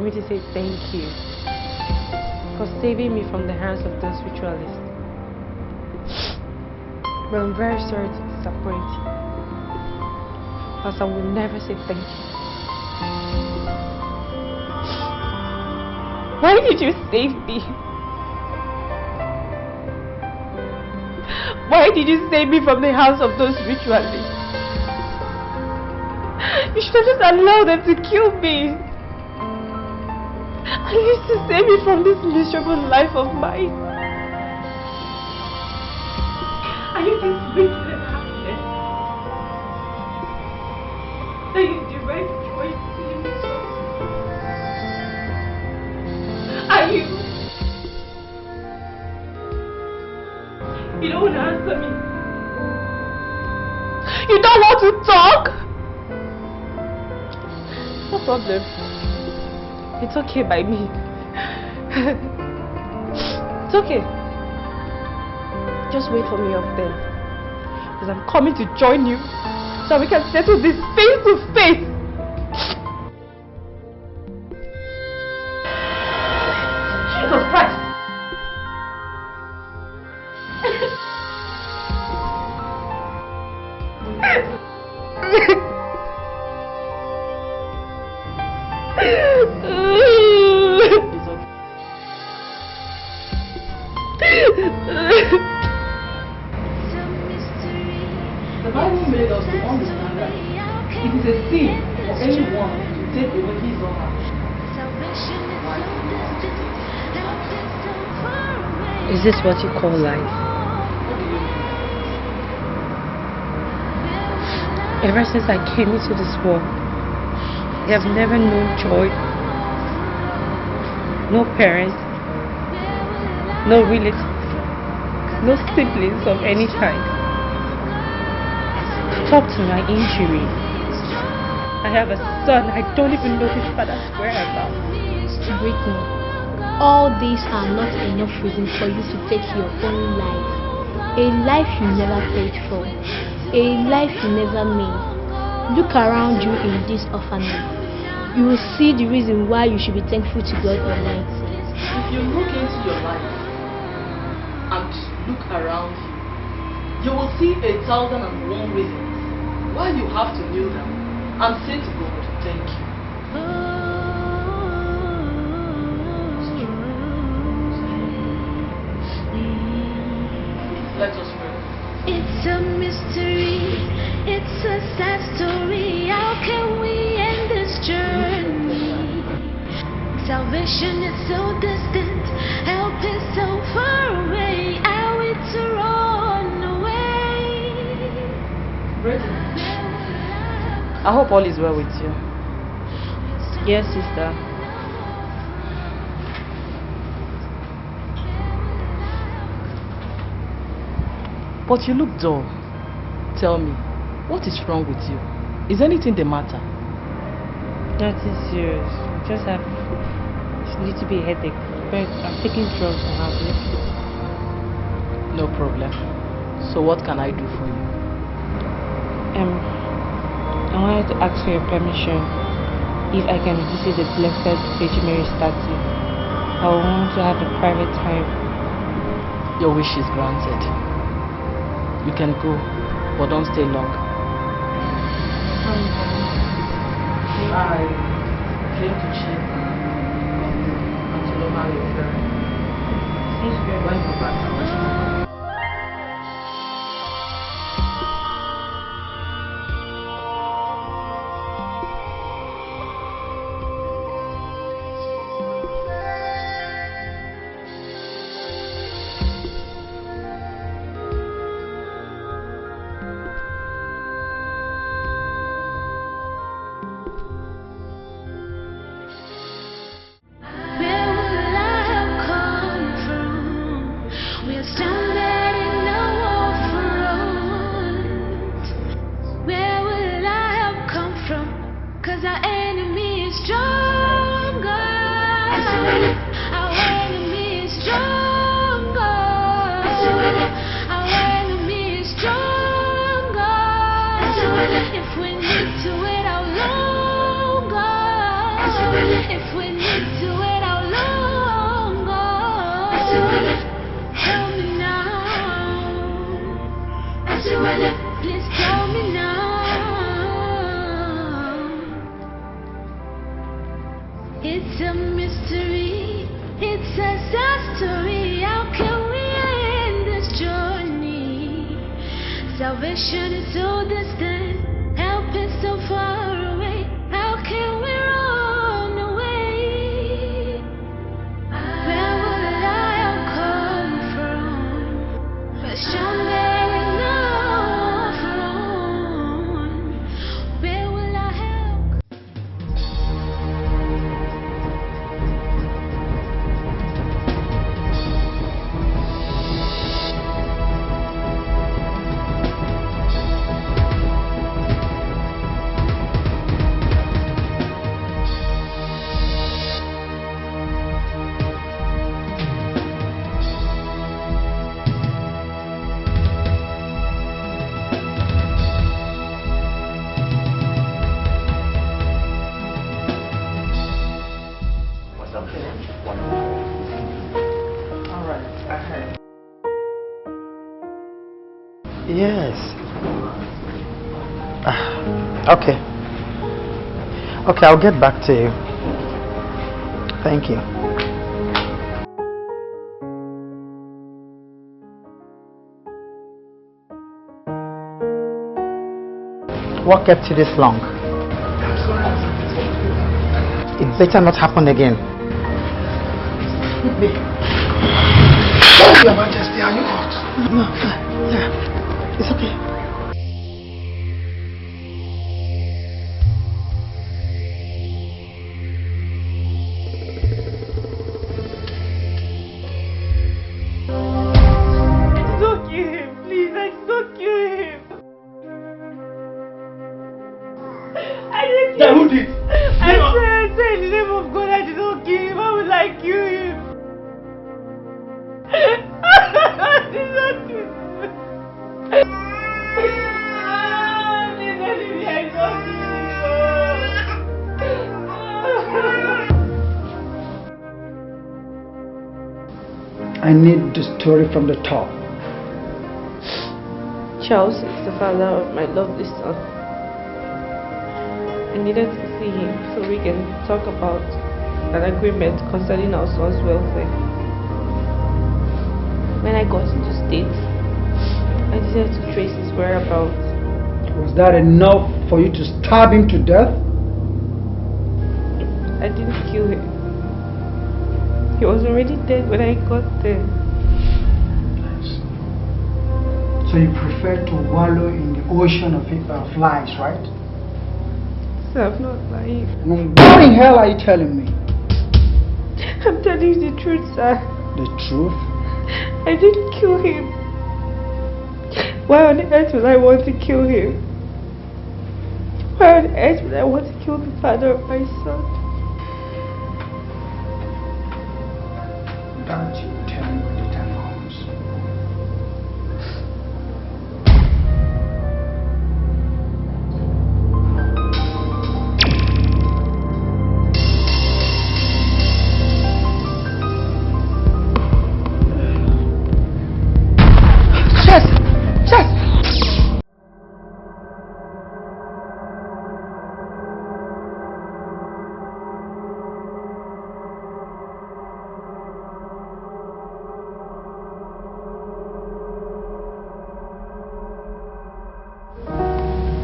me to say thank you for saving me from the hands of those ritualists. But I'm very sorry to disappoint you, as I will never say thank you. Why did you save me? Why did you save me from the hands of those ritualists? You should have just allowed them to kill me. At least to save me from this miserable life of mine. Are you this wicked and happiness that you derive joy in this world? Are you? You don't want to answer me. You don't want to talk? No problem. It's okay by me. It's okay. Just wait for me up there. Because I'm coming to join you so we can settle this face to face. Jesus Christ! The Bible made us to understand that it is a sin for anyone to take away his or her wife. Is this what you call life? What do you mean? Ever since I came into this world, I have never known joy. No parents, no relatives, no siblings of any kind. Talk to my injury. I have a son. I don't even know his father's whereabouts. Brittany, all these are not enough reason for you to take your own life. A life you never paid for. A life you never made. Look around you in this orphanage. You will see the reason why you should be thankful to God Almighty. If you look into your life and look around you, you will see 1,001 reasons why you have to kneel down and say to God, thank you. Let us pray. It's a mystery, it's a sad story. How can we end this journey? Salvation is so distant, help is so far away. Are we to run away? Brittany, I hope all is well with you. Yes, sister. But you look dull. Tell me, what is wrong with you? Is anything the matter? Nothing serious. Just have a little bit headache. But I'm taking drugs and I'll be okay. No problem. So what can I do for you? I wanted to ask for your permission if I can visit the Blessed Virgin Mary statue. I want to have a private time. Your wish is granted. You can go, but don't stay long. I came to check and to know how you're faring. When you're back, I'll let you know. Salvation is so distant, help is so far away. How can we run away? Where will I come from? Question there is no throne. Where will I help? Yes. Okay. Okay, I'll get back to you. Thank you. What kept you this long? It better not happen again. Your Majesty, are you hot? No, yeah. It's okay. Don't kill him, please. Don't kill him. I didn't kill him. Who did? I said in the name of God, I did not kill him. How will I kill him? I did not kill him. I need the story from the top. Charles is the father of my lovely son. I needed to see him so we can talk about an agreement concerning our son's welfare. When I got into States, I decided to trace his whereabouts. Was that enough for you to stab him to death? I didn't kill him. He was already dead when I got there. So you prefer to wallow in the ocean of lies, right? Sir, I'm not lying. And what in hell are you telling me? I'm telling you the truth, sir. The truth? I didn't kill him. Why on earth would I want to kill him? Why on earth would I want to kill the father of my son? That you will tell me when the time comes.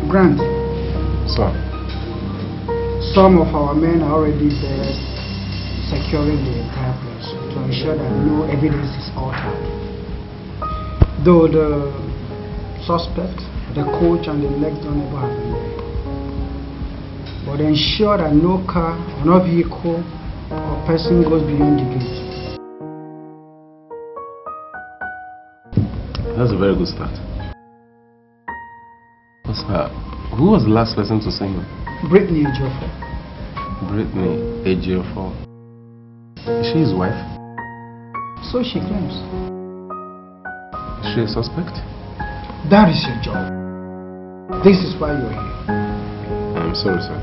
Grant. Sir. Some of our men are already there securing the entire place to ensure that no evidence is altered. Though the suspect, the coach and the next door neighbor have been there. But ensure that no car or no vehicle or person goes beyond the gate. That's a very good start. Sir, who was the last person to see him? Brittany Ejiofor. Brittany Ejiofor. Is she his wife? So she claims. Is she a suspect? That is your job. This is why you're here. I'm sorry, sir.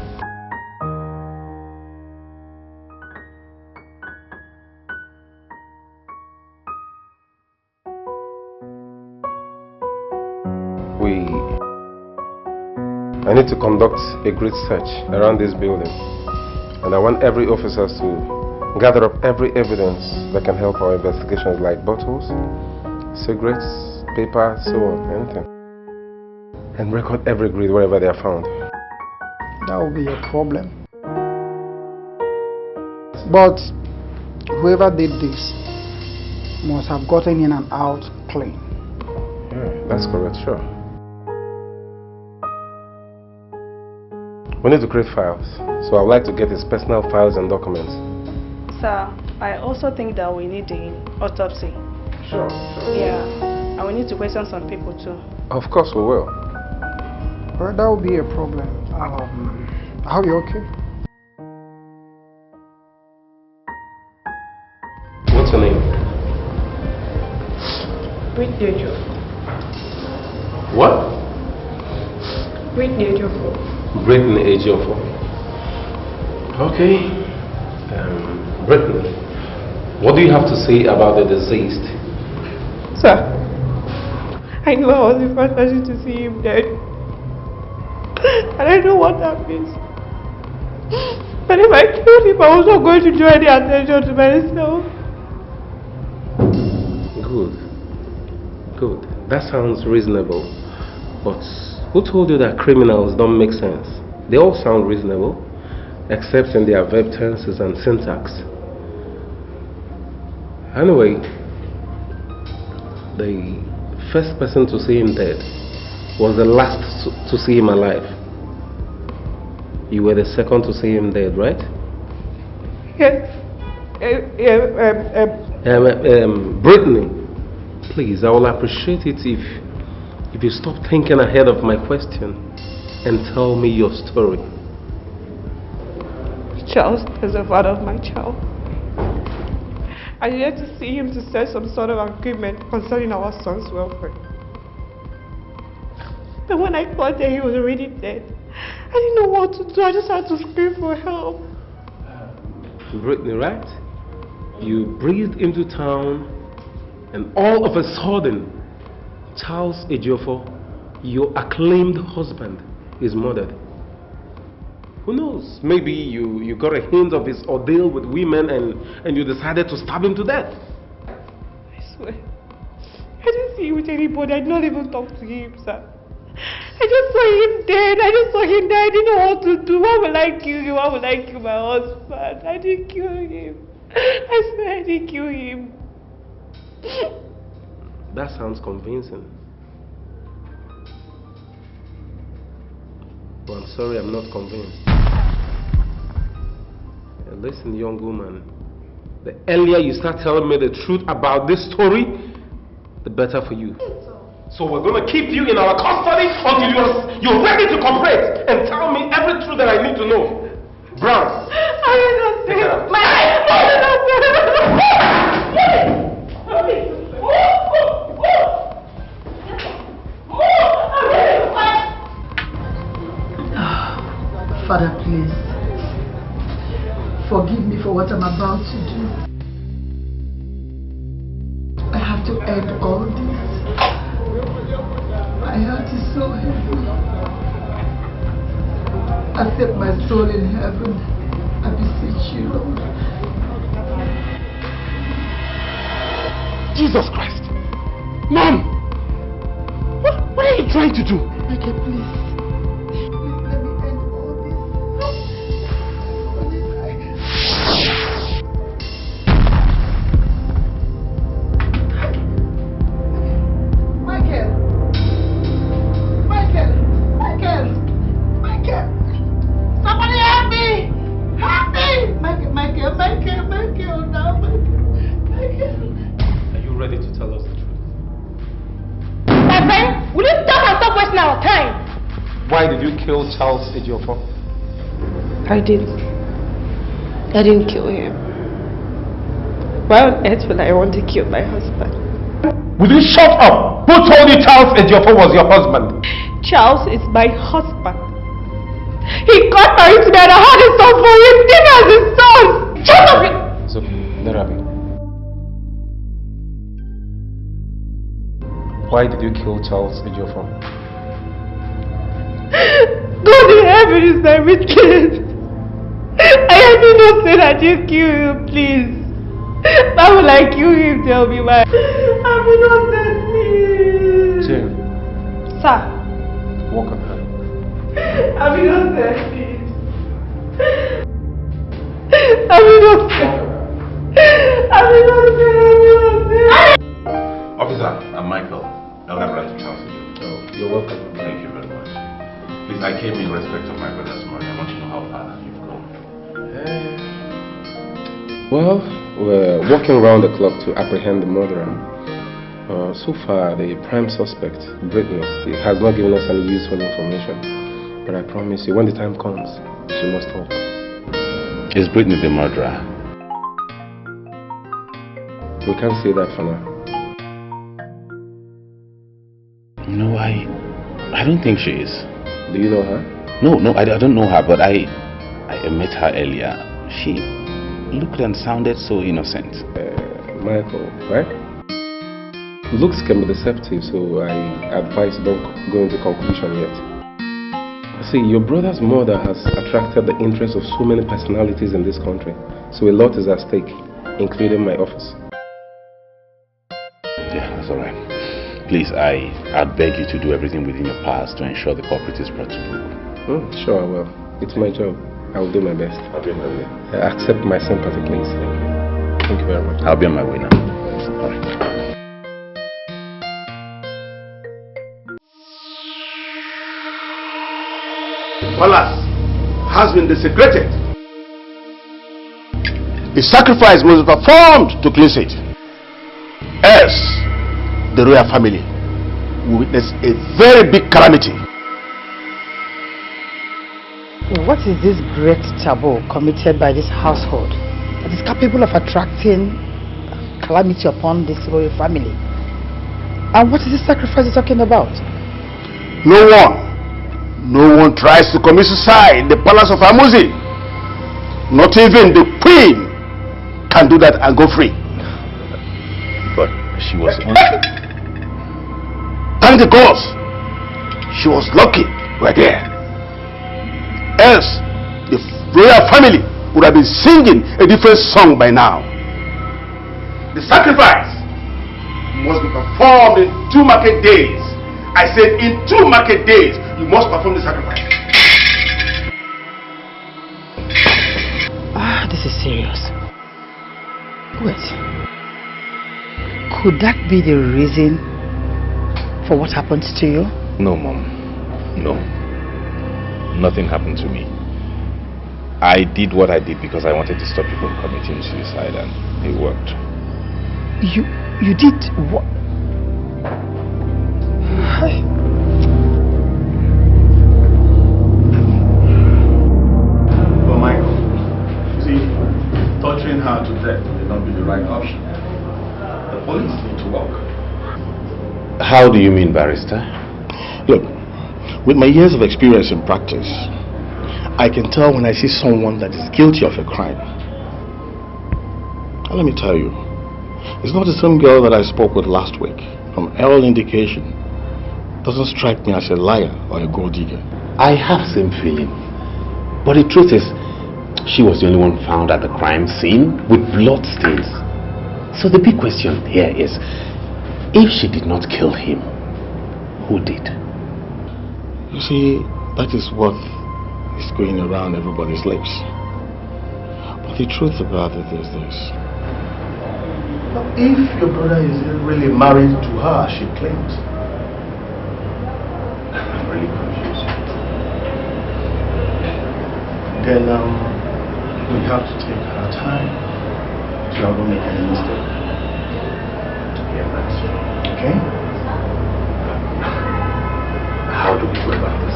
I need to conduct a great search around this building, and I want every officer to gather up every evidence that can help our investigations, like bottles, cigarettes, paper, so on, anything. and record every greed wherever they are found. That will be a problem. But whoever did this must have gotten in and out clean. Yeah, that's correct, sure. We need to create files, so I would like to get his personal files and documents. Sir, I also think that we need the autopsy. Sure. Yeah, and we need to question some people too. Of course we will. Well, that will be a problem. Are you okay? What's your name? Whitney Ejiofor. What? Whitney Ejiofor. Brittany Ejiofor. Okay. Brittany, what do you have to say about the deceased? Sir, I knew I was the first person to see him dead. And I know what that means. But if I killed him, I was not going to draw any attention to myself. Good. That sounds reasonable. But who told you that criminals don't make sense? They all sound reasonable, except in their verb tenses and syntax. Anyway, the first person to see him dead was the last to see him alive. You were the second to see him dead, right? Yes. Brittany, please, I will appreciate it if you stop thinking ahead of my question and tell me your story. Charles is the father of my child. I needed to see him to set some sort of agreement concerning our son's welfare. But when I thought that he was already dead, I didn't know what to do. I just had to scream for help. Brittany, right? You breathed into town and all of a sudden, Charles Ejiofor, your acclaimed husband, is murdered. Who knows? Maybe you got a hint of his ordeal with women and you decided to stab him to death. I swear. I didn't see him with anybody. I did not even talk to him, sir. I just saw him dead. I just saw him dead. I didn't know what to do. Why would I kill him? Why would I kill my husband? I didn't kill him. I swear I didn't kill him. That sounds convincing. But I'm sorry, I'm not convinced. Listen, young woman, the earlier you start telling me the truth about this story, the better for you. So we're going to keep you in our custody until you're ready to cooperate and tell me every truth that I need to know. Brown. I did not say it. Father, please, forgive me for what I'm about to do. I have to end all this. My heart is so heavy. Accept my soul in heaven. I beseech you, Lord. Jesus Christ! Mom! What are you trying to do? Okay, please. Why did you kill Charles Ejiofor? I didn't kill him. Why on earth would I want to kill my husband? Will you shut up? Who told you Charles Ejiofor was your husband? Charles is my husband. He got married to me and I had a son for him, even as his son. Shut up! So, Narabi, why did you kill Charles Ejiofor? God in heaven is my witness. I did not say that you kill him, please. Why would I kill him? Tell me why. I'm innocent, please. Jane. Sir. Walk on her. I'm innocent, please. I'm innocent. I'm innocent. Officer, I'm Michael. Elder brother to Chelsea. Oh, you're welcome. Thank you very much. Please, I came in respect of my brother's murder. I want to know how far you've gone. Well, we're walking around the clock to apprehend the murderer. So far, the prime suspect, Brittany, has not given us any useful information. But I promise you, when the time comes, she must talk. Is Brittany the murderer? We can't say that for now. No, I don't think she is. Do you know her? No, I don't know her, but I met her earlier. She looked and sounded so innocent. Michael, right? Looks can be deceptive, so I advise don't go into conclusion yet. See, your brother's murder has attracted the interest of so many personalities in this country, so a lot is at stake, including my office. Yeah, that's all right. Please, I beg you to do everything within your powers to ensure the culprit is brought to book. Sure, I will. It's my job. I will do my best. I'll be on my way. Accept my sympathy, please. Thank you. Thank you very much. I'll be on my way now. All right. The palace has been desecrated. A sacrifice must be performed to cleanse it. Else, the royal family will witness a very big calamity. What is this great taboo committed by this household that is capable of attracting calamity upon this royal family? And what is this sacrifice you're talking about? No one tries to commit suicide in the palace of Amuzi. Not even the queen can do that and go free. But she was... Thank the gods. She was lucky we're there. Else, the royal family would have been singing a different song by now. The sacrifice must be performed in 2 market days. I said in 2 market days, you must perform the sacrifice. This is serious. Wait. Could that be the reason for what happened to you? No, Mom. No. Nothing happened to me. I did what I did because I wanted to stop you from committing suicide, and it worked. You did what? Well, Michael, see, torturing her to death may not be the right option. The police need to work. How do you mean, barrister? Look, with my years of experience in practice, I can tell when I see someone that is guilty of a crime. And let me tell you, it's not the same girl that I spoke with last week. From all indication, doesn't strike me as a liar or a gold digger. I have same feeling. But the truth is, she was the only one found at the crime scene with blood stains. So the big question here is, if she did not kill him, who did? You see, that is what is going around everybody's lips. But the truth about it is this. If your brother is really married to her, she claims. I'm really confused. Then we have to take our time so I don't make any mistake. Okay? How do we go about this?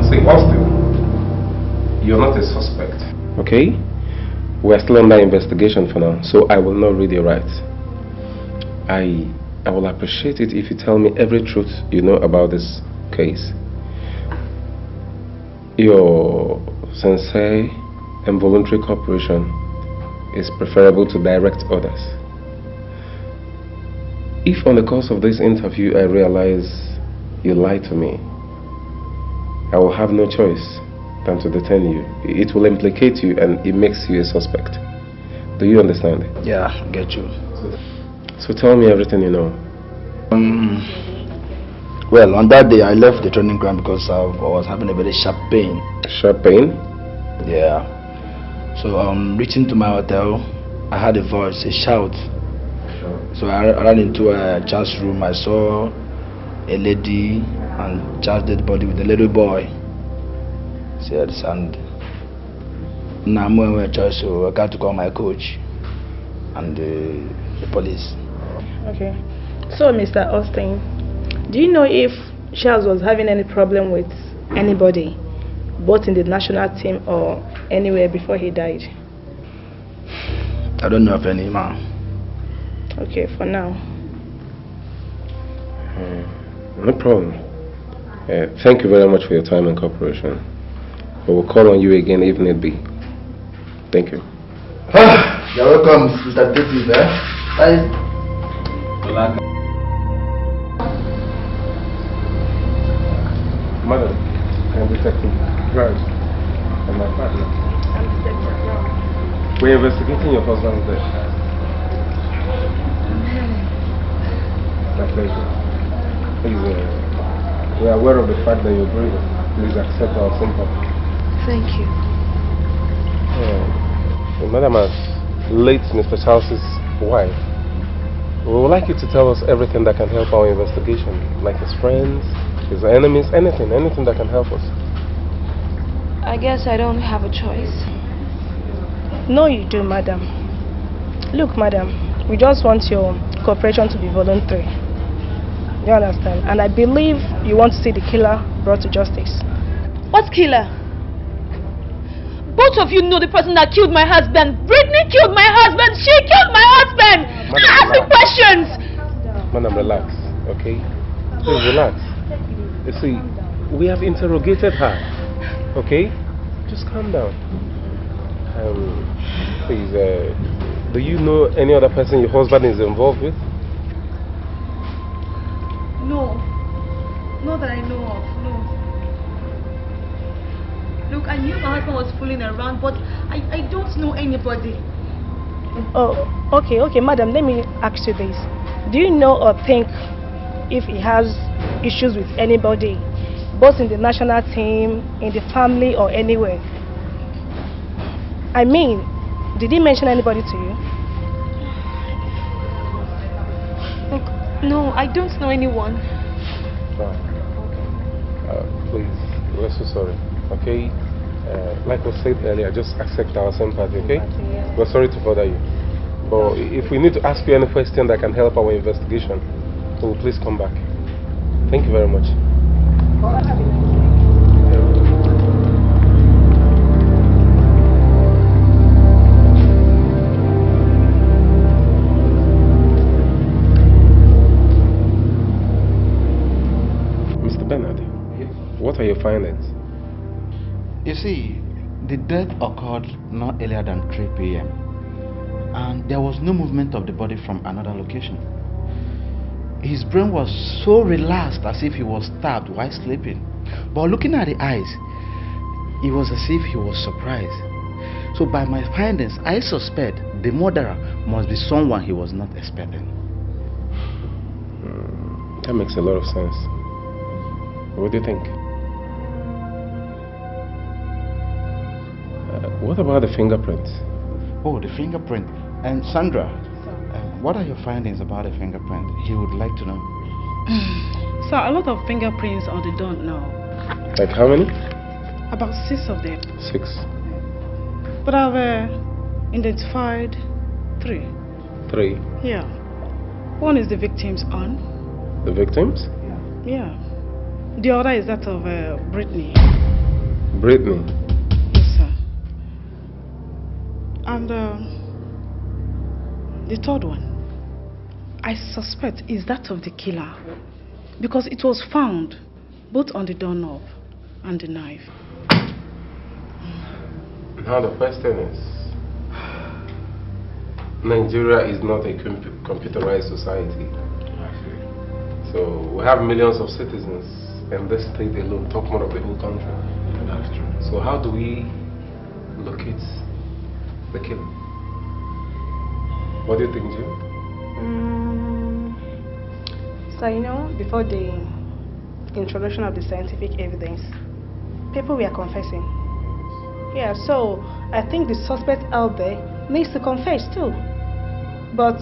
See, Austin, you're not a suspect. Okay? We're still under investigation for now, so I will not read your rights. I will appreciate it if you tell me every truth you know about this case. Your sincere and voluntary cooperation is preferable to direct orders. If on the course of this interview I realize you lied to me, I will have no choice than to detain you. It will implicate you and it makes you a suspect. Do you understand? Yeah, I get you. So tell me everything you know. Well, on that day I left the training ground because I was having a very sharp pain. Sharp pain? Yeah. So reaching to my hotel, I heard a voice, a shout. So I ran into a child's room. I saw a lady and child's dead body with a little boy. Said, and now I'm going to choice, so I got to call my coach and the police. Okay. So, Mr. Austin, do you know if Charles was having any problem with anybody, both in the national team or anywhere before he died? I don't know of any, man. Okay, for now. No problem. Thank you very much for your time and cooperation. We will call on you again if need be. Thank you. You're welcome, Mr. Divisive. Bye. Madam, I'm Detective Grant and my partner. I'm Detective Brown. We're investigating your husband's death. My pleasure. Please, we are aware of the fact that you're grieving. Please accept our sympathy. Thank you. Madam, as late Mr. Charles's wife, we would like you to tell us everything that can help our investigation, like his friends, his enemies, anything that can help us. I guess I don't have a choice. No, you do, madam. Look, madam, we just want your cooperation to be voluntary. You understand? And I believe you want to see the killer brought to justice. What killer? Both of you know the person that killed my husband. Brittany killed my husband. She killed my husband. Ask me questions. Madam, relax, okay? Please relax. You see, we have interrogated her, okay? Just calm down. Please, do you know any other person your husband is involved with? No. Not that I know of, no. Look, I knew my husband was fooling around, but I don't know anybody. Oh, okay, madam, let me ask you this. Do you know or think if he has issues with anybody, both in the national team, in the family, or anywhere? I mean, did he mention anybody to you? Look, no, I don't know anyone. Please, we're so sorry, okay? Like I said earlier, just accept our sympathy, okay? We're sorry to bother you. But if we need to ask you any question that can help our investigation, we'll please come back. Thank you very much. Mr. Bernard, what are your findings? You see, the death occurred not earlier than 3 p.m. and there was no movement of the body from another location. His brain was so relaxed as if he was stabbed while sleeping. But looking at the eyes, it was as if he was surprised. So by my findings, I suspect the murderer must be someone he was not expecting. That makes a lot of sense. What do you think? What about the fingerprints? Oh, the fingerprint. And Sandra, what are your findings about the fingerprint? He would like to know. So a lot of fingerprints on the door now. Like how many? About 6 of them. 6. But I've identified 3. 3? Yeah. One is the victim's aunt. The victims? Yeah. The other is that of Brittany. Brittany? Yes, sir. And the third one, I suspect is that of the killer, because it was found both on the doorknob and the knife. Now the question is, Nigeria is not a computerized society. So we have millions of citizens, and this state alone talk more of the whole country. That's true. So how do we locate the killer? What do you think, Jim? So, you know, before the introduction of the scientific evidence, people were confessing. Yeah, so I think the suspect out there needs to confess too. But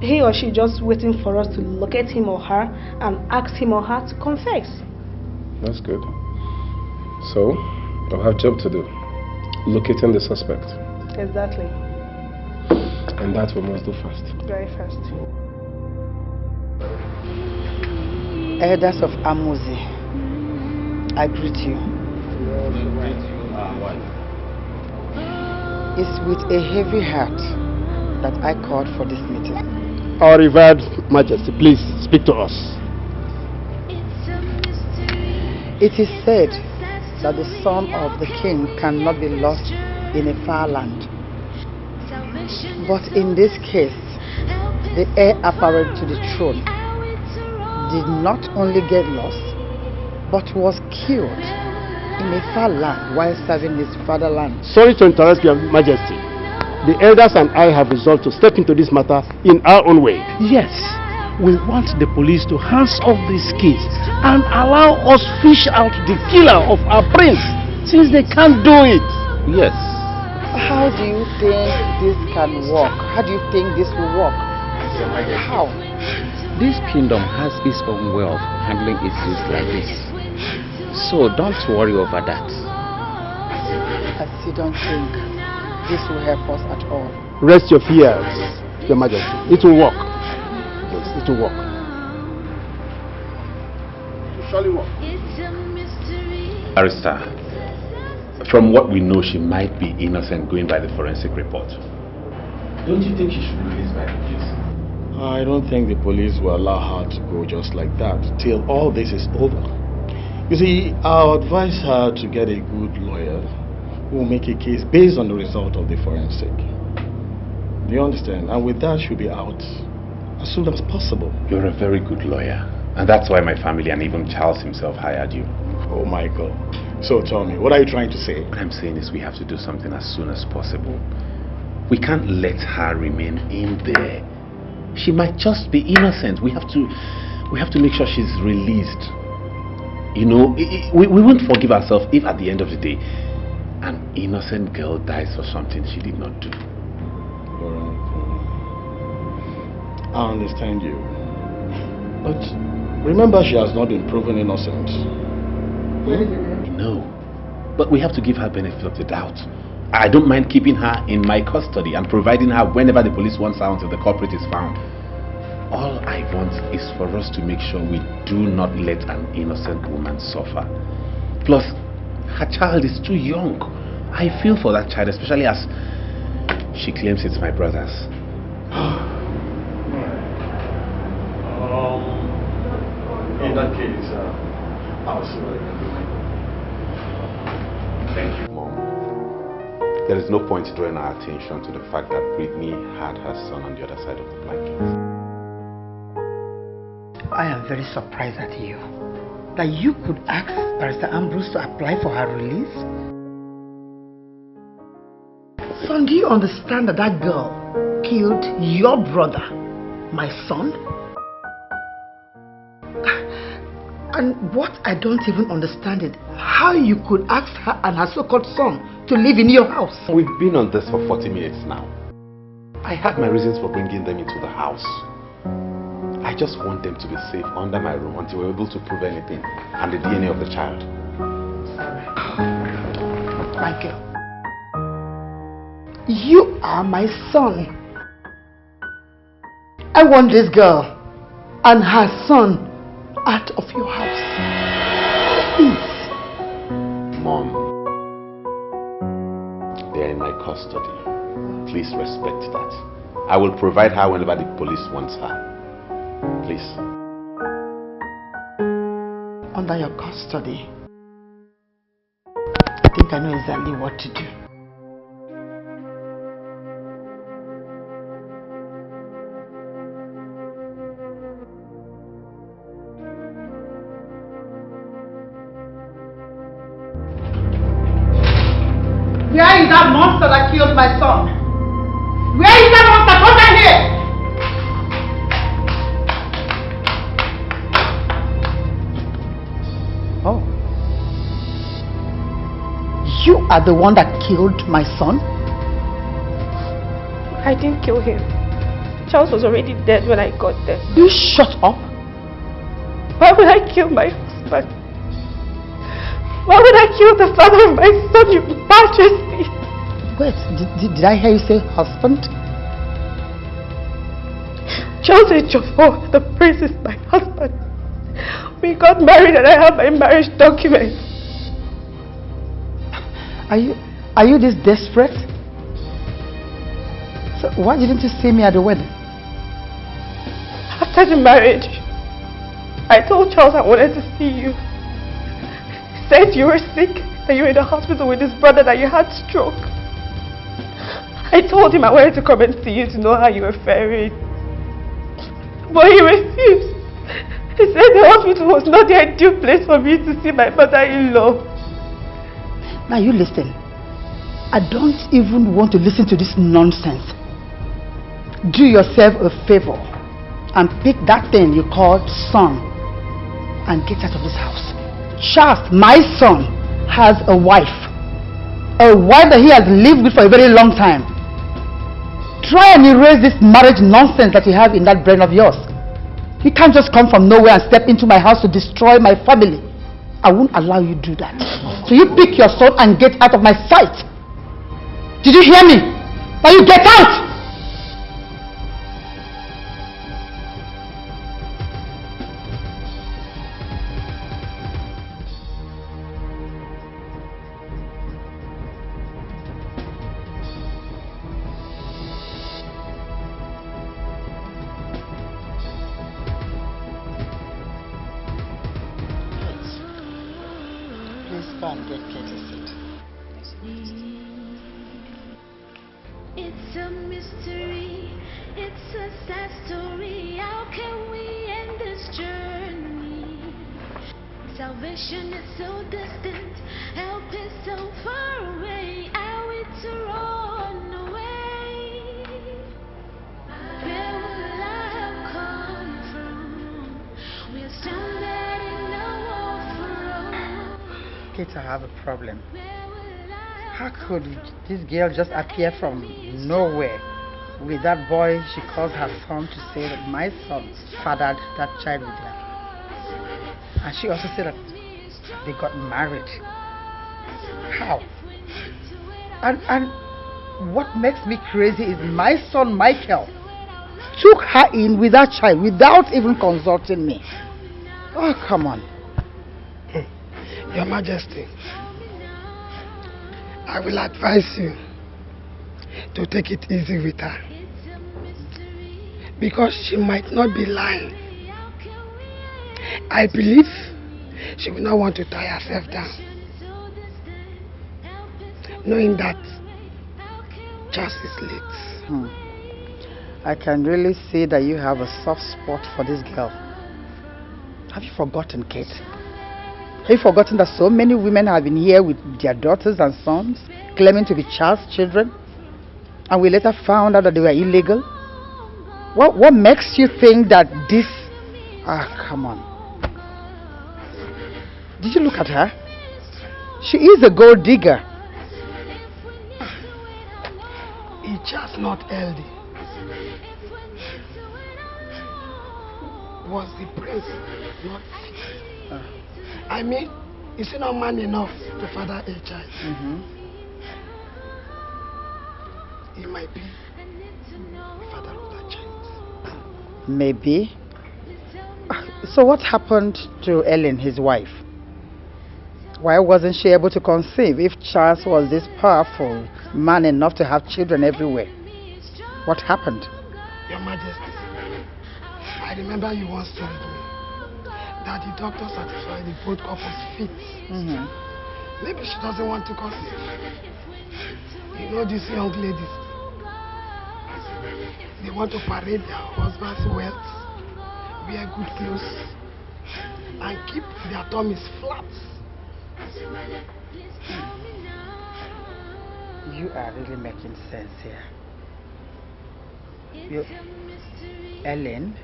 he or she just waiting for us to locate him or her and ask him or her to confess. That's good. So, I'll have a job to do. Locating the suspect. Exactly. And that we must do fast. Very fast. Elders of Amuzi, I greet you. It's with a heavy heart that I called for this meeting. Our revered Majesty, please speak to us. It is said that the son of the king cannot be lost in a far land. But in this case, the heir apparent to the throne did not only get lost, but was killed in a far land while serving his fatherland. Sorry to interrupt Your Majesty. The elders and I have resolved to step into this matter in our own way. Yes, we want the police to hands off this case and allow us fish out the killer of our prince, since they can't do it. Yes. How do you think this can work? How do you think this will work? How? This kingdom has its own way of handling issues like this. So don't worry over that. I still don't think this will help us at all. Rest your fears, Your Majesty. It will work. Yes, it will work. It will surely work. Barrister, from what we know, she might be innocent going by the forensic report. Don't you think she should be released by the police? I don't think the police will allow her to go just like that till all this is over. You see, I'll advise her to get a good lawyer who will make a case based on the result of the forensic. Do you understand? And with that, she'll be out as soon as possible. You're a very good lawyer, and that's why my family and even Charles himself hired you. Oh my God. So tell me, what are you trying to say? What I'm saying is we have to do something as soon as possible. We can't let her remain in there. She might just be innocent. We have to make sure she's released. You know, we won't forgive ourselves if at the end of the day an innocent girl dies for something she did not do. I understand you. But remember, she has not been proven innocent. No. But we have to give her benefit of the doubt. I don't mind keeping her in my custody and providing her whenever the police wants her until the culprit is found. All I want is for us to make sure we do not let an innocent woman suffer. Plus, her child is too young. I feel for that child, especially as she claims it's my brother's. In that case, I'll see what I can do. Thank you, Mom. There is no point drawing our attention to the fact that Brittany had her son on the other side of the blanket. I am very surprised at you. That you could ask Barrister Ambrose to apply for her release? Son, do you understand that that girl killed your brother, my son? And what I don't even understand is how you could ask her and her so-called son to live in your house. We've been on this for 40 minutes now. I had my reasons for bringing them into the house. I just want them to be safe under my room until we're able to prove anything and the DNA of the child. Michael, you are my son. I want this girl and her son out of your house. Please. Mom, they are in my custody. Please respect that. I will provide her whenever the police wants her. Please. Under your custody. I think I know exactly what to do. Where is that monster that killed my son? Where is that monster? Come down here! here! Oh. You are the one that killed my son? I didn't kill him. Charles was already dead when I got there. You shut up. Why would I kill my husband? Why would I kill the father of my son, Your Majesty? Wait, did I hear you say husband? Charles Ejiofor, the prince, is my husband. We got married and I have my marriage documents. Are you this desperate? So why didn't you see me at the wedding? After the marriage, I told Charles I wanted to see you. He said you were sick, that you were in the hospital with his brother, that you had stroke. I told him I wanted to come and see you to know how you were faring. But he refused. He said the hospital was not the ideal place for me to see my mother-in-law. Now you listen. I don't even want to listen to this nonsense. Do yourself a favor and pick that thing you call son and get out of this house. Charles, my son, has a wife that he has lived with for a very long time. Try and erase this marriage nonsense that you have in that brain of yours. You can't just come from nowhere and step into my house to destroy my family. I won't allow you to do that. So you pick your son and get out of my sight. Did you hear me? Now you get out! It's a mystery, it's a sad story. How can we end this journey? Salvation is so distant, help is so far away. Are we to run away? Where will I have come from? We're stranded in a war for Kate, I have a problem. How could this girl just appear from nowhere with that boy she calls her son to say that my son fathered that child with her? And she also said that they got married. How? And what makes me crazy is my son Michael took her in with that child without even consulting me. Oh, come on. Your Majesty, I will advise you to take it easy with her, because she might not be lying. I believe she will not want to tie herself down, knowing that just is late. I can really see that you have a soft spot for this girl. Have you forgotten, Kate? Have you forgotten that so many women have been here with their daughters and sons, claiming to be Charles' children, and we later found out that they were illegal? What makes you think that this... come on. Did you look at her? She is a gold digger. It's just not healthy. Was the prince not fit? I mean, is he not man enough to father a child? He might be the father of that child. Maybe. So what happened to Ellen, his wife? Why wasn't she able to conceive if Charles was this powerful man enough to have children everywhere? What happened? Your Majesty, I remember you once told me that the doctor satisfied the both couples fit. Maybe she doesn't want to conceive. You know these young ladies, they want to parade their husband's wealth, wear good clothes, and keep their tummies flat. You are really making sense here. You, Ellen?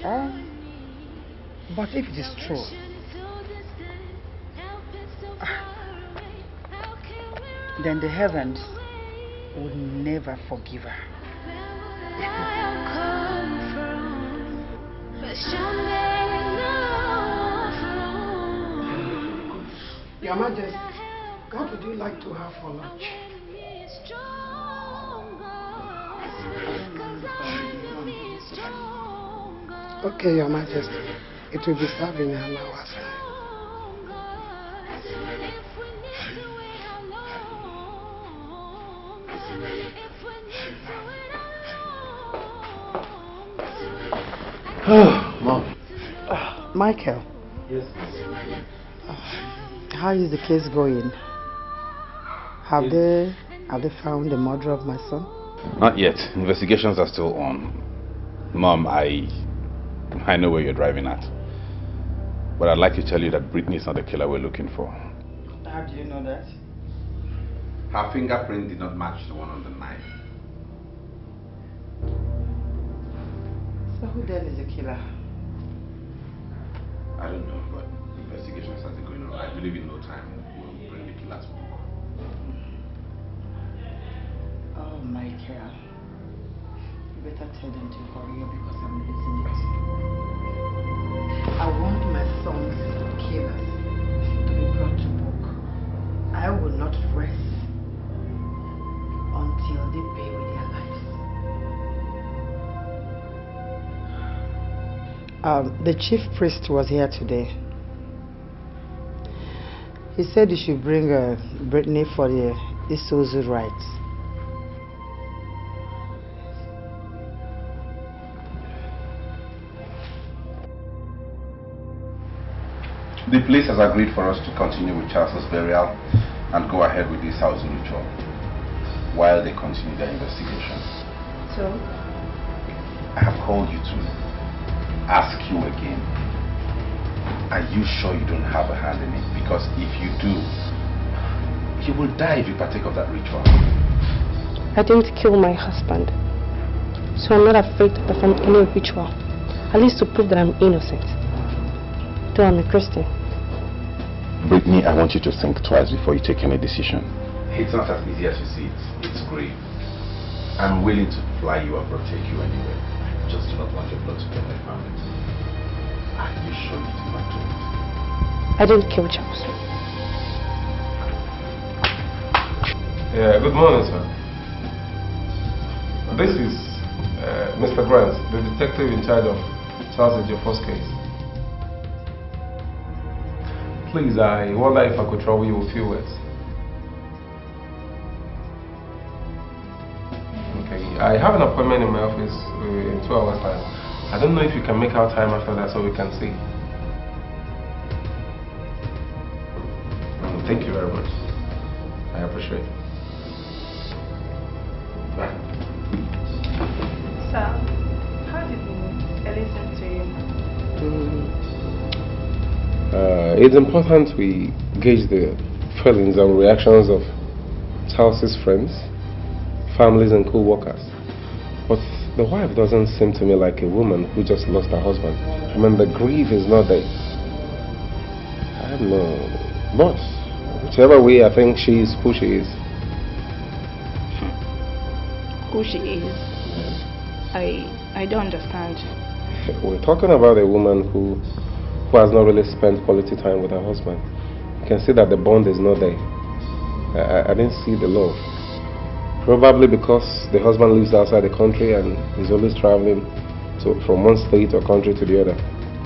No. But if it is true, then the heavens would never forgive her. Your Majesty, what would you like to have for lunch? Okay, Your Majesty. It will be served in an hour's time. Mom. Michael. Yes. How is the case going? Have they found the murderer of my son? Not yet. Investigations are still on. Mom, I know where you're driving at. But I'd like to tell you that Brittany is not the killer we're looking for. How do you know that? Her fingerprint did not match the one on the knife. So who then is the killer? I don't know, but investigations are still going on. I believe in no time we'll bring the killer to book. Oh, Michael. You better tell them to hurry up because I'm losing it. I want my son's killers to be brought to book. I will not rest until they pay with their lives. The chief priest was here today. He said you should bring Brittany for the Isuzu rites. The police has agreed for us to continue with Charles's burial and go ahead with this house ritual while they continue their investigation. So? I have called you to ask you again. Are you sure you don't have a hand in it? Because if you do, you will die if you partake of that ritual. I didn't kill my husband, so I'm not afraid to perform any ritual, at least to prove that I'm innocent. Though I'm a Christian. Brittany, I want you to think twice before you take any decision. It's not as easy as you see it. It's grave. I'm willing to fly you up or take you anywhere. I just do not want your blood to get my family. Are you sure you did not do it? I didn't kill Charles. Yeah, good morning, sir. This is Mr. Grant, the detective in charge of Charles Ejiofor's case. Please, I wonder if I could trouble you with a few words. Okay, I have an appointment in my office in 2 hours' time. I don't know if you can make out time after that so we can see. Thank you very much. I appreciate it. Bye. Sir, how did Ellie seem to you? It's important we gauge the feelings and reactions of Charles's friends, families and co-workers. But the wife doesn't seem to me like a woman who just lost her husband. I mean, the grief is not there. I don't know. But whichever way, I think she is who she is. Who she is? I don't understand. We're talking about a woman who has not really spent quality time with her husband. You can see that the bond is not there. I didn't see the love. Probably because the husband lives outside the country and is always traveling from one state or country to the other.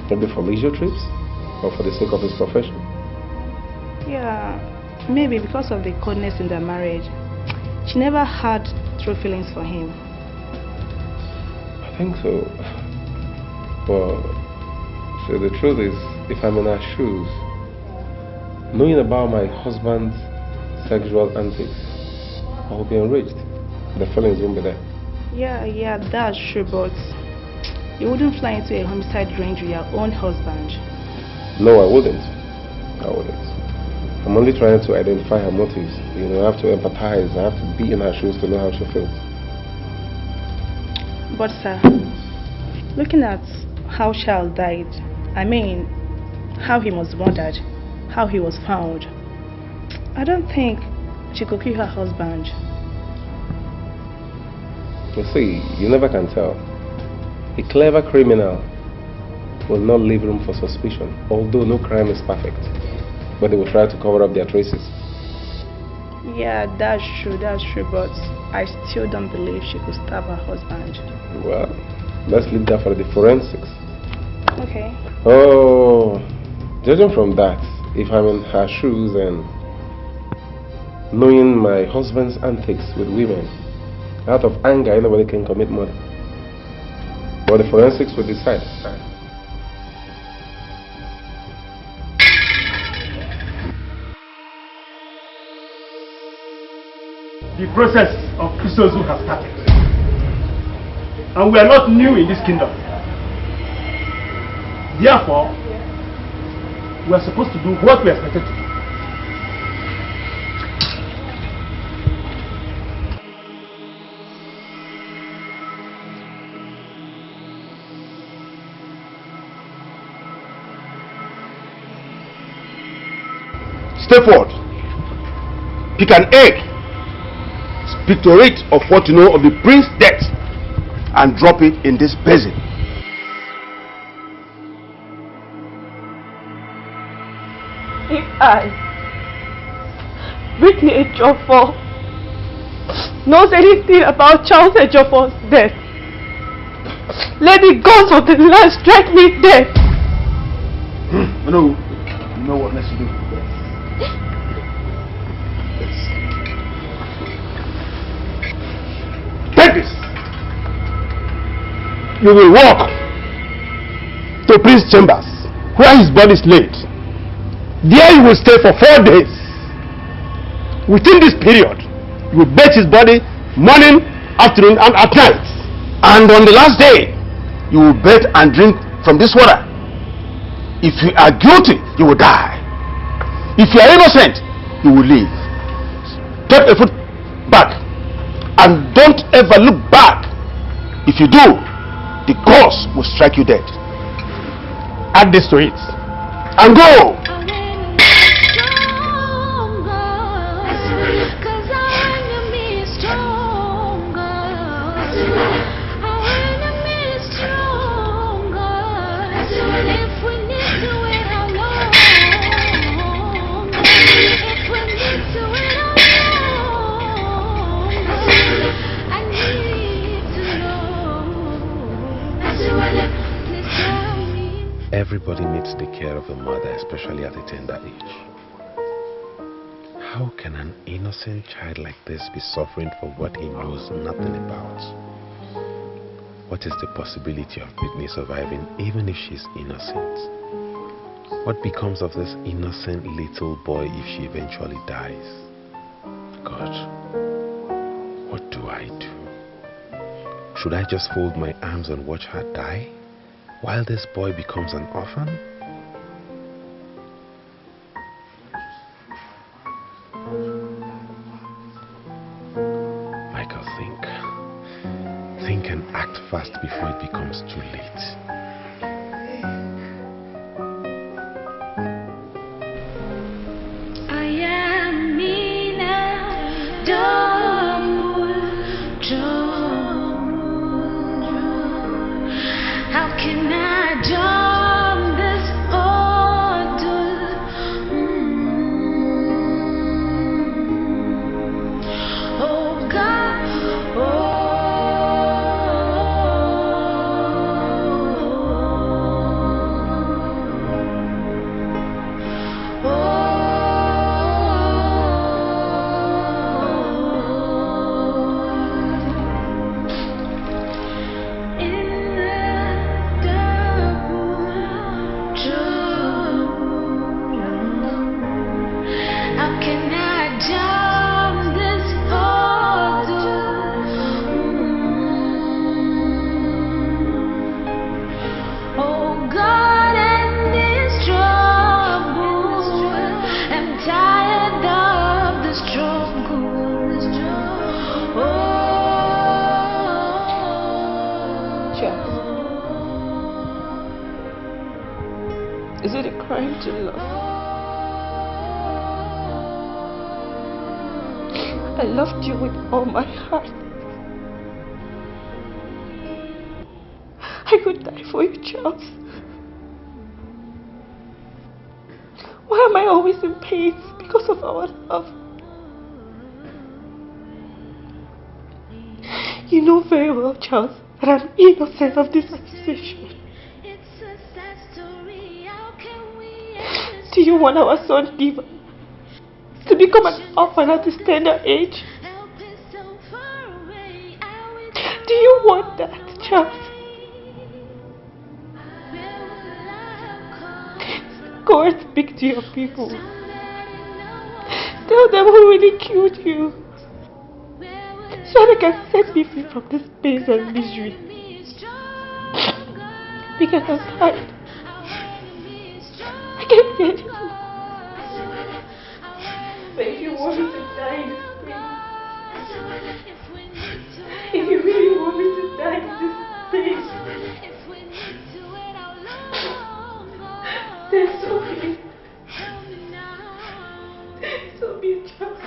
Maybe for leisure trips or for the sake of his profession. Yeah, maybe because of the coldness in their marriage. She never had true feelings for him. I think so. Well, so the truth is, if I'm in her shoes, knowing about my husband's sexual antics, I will be enraged. The feelings won't be there. Yeah, that's true, but you wouldn't fly into a homicide range with your own husband. No, I wouldn't. I'm only trying to identify her motives. You know, I have to empathize. I have to be in her shoes to know how she feels. But sir, looking at how Charles died, I mean, how he was murdered, how he was found, I don't think she could kill her husband. You see, you never can tell. A clever criminal will not leave room for suspicion, although no crime is perfect. But they will try to cover up their traces. Yeah, that's true, but I still don't believe she could stab her husband. Well, let's leave that for the forensics. Okay. Oh, judging from that, if I'm in her shoes and knowing my husband's antics with women, out of anger, anybody can commit murder. But the forensics will decide. The process of Accusations has started. And we are not new in this kingdom. Therefore, we are supposed to do what we are expected to do. Step forward. Pick an egg. Speak to it of what you know of the prince's death and drop it in this basin. If I, Whitney Ejiofor, knows anything about Charles Ejiofor's death, let the gods of the land strike me dead. No, you know what let's do. Take this. You will walk to Prince's chambers, where his body is laid. There you will stay for 4 days. Within this period, you will bathe his body morning, afternoon, and at night. And on the last day, you will bathe and drink from this water. If you are guilty, you will die. If you are innocent, you will live. Step a foot back and don't ever look back. If you do, the gods will strike you dead. Add this to it and go. Everybody needs the care of a mother, especially at a tender age. How can an innocent child like this be suffering for what he knows nothing about? What is the possibility of Whitney surviving even if she's innocent? What becomes of this innocent little boy if she eventually dies? God, what do I do? Should I just fold my arms and watch her die while this boy becomes an orphan? Michael, think and act fast before it becomes too late. crime to love. I loved you with all my heart. I could die for you, Charles. Why am I always in pain because of our love? You know very well, Charles, that I'm innocent of this accusation. Do you want our son, Diva, to become an orphan at his tender age? Do you want that, Charles? Go and speak to your people. Tell them who really killed you, so they can set me free from this pain and misery. Because I'm tired. I can't get it. But if you want me to die in this pain, if you really want me to die in this pain, then so be it. So be it, Charles.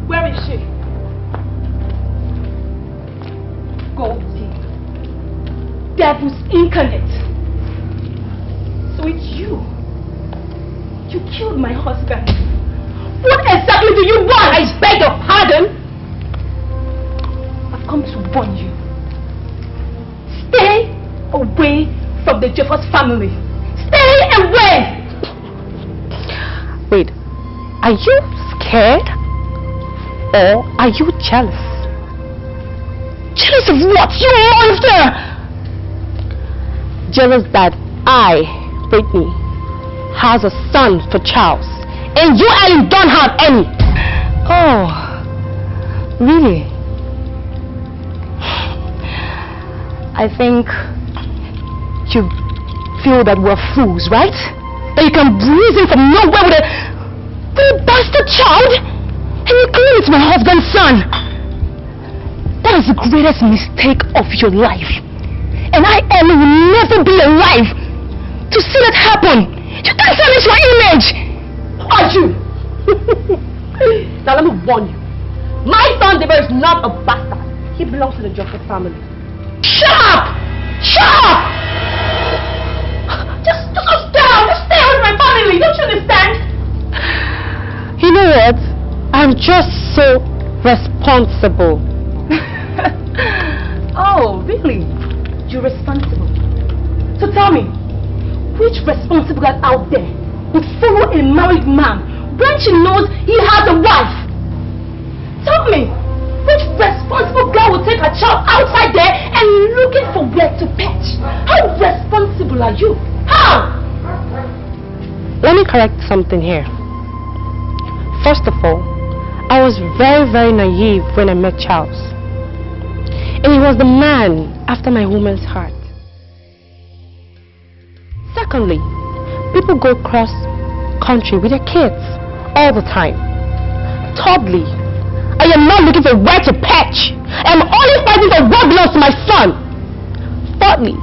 Where is she? Goldie. Devil's incarnate. So it's you. You killed my husband. What exactly do you want? I beg your pardon. I've come to warn you. Stay away from the Jeffers family. Stay away! Wait, are you scared? Or are you jealous? Jealous of what? You monster! Jealous that I, Brittany, has a son for Charles, and you Ellen don't have any. Oh, really? I think you feel that we're fools, right? That you can breeze in from nowhere with a bastard child, and you claim it's my husband's son. That is the greatest mistake of your life. And I, Ellen, will never be alive to see that happen. You can't tarnish my image! Are you? Now let me warn you. My son David is not a bastard. He belongs to the Jeffers family. Shut up! Shut up! Just stay out! Just stay with my family! Don't you understand? You know what? I'm just so responsible. Oh, really? You're responsible. So tell me, which responsible guy out there would follow a married man when she knows he has a wife? Tell me, which responsible guy will take a child outside there and looking for where to pitch? How responsible are you? How? Let me correct something here. First of all, I was very, very naive when I met Charles. And he was the man after my woman's heart. Secondly, people go cross country with their kids all the time. Thirdly, I am not looking for where to patch. I am only fighting for what belongs to my son. Fourthly,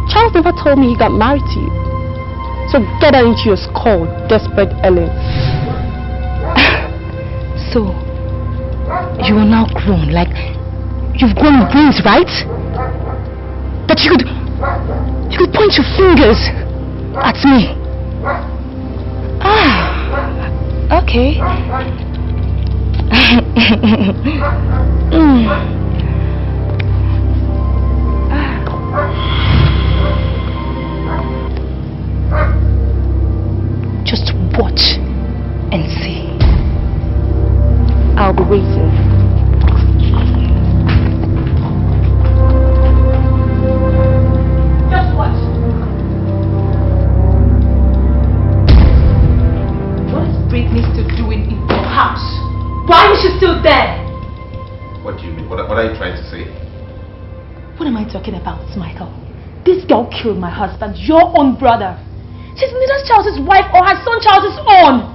Charles never told me he got married to you. So get that into your skull, desperate Ellen. So, you are now grown, like you've grown brains, right? That you could point your fingers at me. Ah, okay. Just watch and see. I'll be waiting. Just watch. What is Brittany still doing in your house? Why is she still there? What do you mean? What are you trying to say? What am I talking about, Michael? This girl killed my husband, your own brother. She's neither Charles' wife or her son Charles' own.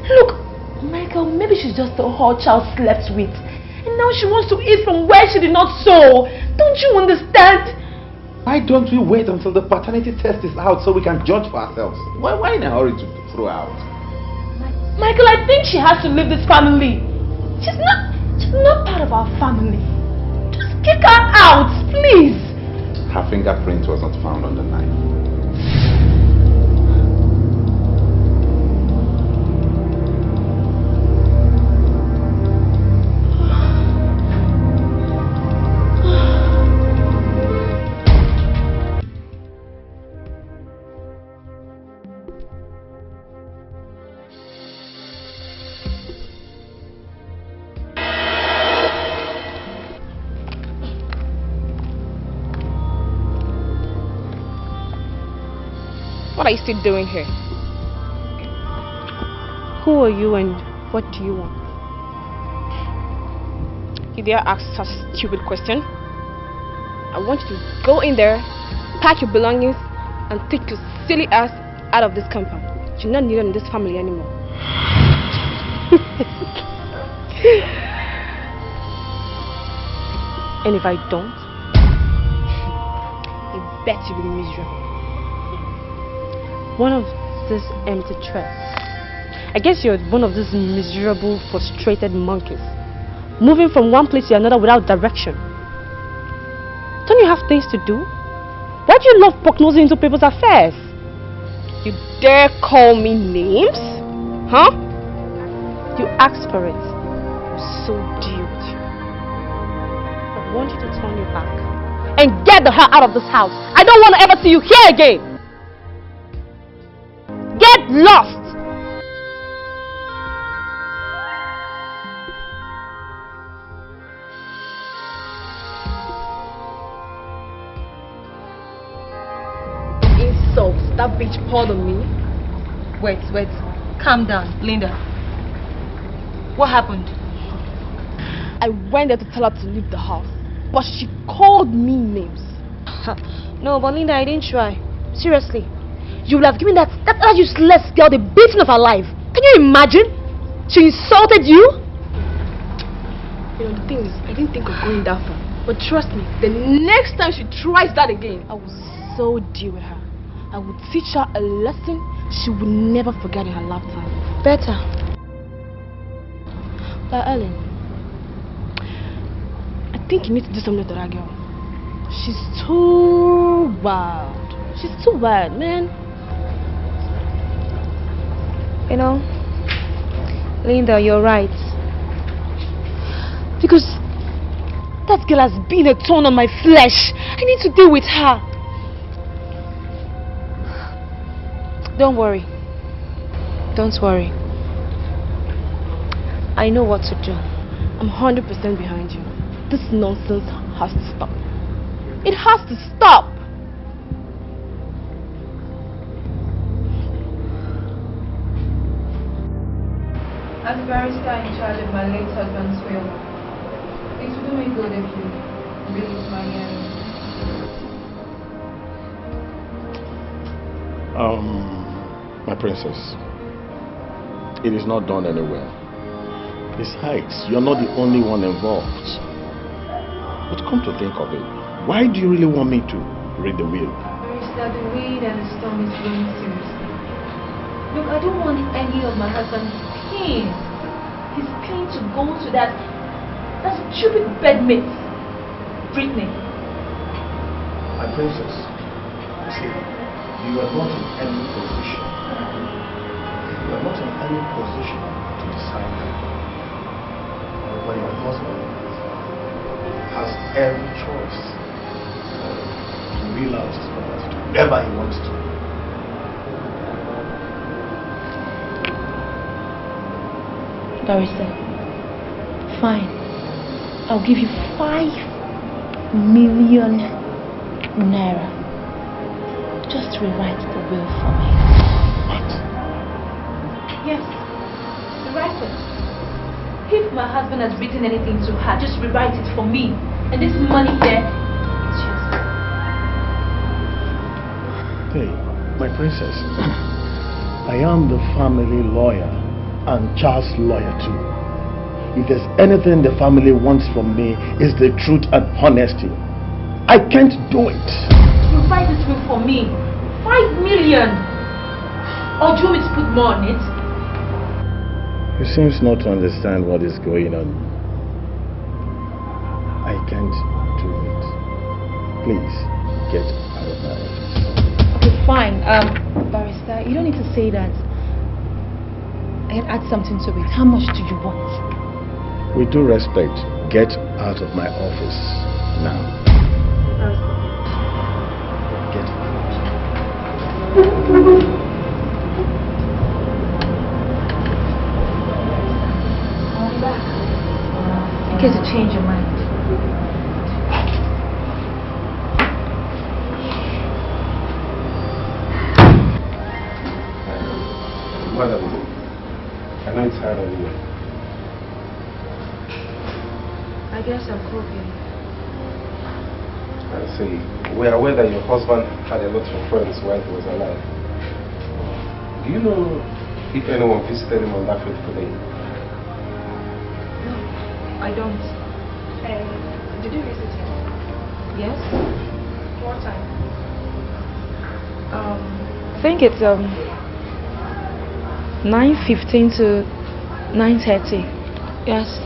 Look, Michael, maybe she's just the whole Charles slept with. And now she wants to eat from where she did not sow. Don't you understand? Why don't we wait until the paternity test is out so we can judge for ourselves? Why in a hurry to throw out? Michael, I think she has to leave this family. She's not part of our family. Just kick her out, please. Her fingerprint was not found on the knife. What are you still doing here? Who are you and what do you want? You dare ask such a stupid question? I want you to go in there, pack your belongings, and take your silly ass out of this compound. You're not needed in this family anymore. And if I don't, I bet you'll be miserable. One of these empty threats. I guess you're one of these miserable, frustrated monkeys, moving from one place to another without direction. Don't you have things to do? Why do you love poke-nosing into people's affairs? You dare call me names? Huh? You asked for it. So deal with you. I want you to turn your back and get the hell out of this house. I don't want to ever see you here again. Get lost! Insults that bitch poured on me. Wait. Calm down, Linda. What happened? I went there to tell her to leave the house, but she called me names. No, but Linda, I didn't try. Seriously. You would have given that useless girl the beating of her life. Can you imagine? She insulted you? You know, the thing is, I didn't think of going that far. But trust me, the next time she tries that again, I will so deal with her. I will teach her a lesson she will never forget in her lifetime. Better. But Ellen, I think you need to do something to that girl. She's too wild. She's too wild, man. You know, Linda, you're right. Because that girl has been a thorn on my flesh. I need to deal with her. Don't worry. Don't worry. I know what to do. I'm 100% behind you. This nonsense has to stop. It has to stop. As barrister in charge of my late husband's will, it would do me good if you release my My princess, it is not done anywhere. Besides, you're not the only one involved. But come to think of it, why do you really want me to read the will? Barrister, the wind and the storm is blowing seriously. Look, I don't want any of my husband's pain. His pain to go to that stupid bedmate, Brittany. My princess, you see, you are not in any position. You are not in any position to decide that. But your husband has every choice to reel out his property to whoever he wants to. Barrister, fine. I'll give you 5 million naira. Just rewrite the will for me. What? Yes, rewrite it. If my husband has written anything to her, just rewrite it for me. And this money here, it's yours. Hey, my princess. I am the family lawyer and Charles' lawyer too. If there's anything the family wants from me, is the truth and honesty. I can't do it. You write this will for me. 5 million. Or do you want me to put more on it? You seem not to understand what is going on. I can't do it. Please, get out of my office. Okay, fine. Barrister, you don't need to say that. I can add something to it. How much do you want? With due respect, get out of my office now. Get I'll be back. In case you change your mind. Madam, I know it's hard on you. I guess I'm cooking. I see. We're aware that your husband had a lot of friends while he was alive. Do you know if anyone visited him on that fateful day? No, I don't. Did you visit him? Yes? What time? I think it's 9:15 to 9:30. Yes.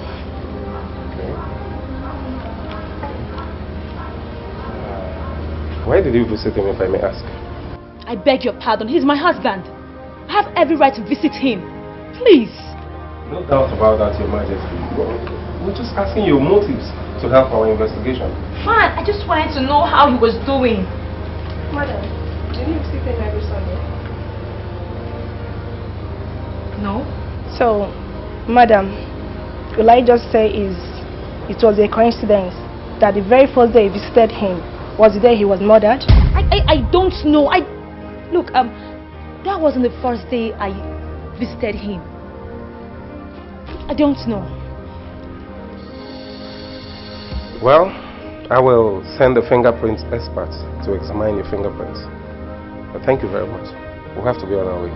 Why did you visit him, if I may ask? I beg your pardon. He's my husband. I have every right to visit him. Please. No doubt about that, Your Majesty. We're just asking your motives to help our investigation. Fine. I just wanted to know how he was doing. Madam, did you visit him every Sunday? No. So, madam, will I just say it was a coincidence that the very first day you visited him was the day he was murdered? I don't know. Look, that wasn't the first day I visited him. I don't know. Well, I will send the fingerprints experts to examine your fingerprints. But thank you very much. We'll have to be on our way.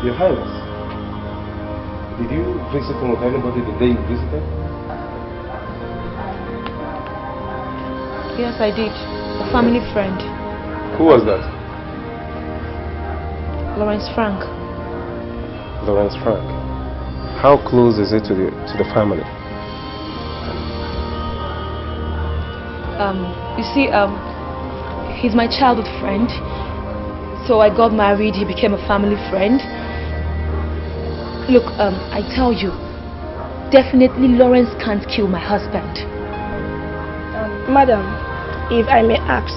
Your Highness, did you visit him with anybody the day you visited? Yes, I did. A family friend. Who was that? Lawrence Frank. Lawrence Frank. How close is it to the family? You see, he's my childhood friend. So I got married, he became a family friend. Look, I tell you, definitely Lawrence can't kill my husband. Madam, if I may ask,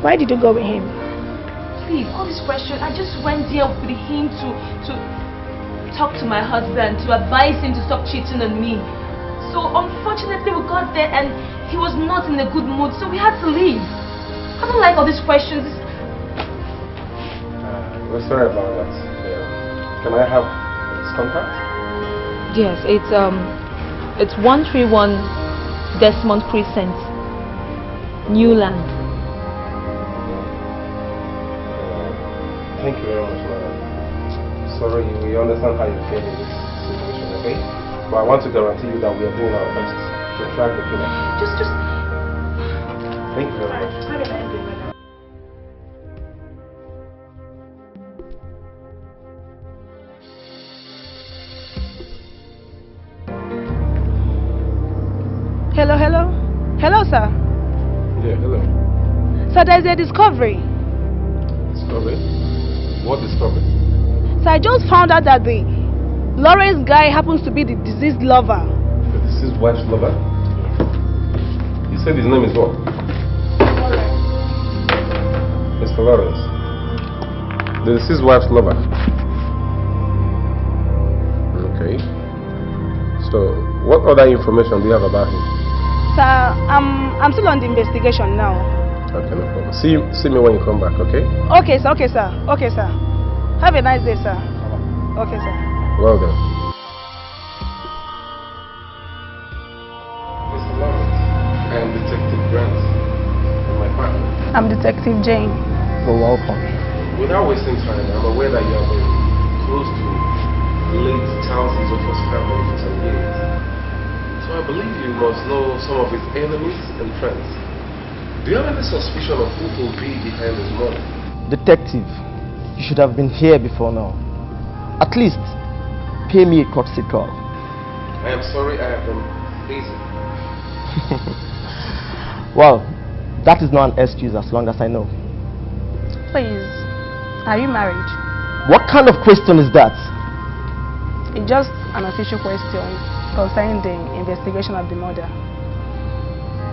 why did you go with him? Please, all these questions, I just went there with him to talk to my husband, to advise him to stop cheating on me. So unfortunately we got there and he was not in a good mood, so we had to leave. I don't like all these questions. We're sorry about that. Can I have his contact? Yes, it's 131 Desmond Crescent, Newland. Thank you very much, madam. Sorry, we understand how you feel in this situation, okay? But I want to guarantee you that we are doing our best to track the killer. Just... Thank you very much. Hello, hello? Hello, sir. Yeah, hello. Sir, there's a discovery. Discovery? What discovery? So I just found out that the Lawrence guy happens to be the deceased lover. The deceased wife's lover? You said his name is what? Mr. Lawrence. The deceased wife's lover. Okay. So, what other information do you have about him? Sir, I'm still on the investigation now. Okay, no problem. See me when you come back, okay? Okay, sir. Okay, sir. Okay, sir. Have a nice day, sir. Okay, sir. Well done. Mr. Lawrence, I'm Detective Jane. You're welcome. Without wasting time, I'm aware that you have been close to late Charles Izofo's family for some years. So I believe you must know some of his enemies and friends. Do you have any suspicion of who could be behind his murder? Detective, you should have been here before now. At least, pay me a courtesy call. I am sorry I have been busy. Well, that is not an excuse as long as I know. Please, are you married? What kind of question is that? It's just an official question concerning the investigation of the murder.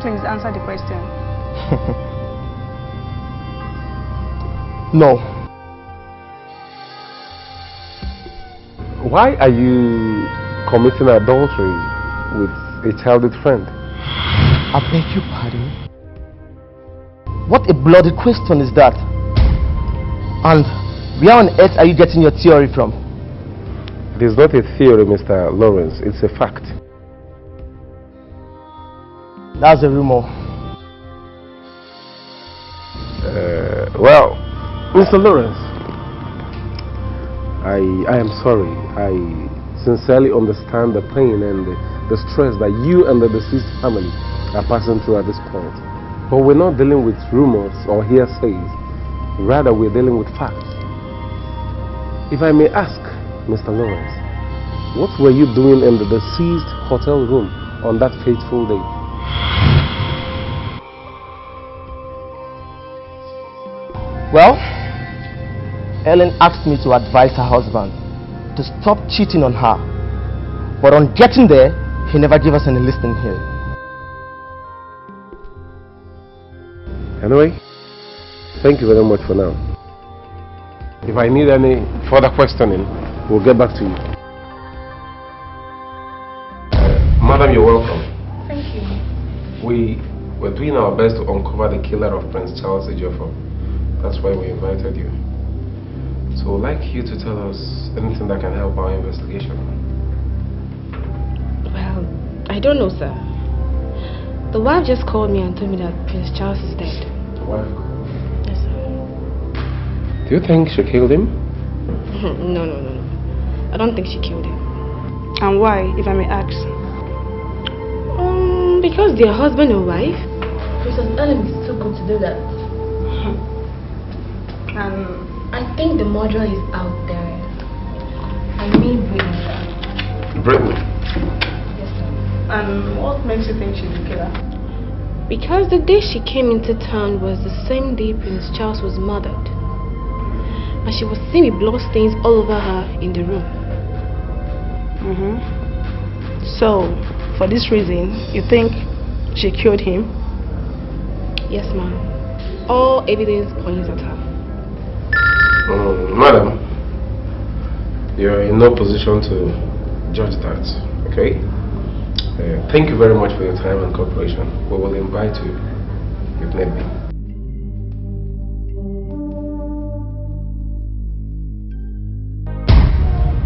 Please answer the question. No. Why are you committing adultery with a childhood friend? I beg your pardon? What a bloody question is that? And where on earth are you getting your theory from? It is not a theory, Mr. Lawrence. It's a fact. That's a rumor. Well, Mr. Lawrence, I am sorry. I sincerely understand the pain and the stress that you and the deceased family are passing through at this point. But we're not dealing with rumors or hearsays. Rather, we're dealing with facts. If I may ask, Mr. Lawrence, what were you doing in the deceased hotel room on that fateful day? Well, Ellen asked me to advise her husband to stop cheating on her. But on getting there, he never gave us any listening here. Anyway, thank you very much for now. If I need any further questioning, we'll get back to you. Madam, you're welcome. Thank you. We were doing our best to uncover the killer of Prince Charles Ejiofor. That's why we invited you. So we'd like you to tell us anything that can help our investigation. Well, I don't know, sir. The wife just called me and told me that Prince Charles is dead. The wife? Yes, sir. Do you think she killed him? No. I don't think she killed him. And why, if I may ask? Because they're husband and wife. Princess Ellen is too good to do that. I think the murderer is out there. I mean Brittany, sir. Brittany? Yes, sir. And what makes you think she's the killer? Because the day she came into town was the same day Prince Charles was murdered. And she was seen with bloodstains all over her in the room. So, for this reason, you think she killed him? Yes, ma'am. All evidence points at her. Madam, you're in no position to judge that, okay? Thank you very much for your time and cooperation. We will invite you if need be.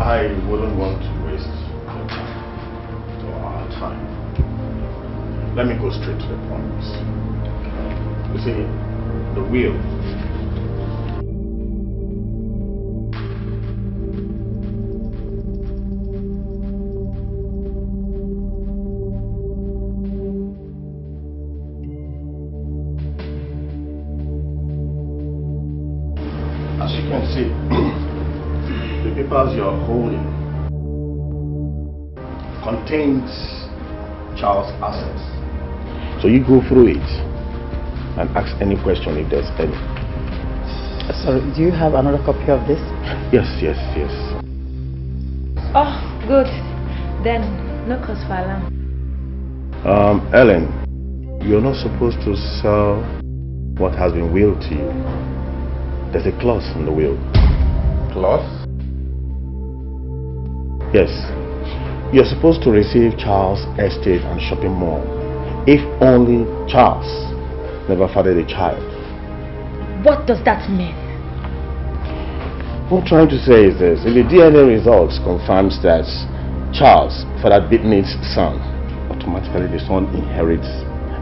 I wouldn't want to waste your time or our time. Let me go straight to the point. You see, the will. As you can see, the papers you're holding contains Charles' assets. So you go through it and ask any question if there's any. Sorry, do you have another copy of this? Yes. Oh, good. Then, no cause for alarm. Ellen, you're not supposed to sell what has been willed to you. There's a clause in the will. Clause? Yes. You're supposed to receive Charles' estate and shopping mall if only Charles never fathered a child. What does that mean? What I'm trying to say is this: if the DNA results confirms that Charles fathered Brittany's son, automatically the son inherits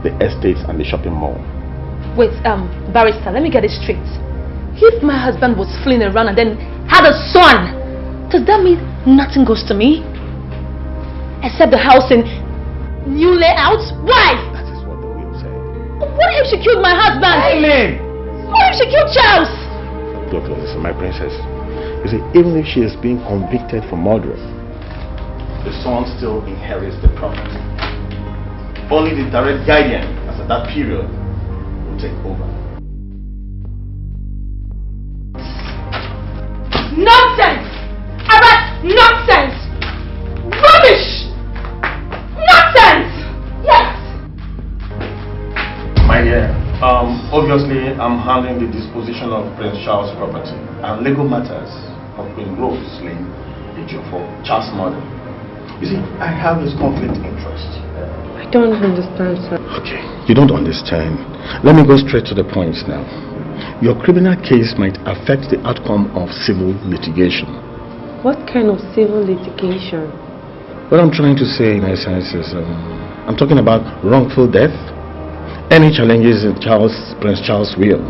the estates and the shopping mall. Wait, barrister, let me get it straight. If my husband was fleeing around and then had a son, does that mean nothing goes to me? Except the house in new layout? Why? That is what the will say. What if she killed my husband? Eileen! What if she killed Charles? Look, listen, my princess. You see, even if she is being convicted for murder, the son still inherits the property. Only the direct guardian, as at that period, will take over. Nonsense! About nonsense! Rubbish! Nonsense! Yes! My dear, obviously I'm handling the disposition of Prince Charles' property and legal matters of Queen Rose Lane, for Charles' murder. You see, I have this conflict of interest. I don't understand, sir. Okay, you don't understand. Let me go straight to the points now. Your criminal case might affect the outcome of civil litigation. What kind of civil litigation? What I'm trying to say in essence is, I'm talking about wrongful death, any challenges in Prince Charles' will,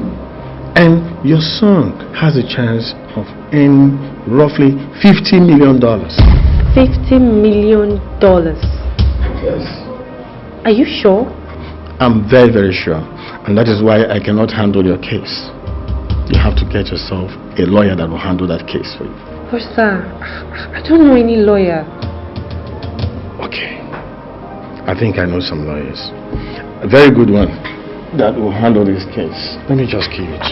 and your son has a chance of earning roughly $50 million. $50 million? Yes. Are you sure? I'm very, very sure. And that is why I cannot handle your case. You have to get yourself a lawyer that will handle that case for you. But sir, I don't know any lawyer. Okay. I think I know some lawyers. A very good one that will handle this case. Let me just keep it.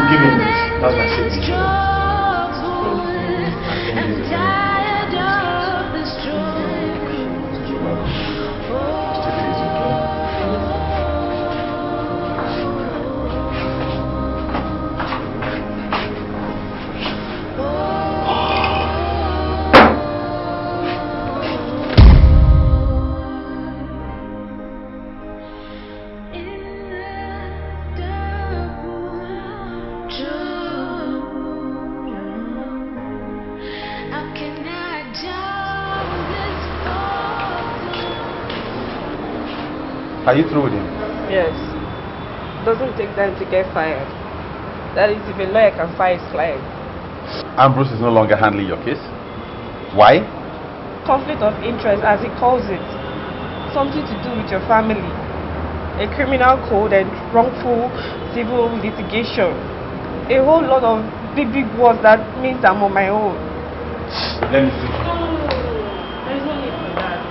Give me this. That's my signature. Are you through with him? Yes. Doesn't take time to get fired. That is, if a lawyer can fire his client. Ambrose is no longer handling your case. Why? Conflict of interest, as he calls it. Something to do with your family. A criminal code and wrongful civil litigation. A whole lot of big words that means I'm on my own. Let me see. No. There is no need for that.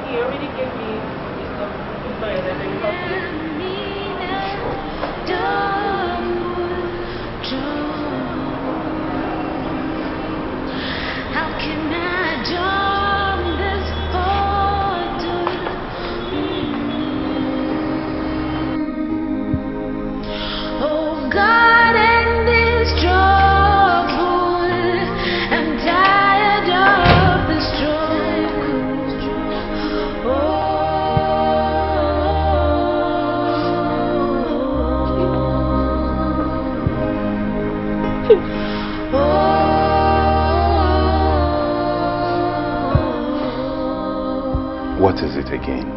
He already gave me his stuff. How can I jump this bottle? Oh God, and this trouble, I'm tired of the struggle. What is it again?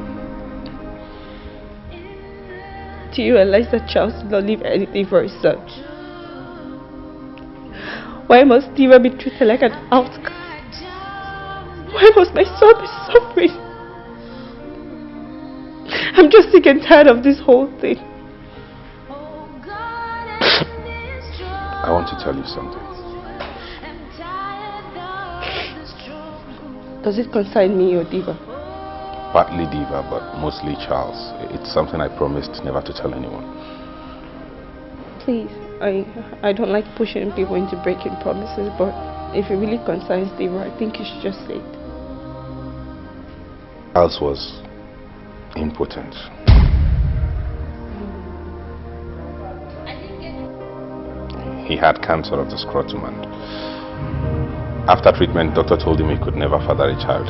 Do you realize that Charles did not leave anything for his son? Why must Diva be treated like an outcast? Why must my son be suffering? I'm just sick and tired of this whole thing. I want to tell you something. Does it concern me or Diva? Partly Diva, but mostly Charles. It's something I promised never to tell anyone. Please, I don't like pushing people into breaking promises, but if it really concerns Diva, I think you should just say it. Charles was impotent. He had cancer of the scrotum, and after treatment, doctor told him he could never father a child.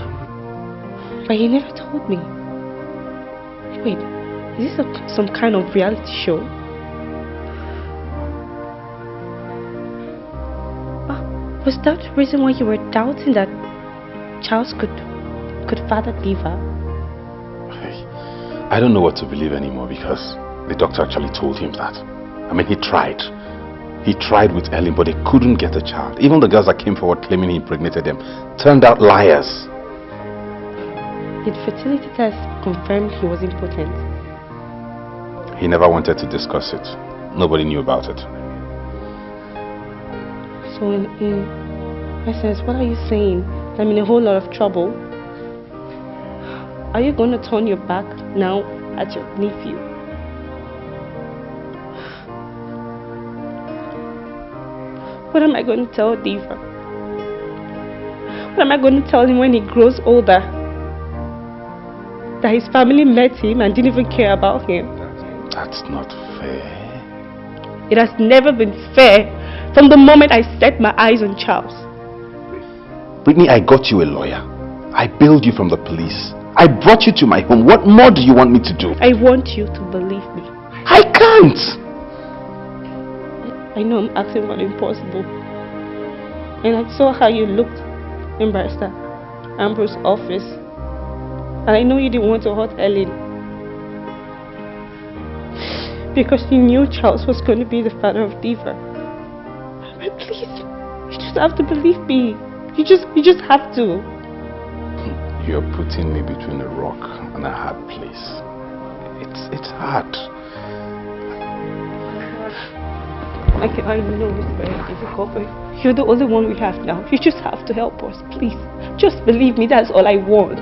But he never told me. Wait, is this some kind of reality show? Was that the reason why you were doubting that Charles could father Diva? I don't know what to believe anymore because the doctor actually told him that. I mean, he tried. He tried with Ellen, but they couldn't get a child. Even the girls that came forward claiming he impregnated them turned out liars. Did fertility test confirm he was impotent? He never wanted to discuss it. Nobody knew about it. So in essence, what are you saying? I'm in a whole lot of trouble. Are you going to turn your back now at your nephew? What am I going to tell Diva? What am I going to tell him when he grows older? That his family met him and didn't even care about him? That's not fair. It has never been fair from the moment I set my eyes on Charles. Brittany, I got you a lawyer. I bailed you from the police. I brought you to my home. What more do you want me to do? I want you to believe me. I can't! I know I'm asking for the impossible. And I saw how you looked in Barrister Ambrose's office. And I know you didn't want to hurt Ellen. Because you knew Charles was going to be the father of Diva. But please, you just have to believe me. You just have to. You're putting me between a rock and a hard place. It's hard. I know it's very difficult, but you're the only one we have now. You just have to help us, please. Just believe me, that's all I want.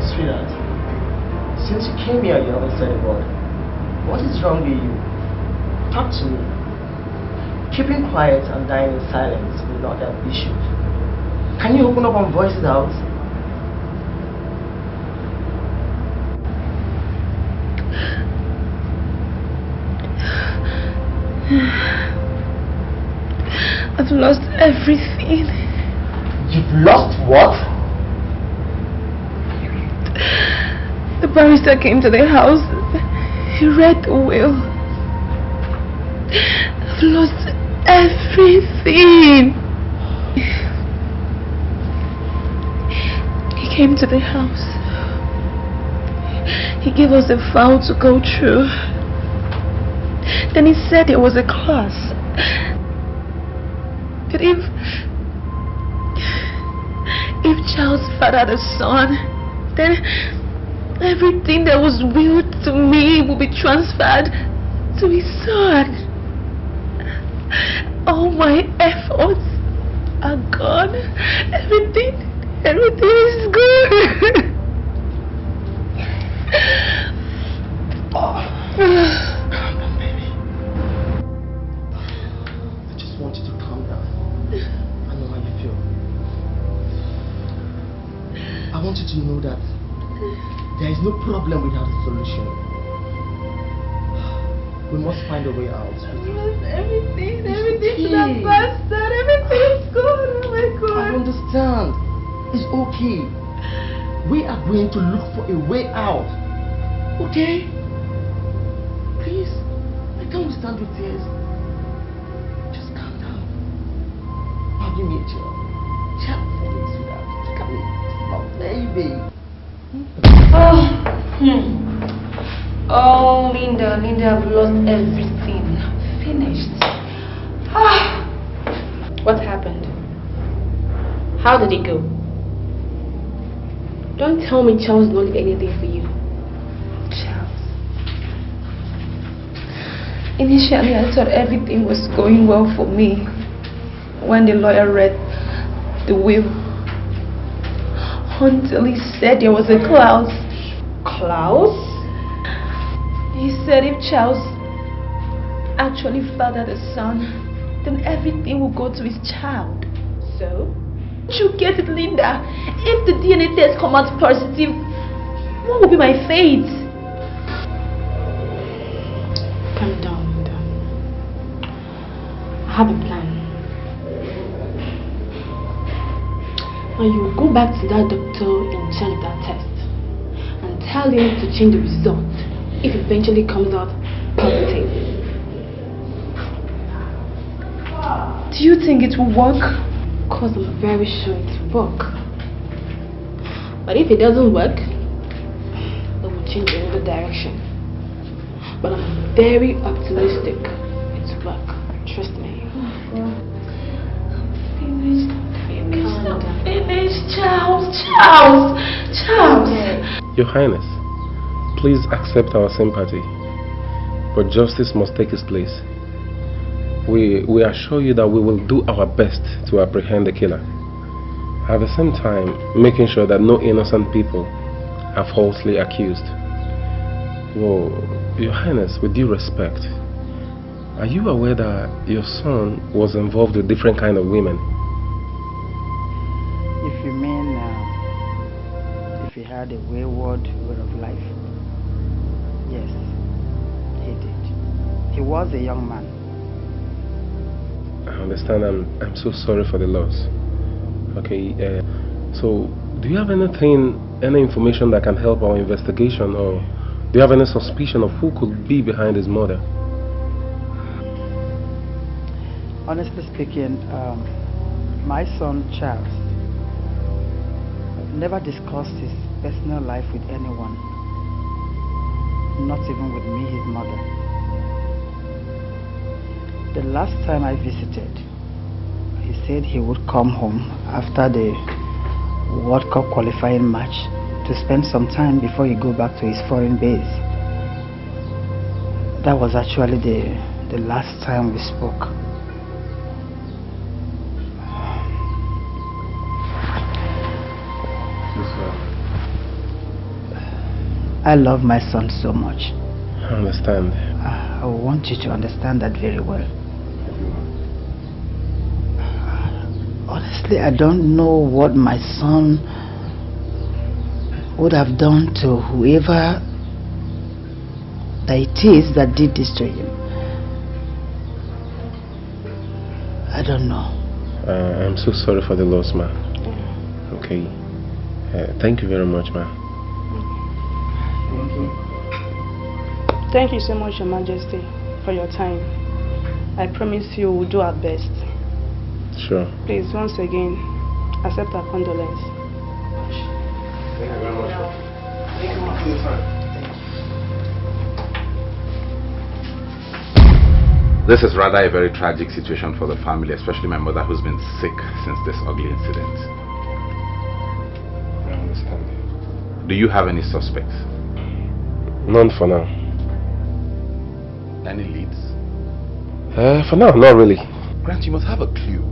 Sweetheart, since you came here, you haven't said a word. What is wrong with you? Talk to me. Keeping quiet and dying in silence will not help issues. Can you open up and voice it out? I've lost everything. You've lost what? The barrister came to the house. He read the will. I've lost everything. He came to the house. He gave us a file to go through. Then he said it was a class. But if Charles fathered a son, then everything that was willed to me will be transferred to his son. All my efforts are gone. Everything is gone. Calm down, baby. I just want you to calm down. I know how you feel. I want you to know that there is no problem without a solution. We must find a way out. Everything is a bastard. Everything is gone. Oh my God. I understand. It's okay. We are going to look for a way out. Okay? Please, I can't stand with tears. Just calm down. Now give me a chill. Chill for me, sweetheart. Look at me. Oh, baby. Oh, Linda, I've lost everything. Finished. What happened? How did it go? Don't tell me Charles not did anything for you. Charles. Initially, I thought everything was going well for me when the lawyer read the will. Until he said there was a clause. Clause? He said if Charles actually fathered a son, then everything will go to his child. So? You get it, Linda? If the DNA test comes out positive, what will be my fate? have a plan. Now you will go back to that doctor in charge of that test and tell him to change the result if it eventually comes out positive. Do you think it will work? Because I'm very sure it will work. But if it doesn't work, then we'll change in another direction. But I'm very optimistic it will work. Trust me. Finished, Charles. Your Highness, please accept our sympathy, but justice must take its place. We assure you that we will do our best to apprehend the killer. At the same time, making sure that no innocent people are falsely accused. Well, Your Highness, with due respect, are you aware that your son was involved with different kind of women? If you mean if he had a wayward way of life, yes, he did. He was a young man. I understand. I'm so sorry for the loss. Okay, so do you have any information that can help our investigation, or do you have any suspicion of who could be behind his murder? Honestly speaking, my son Charles never discussed his personal life with anyone, not even with me, his mother. The last time I visited, he said he would come home after the World Cup qualifying match to spend some time before he go back to his foreign base. That was actually the last time we spoke. I love my son so much. I understand. I want you to understand that very well. Honestly, I don't know what my son would have done to whoever that it is that did this to him. I don't know. I'm so sorry for the loss, ma. Okay. Thank you very much, ma. Thank you. Thank you so much, Your Majesty, for your time. I promise you we'll do our best. Sure. Please, once again, accept our condolence. Thank you very much. Thank you for your time. This is rather a very tragic situation for the family, especially my mother, who's been sick since this ugly incident. I understand. Do you have any suspects? None for now. Any leads? For now, not really. Grant, you must have a clue.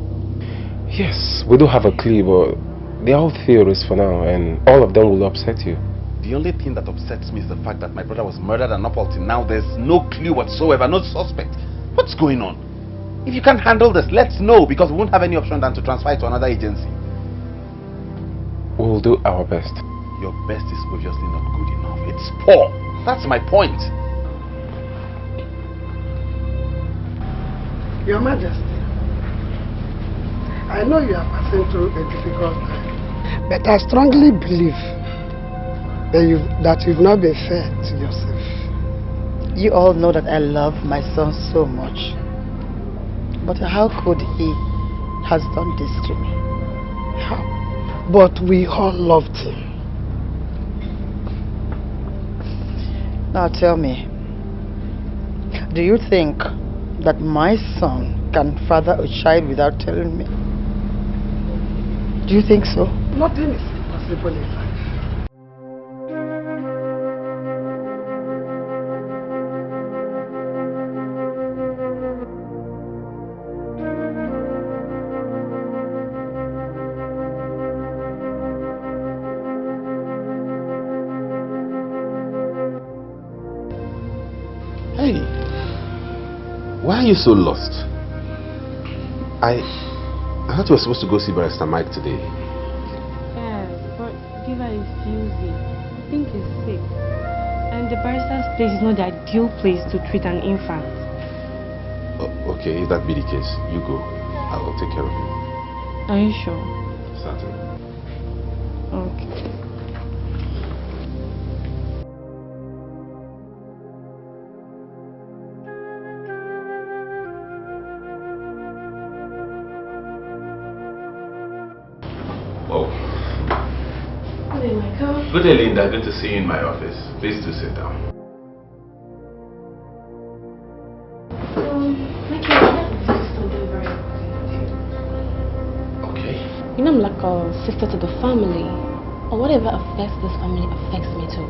Yes, we do have a clue, but they're all theories for now, and all of them will upset you. The only thing that upsets me is the fact that my brother was murdered, and up until now there's no clue whatsoever, no suspect. What's going on? If you can't handle this, let's know, because we won't have any option than to transfer it to another agency. We'll do our best. Your best is obviously not good enough. It's poor. That's my point. Your Majesty, I know you are passing through a difficult time, but I strongly believe that you've not been fair to yourself. You all know that I love my son so much. But how could he has done this to me? How? But we all loved him. Now tell me, do you think that my son can father a child without telling me? Do you think so? Nothing is impossible in life. Hey, why are you so lost? I thought you were supposed to go see Barrister Mike today. Yes, but Diva is busy. I think he's sick. And the barrister's place is not the ideal place to treat an infant. Oh, Okay, if that be the case, you go. I will take care of you. Are you sure? Certainly. Okay. Oh. Good day, Michael. Good day, Linda. Good to see you in my office. Please do sit down. You know, I'm like a sister to the family, or whatever affects this family affects me too.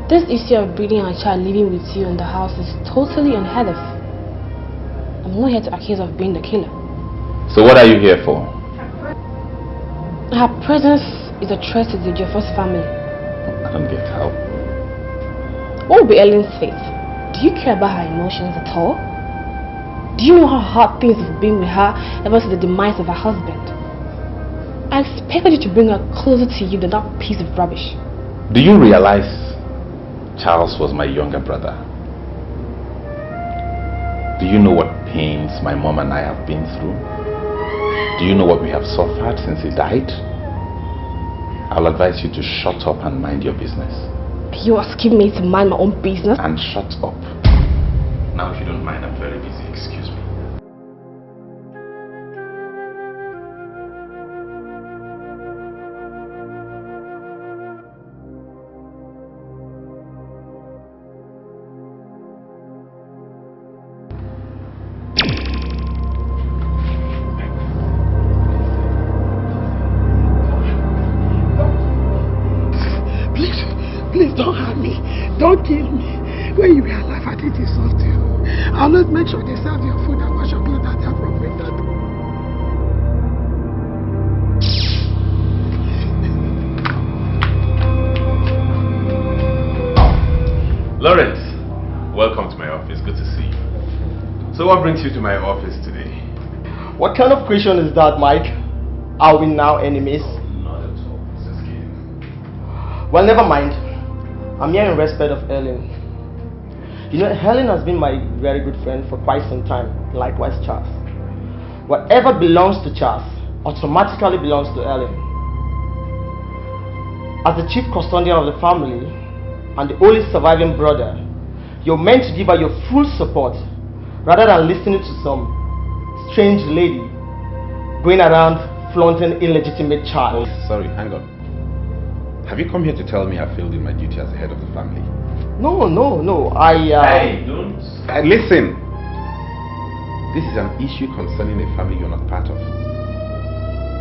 This issue of breeding a child living with you in the house is totally unheard of. I'm not here to accuse of being the killer. So what are you here for? Her presence is a threat to the Jeffers family. I don't get how. What will be Ellen's fate? Do you care about her emotions at all? Do you know how hard things have been with her ever since the demise of her husband? I expected you to bring her closer to you than that piece of rubbish. Do you realize Charles was my younger brother? Do you know what pains my mom and I have been through? Do you know what we have suffered since he died? I'll advise you to shut up and mind your business. You're asking me to mind my own business? And shut up. Now if you don't mind, I'm very busy. Excuse me. Please don't hurt me. Don't kill me. When you were alive, I did insult you. I'll not make sure they serve your food and wash your clothes at the appropriate time. Lawrence, welcome to my office. Good to see you. So what brings you to my office today? What kind of question is that, Mike? Are we now enemies? Not at all. It's just kidding. Well, never mind. I'm here in respect of Ellen. You know, Helen has been my very good friend for quite some time. Likewise, Charles. Whatever belongs to Charles automatically belongs to Ellen. As the chief custodian of the family and the only surviving brother, you're meant to give her your full support rather than listening to some strange lady going around flaunting illegitimate child. Oh, sorry, hang on. Have you come here to tell me I failed in my duty as the head of the family? No, Hey, don't... listen! This is an issue concerning a family you're not part of.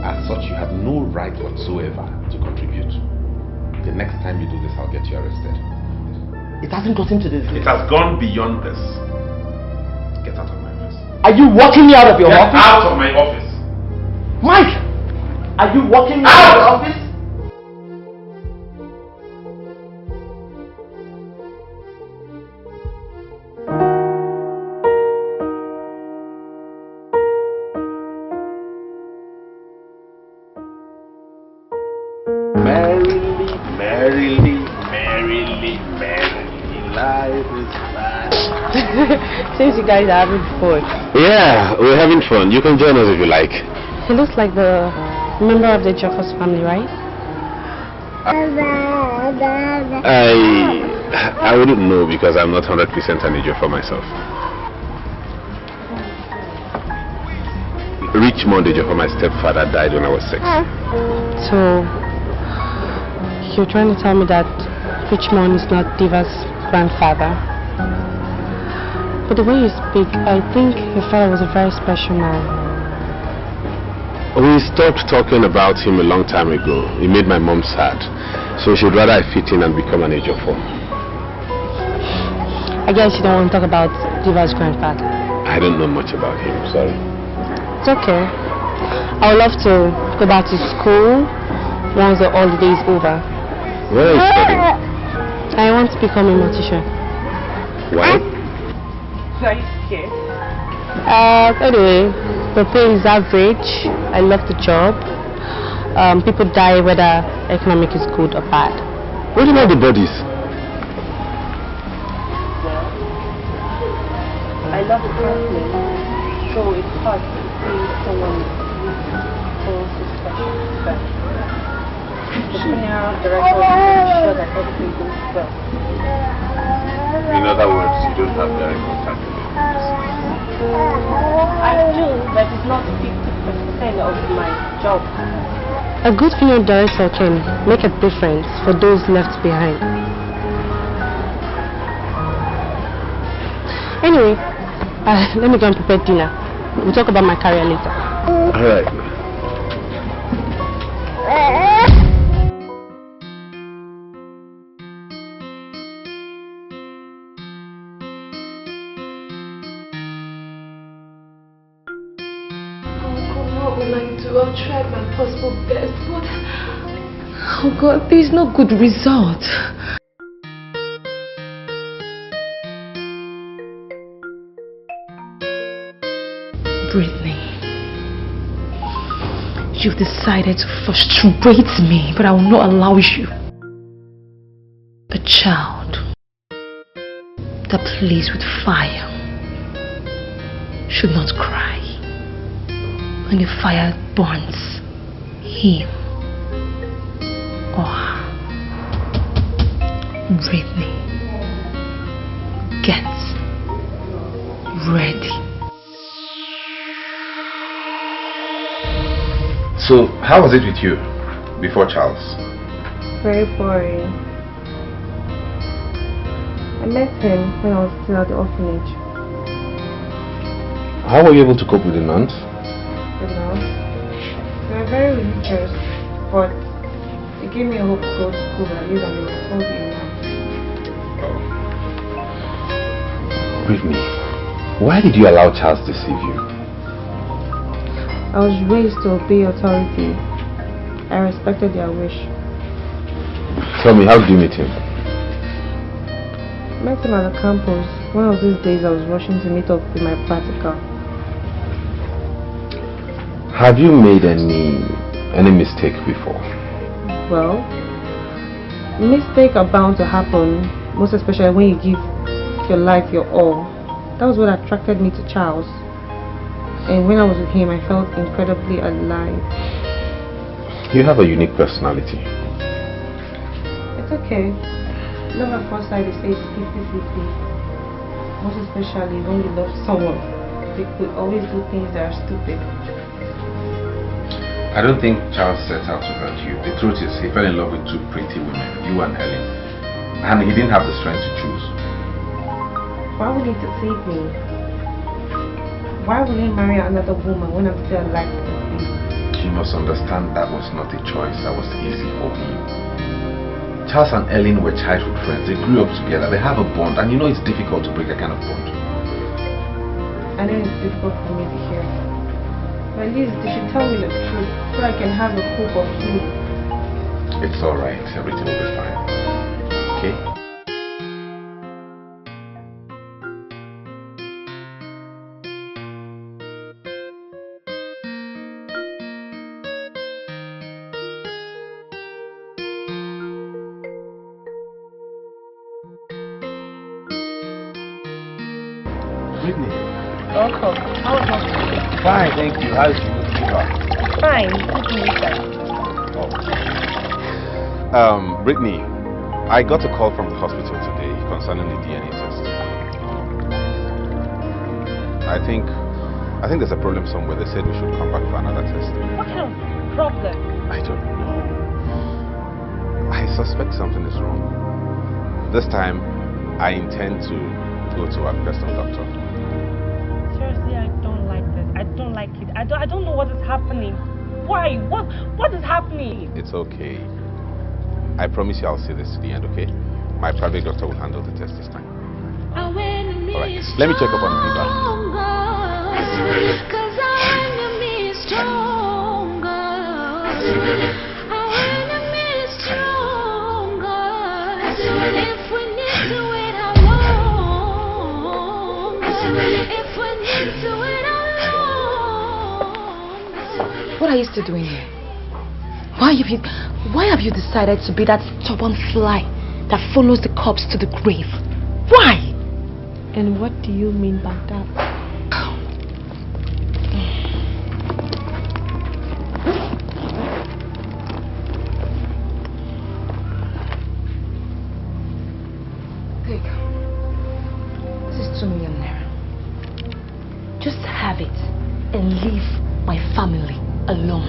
As such, you have no right whatsoever to contribute. The next time you do this, I'll get you arrested. It hasn't gotten to this. It has gone beyond this. Get out of my office. Are you walking me out of your office? Get out of my office! Mike! Are you walking me out of your office? Since you guys are having fun. Yeah, we're having fun. You can join us if you like. He looks like the member of the Jeffers family, right? I wouldn't know because I'm not 100% an idiot for myself. Richmond Ejiofor, my stepfather, died when I was 6. So, you're trying to tell me that Richmond is not Diva's grandfather? But the way you speak, I think your father was a very special man. We stopped talking about him a long time ago. He made my mom sad. So she'd rather I fit in and become an Ejiofor. I guess you don't want to talk about Diva's grandfather. I don't know much about him, sorry. It's okay. I would love to go back to school once the holiday is over. Where are you studying? I want to become a mortician. Why? Are you scared? Anyway, the pay is average. I love the job. People die whether economic is good or bad. What about the bodies? I love is counseling, so it's hard to see someone falls so special. But the funeral director will ensure that everything goes well. In other words, you don't have direct contact with him. I do, but it's not 50% of my job. A good funeral director can make a difference for those left behind. Anyway, let me go and prepare dinner. We'll talk about my career later. Alright. What will I do? I've tried my possible best, but oh God, there's no good result. Brittany, you've decided to frustrate me, but I will not allow you. A child that plays with fire should not cry when the fire burns him or her. Brittany, get ready. So, how was it with you before Charles? Very boring. I met him when I was still at the orphanage. How were you able to cope with the nuns? The nuns, they were very religious, but it gave me a hope to go to school, but at least I'm told you now. Brittany, why did you allow Charles to deceive you? I was raised to obey authority. I respected their wish. Tell me, how did you meet him? Met him at the campus. One of these days I was rushing to meet up with my practical. Have you made any mistake before? Well, mistakes are bound to happen, most especially when you give your life your all. That was what attracted me to Charles. And when I was with him, I felt incredibly alive. You have a unique personality. It's okay. Love at first sight, they say it's 50-50. Most especially when you love someone. They could always do things that are stupid. I don't think Charles set out to hurt you. The truth is, he fell in love with two pretty women, you and Helen. And he didn't have the strength to choose. Why would he deceive me? Why would he marry another woman when I'm still alive with his baby? You must understand that was not a choice that was easy for him. Charles and Ellen were childhood friends. They grew up together. They have a bond, and you know it's difficult to break that kind of bond. I know it's difficult for me to hear. But at least they should tell me the truth so I can have a hope of healing. It's alright. Everything will be fine. Okay? Uncle, how was hospital? Fine, thank you. How is your fever? Fine, good news. Brittany, I got a call from the hospital today concerning the DNA test. I think there's a problem somewhere. They said we should come back for another test. What kind of problem? I don't know. I suspect something is wrong. This time, I intend to go to our personal doctor. Seriously, I don't like this. I don't like it. I don't know what is happening. Why? What is happening? It's okay. I promise you I'll see this to the end, okay? My private doctor will handle the test this time. Alright, let me check up on the fever. What are you still doing here? Why have you decided to be that stubborn fly that follows the corpse to the grave? Why? And what do you mean by that? Take. This is 2 million naira. Just have it and leave my family alone.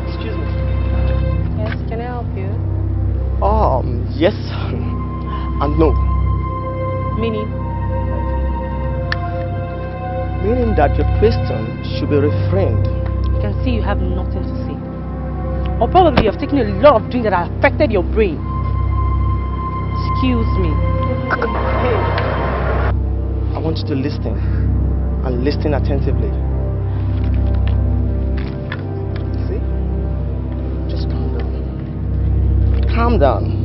Excuse me. Yes, can I help you? Yes and no. Meaning? Meaning that your question should be refrained. You can see you have nothing to say. Or probably you've taken a lot of drinks that have affected your brain. Excuse me. I want you to listen and listen attentively. See? Just calm down. Calm down.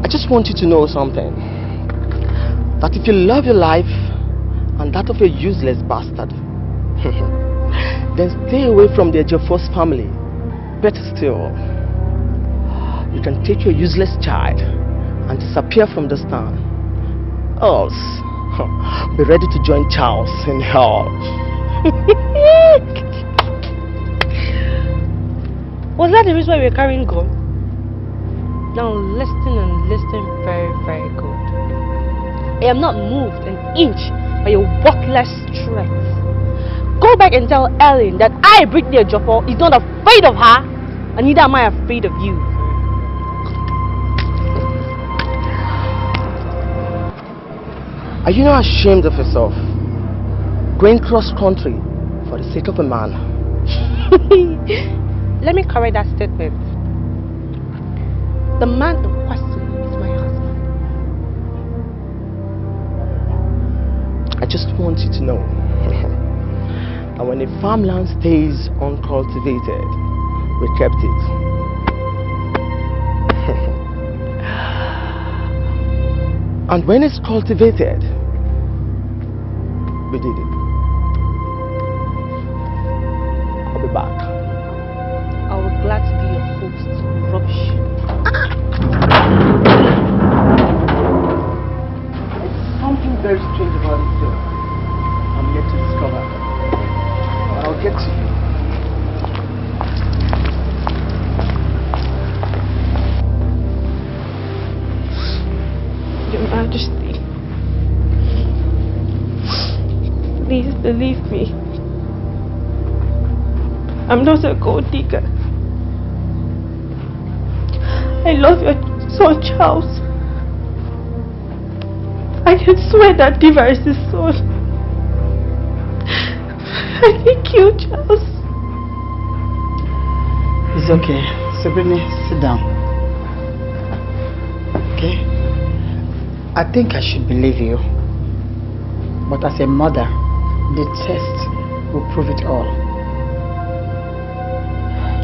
I just want you to know something. That if you love your life and that of a useless bastard, then stay away from the Ejiofor's family. Better still, you can take your useless child and disappear from this town. Else, be ready to join Charles in hell. Was that the reason why we were carrying gun? Now listen and listen very, very good. I am not moved an inch by your worthless threats. Go back and tell Ellen that I, Brittany Ejiofor, is not afraid of her, and neither am I afraid of you. Are you not ashamed of yourself? Going cross country for the sake of a man. Let me correct that statement. The man in question is my husband. I just want you to know that when a farmland stays uncultivated, we kept it. And when it's cultivated, we did it. I'll be back. I will glad to be your host. Rubbish. There's something very strange about this girl. I'm yet to discover. But I'll get to you. Your Majesty, please believe me. I'm not a gold digger. I love your son Charles. I can swear that Diva is his son. I didn't kill Charles. It's okay. Sabrina, sit down. Okay? I think I should believe you. But as a mother, the test will prove it all.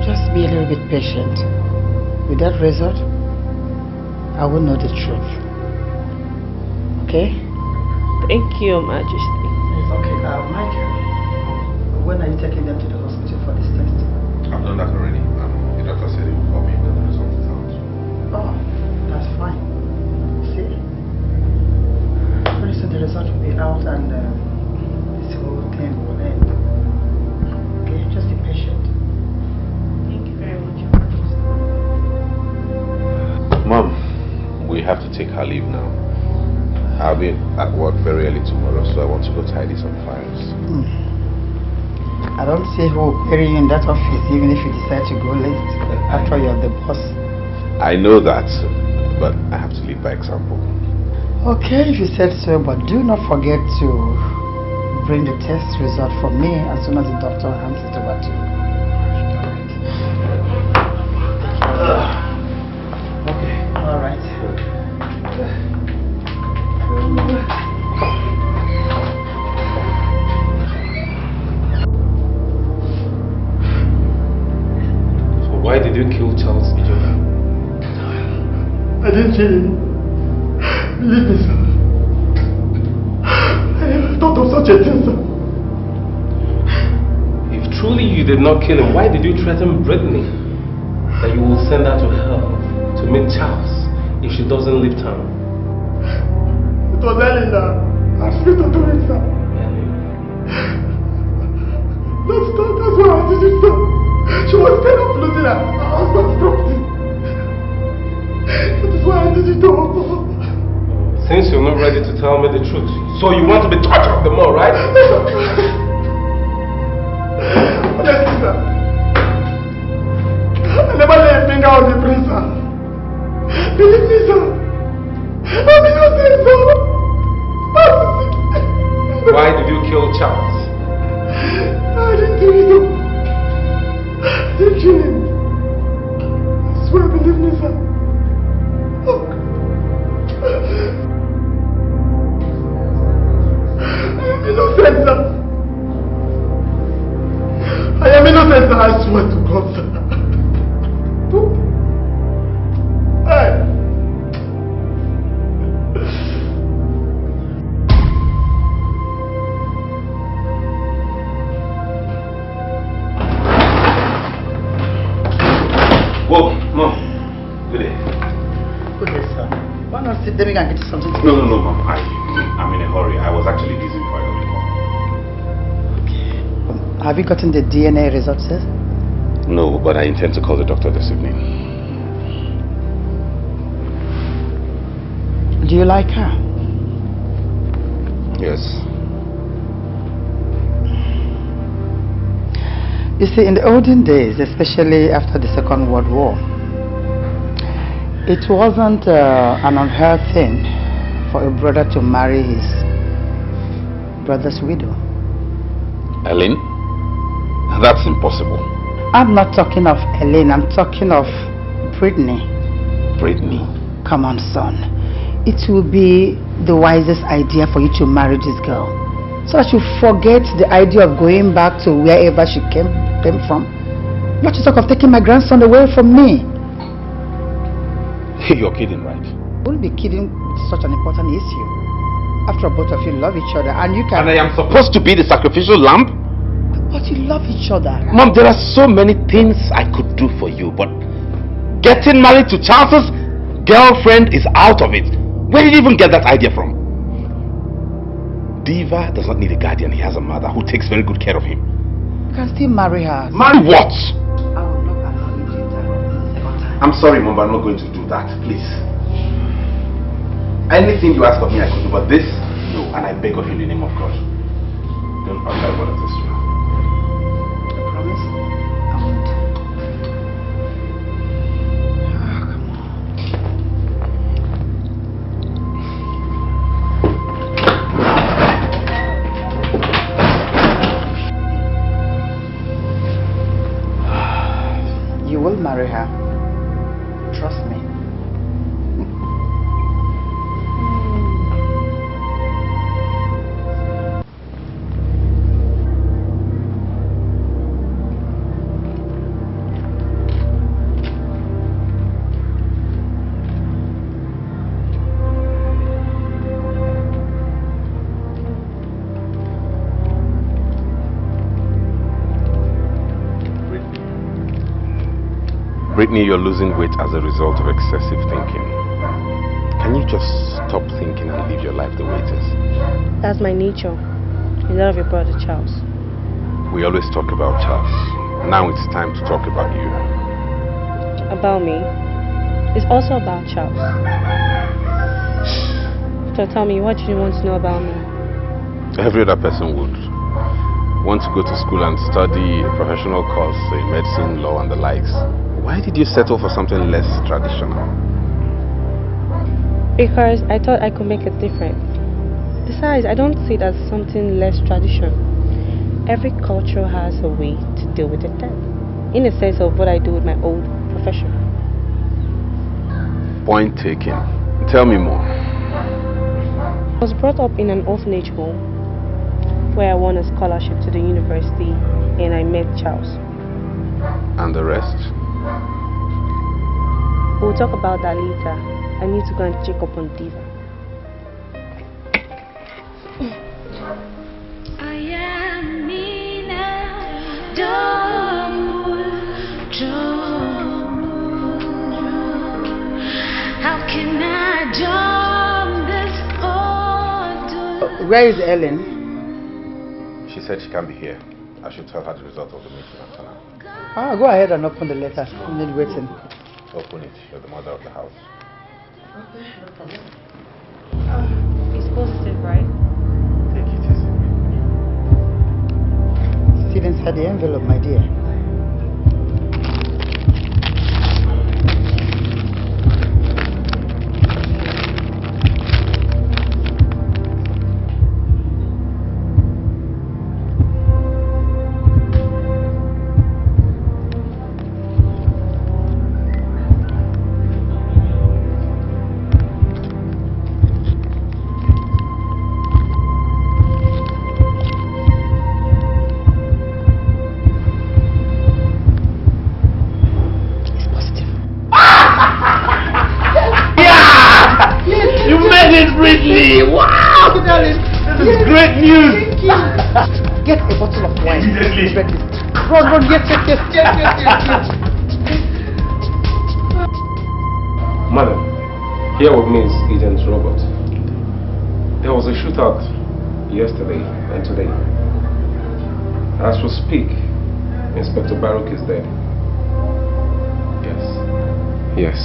Just be a little bit patient. With that result, I will know the truth. Okay? Thank you, Your Majesty. Okay, Michael, when are you taking them to the hospital for this test? I've done that already. The doctor said he will call me when the result is out. Oh, that's fine. See? Pretty soon the result will be out and this whole thing will end. Okay, just be patient. Thank you very much, Your Majesty. Mom, we have to take her leave now. I'll be at work very early tomorrow, so I want to go tidy some files. I don't see who will bury you in that office even if you decide to go late. After you're the boss. I know that, but I have to lead by example. Okay, if you said so, but do not forget to bring the test result for me as soon as the doctor hands it over to you. Okay, all right. So why did you kill Charles Ejiofor? I didn't kill him. Believe me, sir. I never thought of such a thing, sir. You've truly you did not kill him, why did you threaten Brittany that you will send her to hell to meet Charles if she doesn't leave town? It was Elena. I swear to it, sir. That's why I did it, sir. She was scared of losing her husband's property. That is why I did it all. Since you're not ready to tell me the truth, so you want to be tortured the more, right? Honestly, sir, I never lay a finger on the prince, sir. Believe me, sir. I'm innocent, sir. Why did you kill Charles? I didn't do it. I didn't kill him. I swear, believe me, sir. I am innocent, sir. I am innocent, sir. I swear to God, sir. Hey. Whoa, Mom. Good day. Good day, sir. Why not sit there and get something to eat? No, Mom. I'm in a hurry. I was actually busy before I got the call. Okay. Have you gotten the DNA results, sir? No, but I intend to call the doctor this evening. Do you like her? Yes. You see, in the olden days, especially after the Second World War, it wasn't an unheard thing for a brother to marry his brother's widow. Ellen? That's impossible. I'm not talking of Elaine, I'm talking of Brittany. Brittany? Come on, son. It will be the wisest idea for you to marry this girl, so that you forget the idea of going back to wherever she came from. Not to talk of taking my grandson away from me. You're kidding, right? You won't be kidding with such an important issue. After all, both of you love each other and you can... And I am supposed to be the sacrificial lamb? But you love each other. Mom, there are so many things I could do for you, but getting married to Charles's girlfriend is out of it. Where did you even get that idea from? Diva does not need a guardian. He has a mother who takes very good care of him. You can still marry her. Marry what? I will not allow you to do that the second time. I'm sorry, Mom, but I'm not going to do that. Please. Anything you ask of me, I could do, but this, no. And I beg of you in the name of God. Don't utter a word of this to her. I promise I won't. You will marry her. Trust me. Brittany, you're losing weight as a result of excessive thinking. Can you just stop thinking and live your life the way it is? That's my nature. And that of your brother Charles. We always talk about Charles. Now it's time to talk about you. About me? It's also about Charles. So tell me, what do you want to know about me? Every other person would want to go to school and study a professional course in medicine, law, and the likes. Why did you settle for something less traditional? Because I thought I could make a difference. Besides, I don't see it as something less traditional. Every culture has a way to deal with it then. In a sense of what I do with my old profession. Point taken. Tell me more. I was brought up in an orphanage home where I won a scholarship to the university and I met Charles. And the rest? We'll talk about that later. I need to go and check up on Diva. I am Nina. Where is Ellen? She said she can't be here. I should tell her the result of the meeting after now. Ah, go ahead and open the letter. You need waiting. Open it. You're the mother of the house. Okay, no problem. It's positive, right? Take it easy. Still inside the envelope, my dear. Wow! This is great news! Get a bottle of wine. Run, yes. Madam, here with me is Agent Robert. There was a shootout yesterday and today. As we speak, Inspector Baruch is dead. Yes.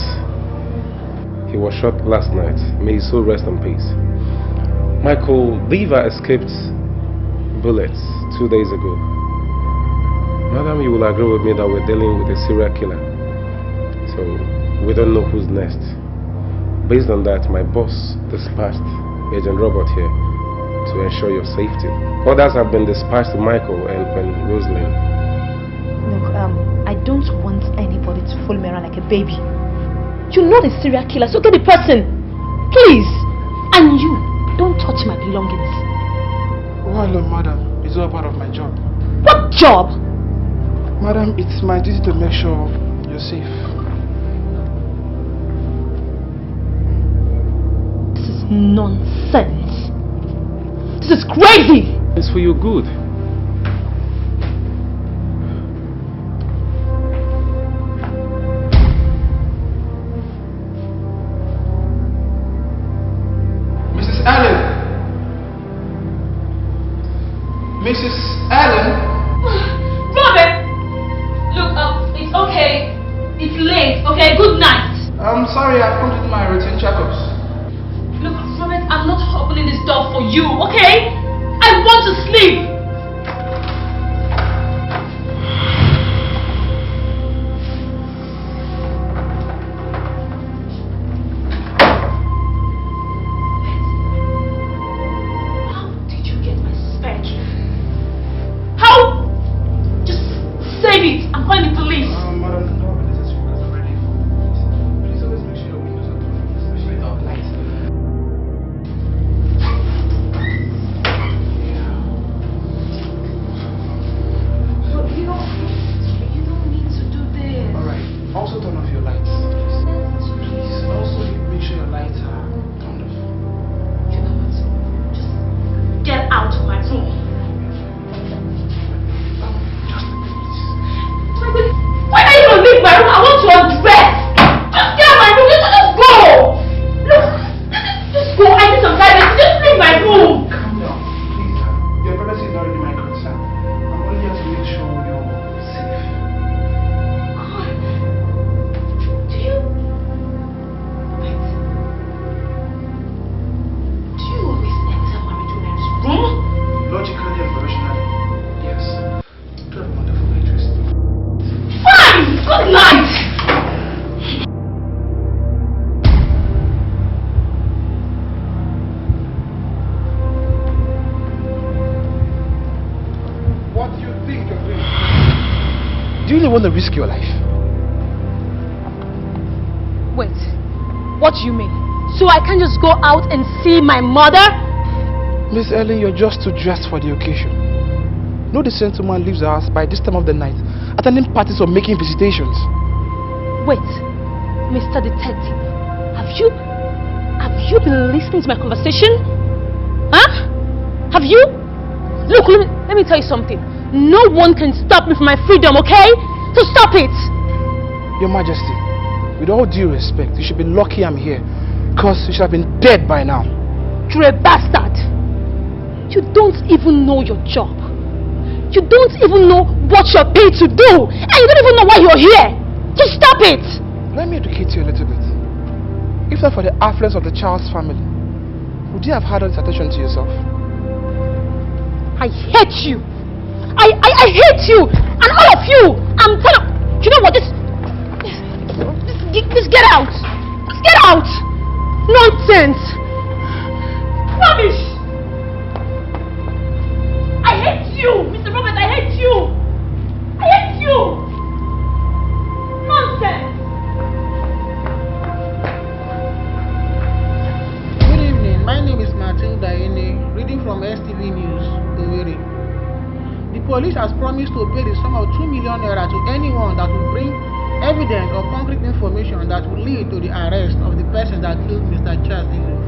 He was shot last night. May his soul rest in peace. Michael Diva escaped bullets 2 days ago. Madam, you will agree with me that we're dealing with a serial killer. So, we don't know who's next. Based on that, my boss dispatched Agent Robert here to ensure your safety. Others have been dispatched to Michael and Rosalind. Look, I don't want anybody to follow me around like a baby. You're not a serial killer, so get the person. Please. And you, don't touch my belongings. Oh, no, madam. It's all part of my job. What job? Madam, it's my duty to make sure you're safe. This is nonsense. This is crazy. It's for your good. Mrs. Allen? Robert! Look, it's okay. It's late, okay? Good night. I'm sorry, I've come to do my routine checkups. Look, Robert, I'm not opening this door for you, okay? I want to sleep. Want to risk your life? Wait, what do you mean? So I can't just go out and see my mother? Miss Ellen, you're just too dressed for the occasion. No decent woman leaves the house by this time of the night, attending parties or making visitations. Wait, Mr. Detective, have you been listening to my conversation? Huh? Have you? Look, let me tell you something. No one can stop me from my freedom, okay? So stop it! Your Majesty, with all due respect, you should be lucky I'm here, because you should have been dead by now. You're a bastard! You don't even know your job. You don't even know what you're paid to do. And you don't even know why you're here. Just stop it. Let me educate you a little bit. If not for the affluence of the child's family, would you have had this attention to yourself? I hate you. I hate you. And all of you. I'm tired of... You know what? Just get out. Just get out. Nonsense. Rubbish. I hate you. Mr. Robert, I hate you. I hate you. Nonsense. Good evening. My name is Martin Daine, reading from STV News, Owerri. The police has promised to pay the sum of 2 million naira to anyone that will bring evidence or concrete information that will lead to the arrest of the person that killed Mr. Charles Ejiofor.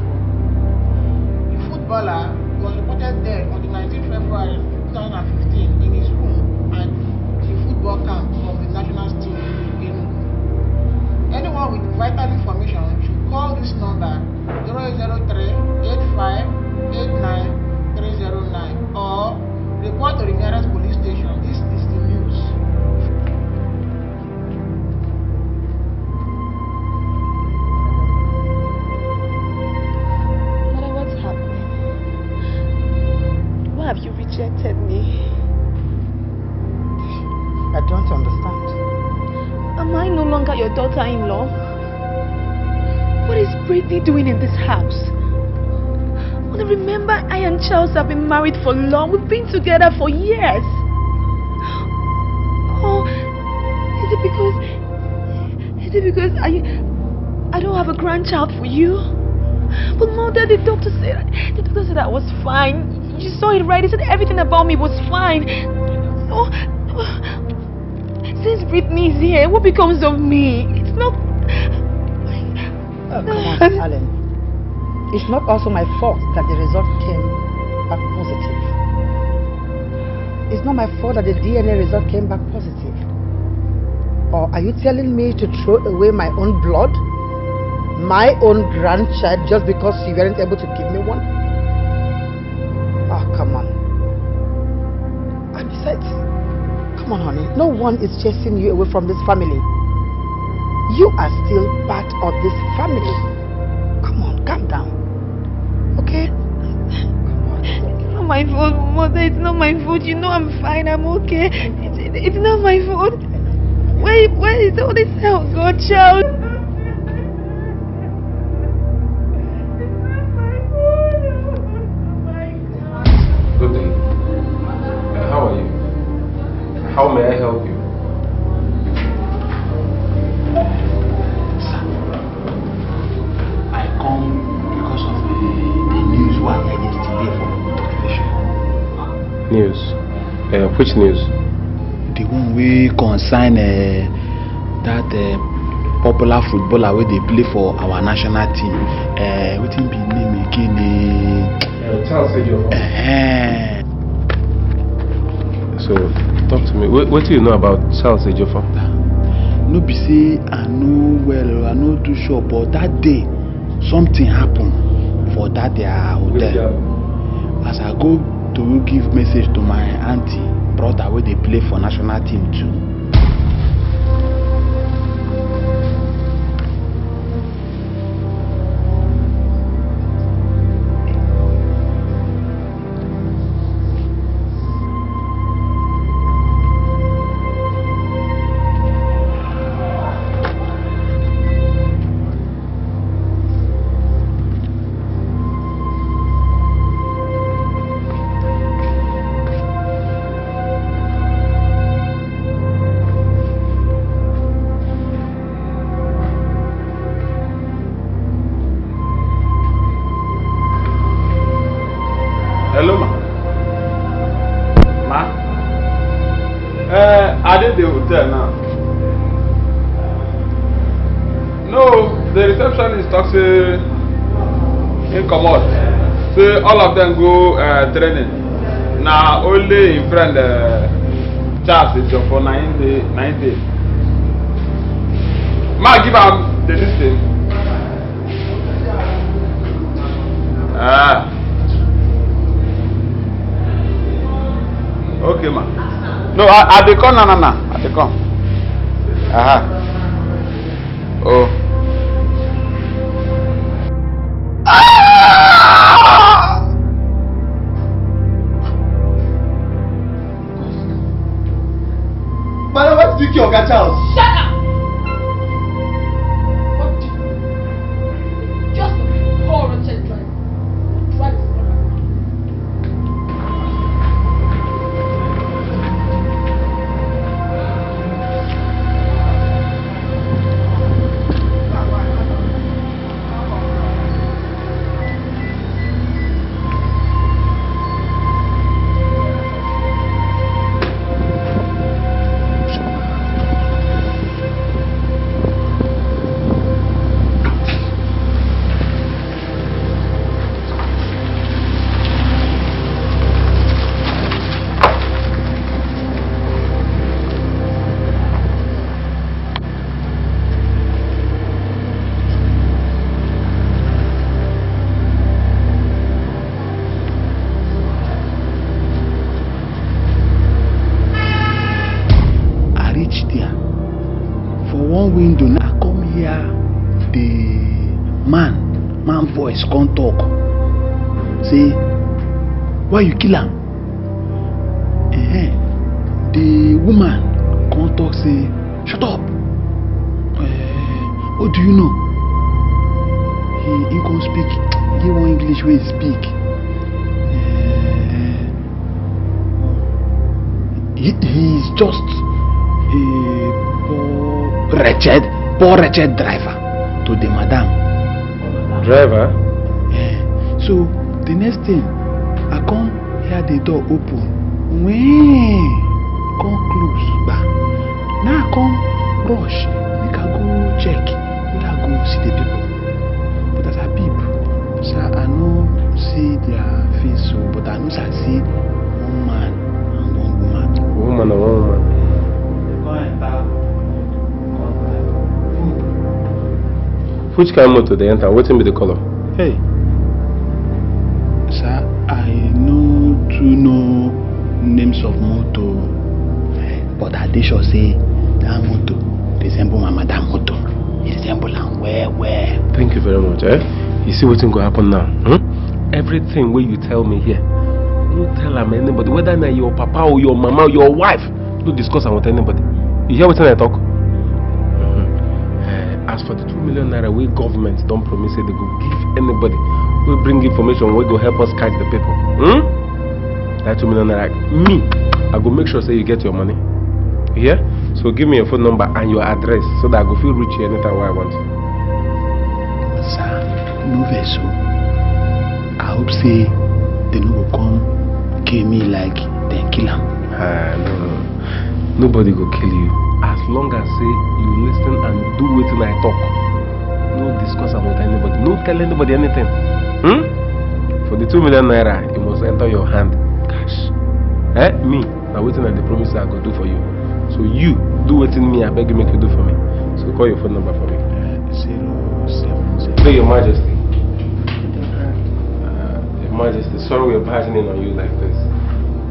The footballer was reported dead on the 19th February 2015 in his room at the football camp of the national team in Enugu. Anyone with vital information should call this number 003-8589-309 or report to the nearest police station. This is the news. Mother, what's happening? Why have you rejected me? I don't understand. Am I no longer your daughter-in-law? What is Brittany doing in this house? Well, remember, I and Charles have been married for long. We've been together for years. Oh, is it because I don't have a grandchild for you? But Mother, the doctor said I was fine. You saw it right. He said everything about me was fine. Oh, since Brittany is here, what becomes of me? It's not... Come on, Alan. It's not also my fault that the result came back positive. It's not my fault that the DNA result came back positive. Or are you telling me to throw away my own blood? My own grandchild just because you weren't able to give me one? Oh, come on. And besides, come on, honey. No one is chasing you away from this family. You are still part of this family. Come on, calm down. Okay? It's not my fault, Mother. It's not my fault. You know I'm fine. I'm okay. It's not my fault. Where is all this hell, godchild? Good day. How are you? How may I help you? I come because of the news we heard yesterday from the television. News? Which news? The one we concern that popular footballer where they play for our national team. What be name again? Charles Ejiofor. So, talk to me. What do you know about Charles Ejiofor? No be say I know well, I know too sure, but that day something happened for that their hotel. As I go to give message to my auntie, brother where they play for national team too. Hello, ma. Ma? I did the hotel now. No, the receptionist talks in commode. So all of them go training. Now only in friend Charles is for 9 days. Ma, give am the listing. Okay, ma. No, I dey come, no. I dey come. Oh. Madam, what did you kill Oga Charles? Shut up! What did you? Just a poor wretched driver. Drive his mother. window now come here, the man voice can't talk. Say, why you kill him? The woman can't talk, say, shut up. What do you know? He can't speak. He want English way he speak. He's just a poor wretched driver to the madam. Driver? So the next thing, I come hear the door open. When come close, but now I come rush. Make I go check. Would I go see the people? But as I peep, so I know see their face, so but I know I see one man and one woman. Woman and one woman. Which kind of motor they enter? What's be the color? Hey, sir, I know to know names of motor, but I did sure say that motor resemble my madam motor. It resemble and where. Thank you very much. You see what's going to happen now? Everything where you tell me here, no tell anybody, whether na your papa or your mama or your wife. Don't discuss with anybody. You hear what I talk? As for the 2 million naira, we government don't promise they go give anybody. We bring information, we go help us catch the people. That 2 million naira, me, I go make sure say you get your money. You hear? So give me your phone number and your address so that I go feel reach you anytime I want. Sir, no vessel. I hope say they no go come kill me like they kill him. No. Nobody go kill you. As long as say you listen and do what I talk. No discuss with anybody. No tell anybody anything. For the 2 million naira, you must enter your hand cash. Me, now waiting at the promise I go do for you. So you do what me, I beg you make you do for me. So call your phone number for me. 070. Your Majesty. Your Majesty, sorry we're barging in on you like this.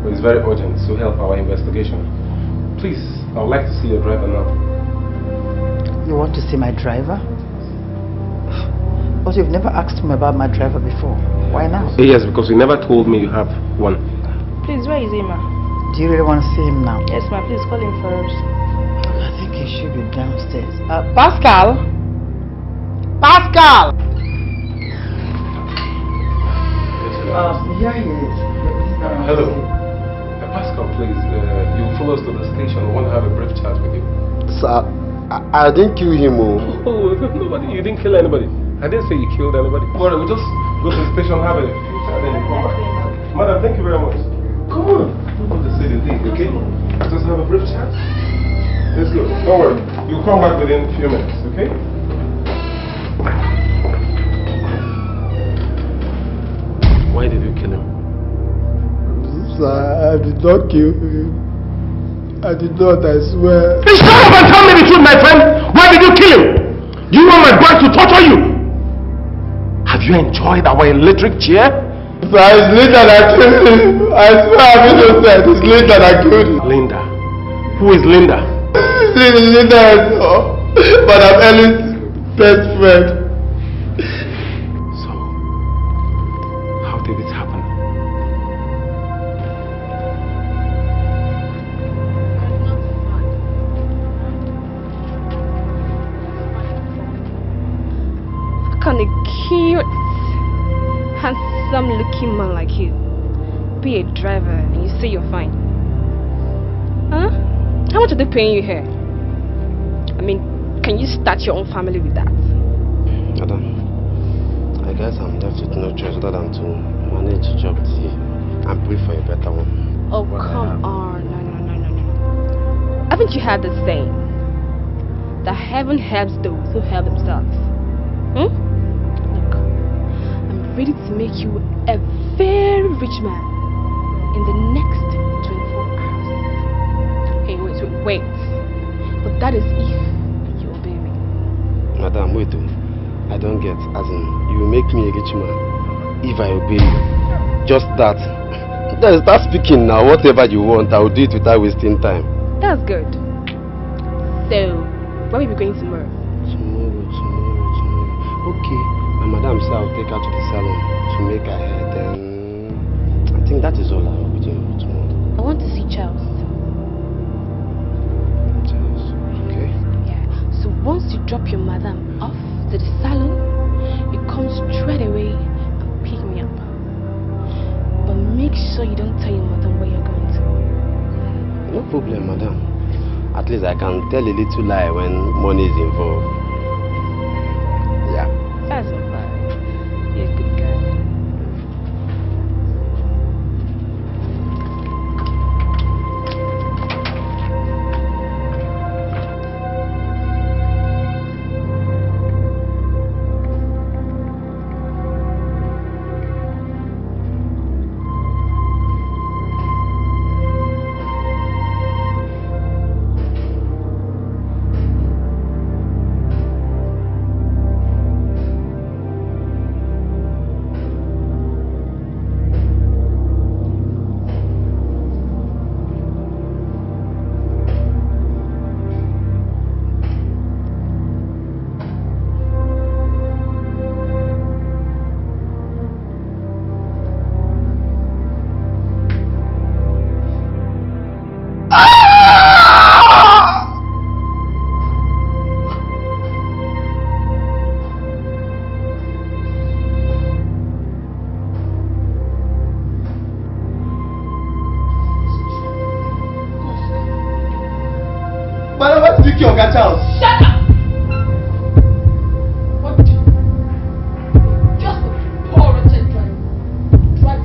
But it's very urgent to help our investigation. Please, I would like to see your driver now. You want to see my driver? But you've never asked me about my driver before. Why now? Yes, because you never told me you have one. Please, where is he, ma? Do you really want to see him now? Yes, ma. Please call him first. I think he should be downstairs. Pascal? Pascal! Here he is. Hello. Pascal, please, you follow us to the station. We want to have a brief chat with you. Sir, I didn't kill him. Oh, nobody. You didn't kill anybody. I didn't say you killed anybody. Well, we just go to the station, have a few chat, then you come back. Madam, thank you very much. Come on. Don't want to say the thing, okay? Just have a brief chat. Let's go. Don't worry. You'll come back within a few minutes, okay? Why did you kill him? I did not kill him. I did not, I swear. Shut up and tell me the truth, my friend! Why did you kill him? Do you want my boy to torture you? Have you enjoyed our electric chair? Sir, it's Linda that killed him. I swear I'm innocent. It's Linda that killed him. Linda? Who is Linda? Linda herself. Madam Ellie's best friend. So, how did it happen? How can a cute, handsome-looking man like you be a driver and you say you're fine? Huh? How much are they paying you here? I mean, can you start your own family with that? Madam, I guess I'm left with no choice other than to manage the job and pray for a better one. Oh, come on. No. Haven't you heard the saying? That heaven helps those who help themselves. Look, I'm ready to make you a very rich man in the next 24 hours. Hey, wait. But that is if you obey me. Madam, wait. I don't get. As in, you make me a rich man if I obey you. Just that. Then start speaking now. Whatever you want, I will do it without wasting time. That's good. So, where are we going tomorrow? Tomorrow. Okay. My madam said I'll take her to the salon to make her hair. Then I think that is all I will be doing tomorrow. I want to see Charles. Okay. Yeah. So once you drop your madam off to the salon, you come straight away and pick me up. But make sure you don't tell your madam where you're going to. No problem, madam. At least I can tell a little lie when money is involved. Yeah. That's not bad. You're a good guy. Madam, what did you kill Oga Charles? Shut up! What did you do? Just a poor wretched driver. Drive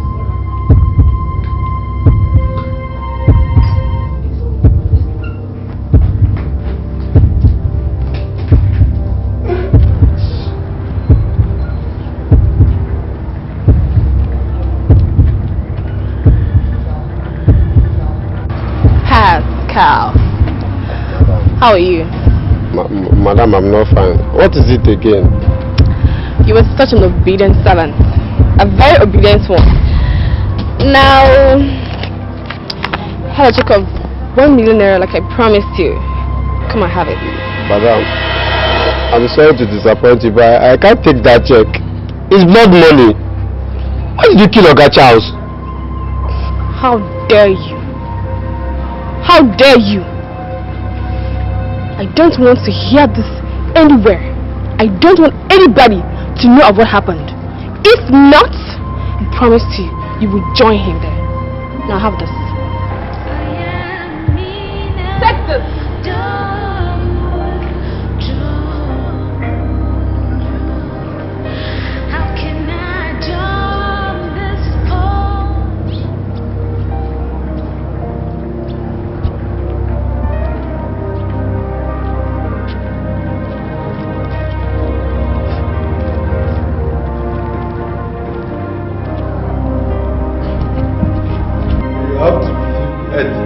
Pascal. How are you? Madam, I'm not fine. What is it again? You were such an obedient servant. A very obedient one. Now, have a check of 1 million naira like I promised you. Come and have it. Madam, I'm sorry to disappoint you, but I can't take that check. It's blood money. Why did you kill Oga Charles? How dare you? How dare you? I don't want to hear this anywhere. I don't want anybody to know of what happened. If not, I promise you, you will join him there. Now have this. Take this.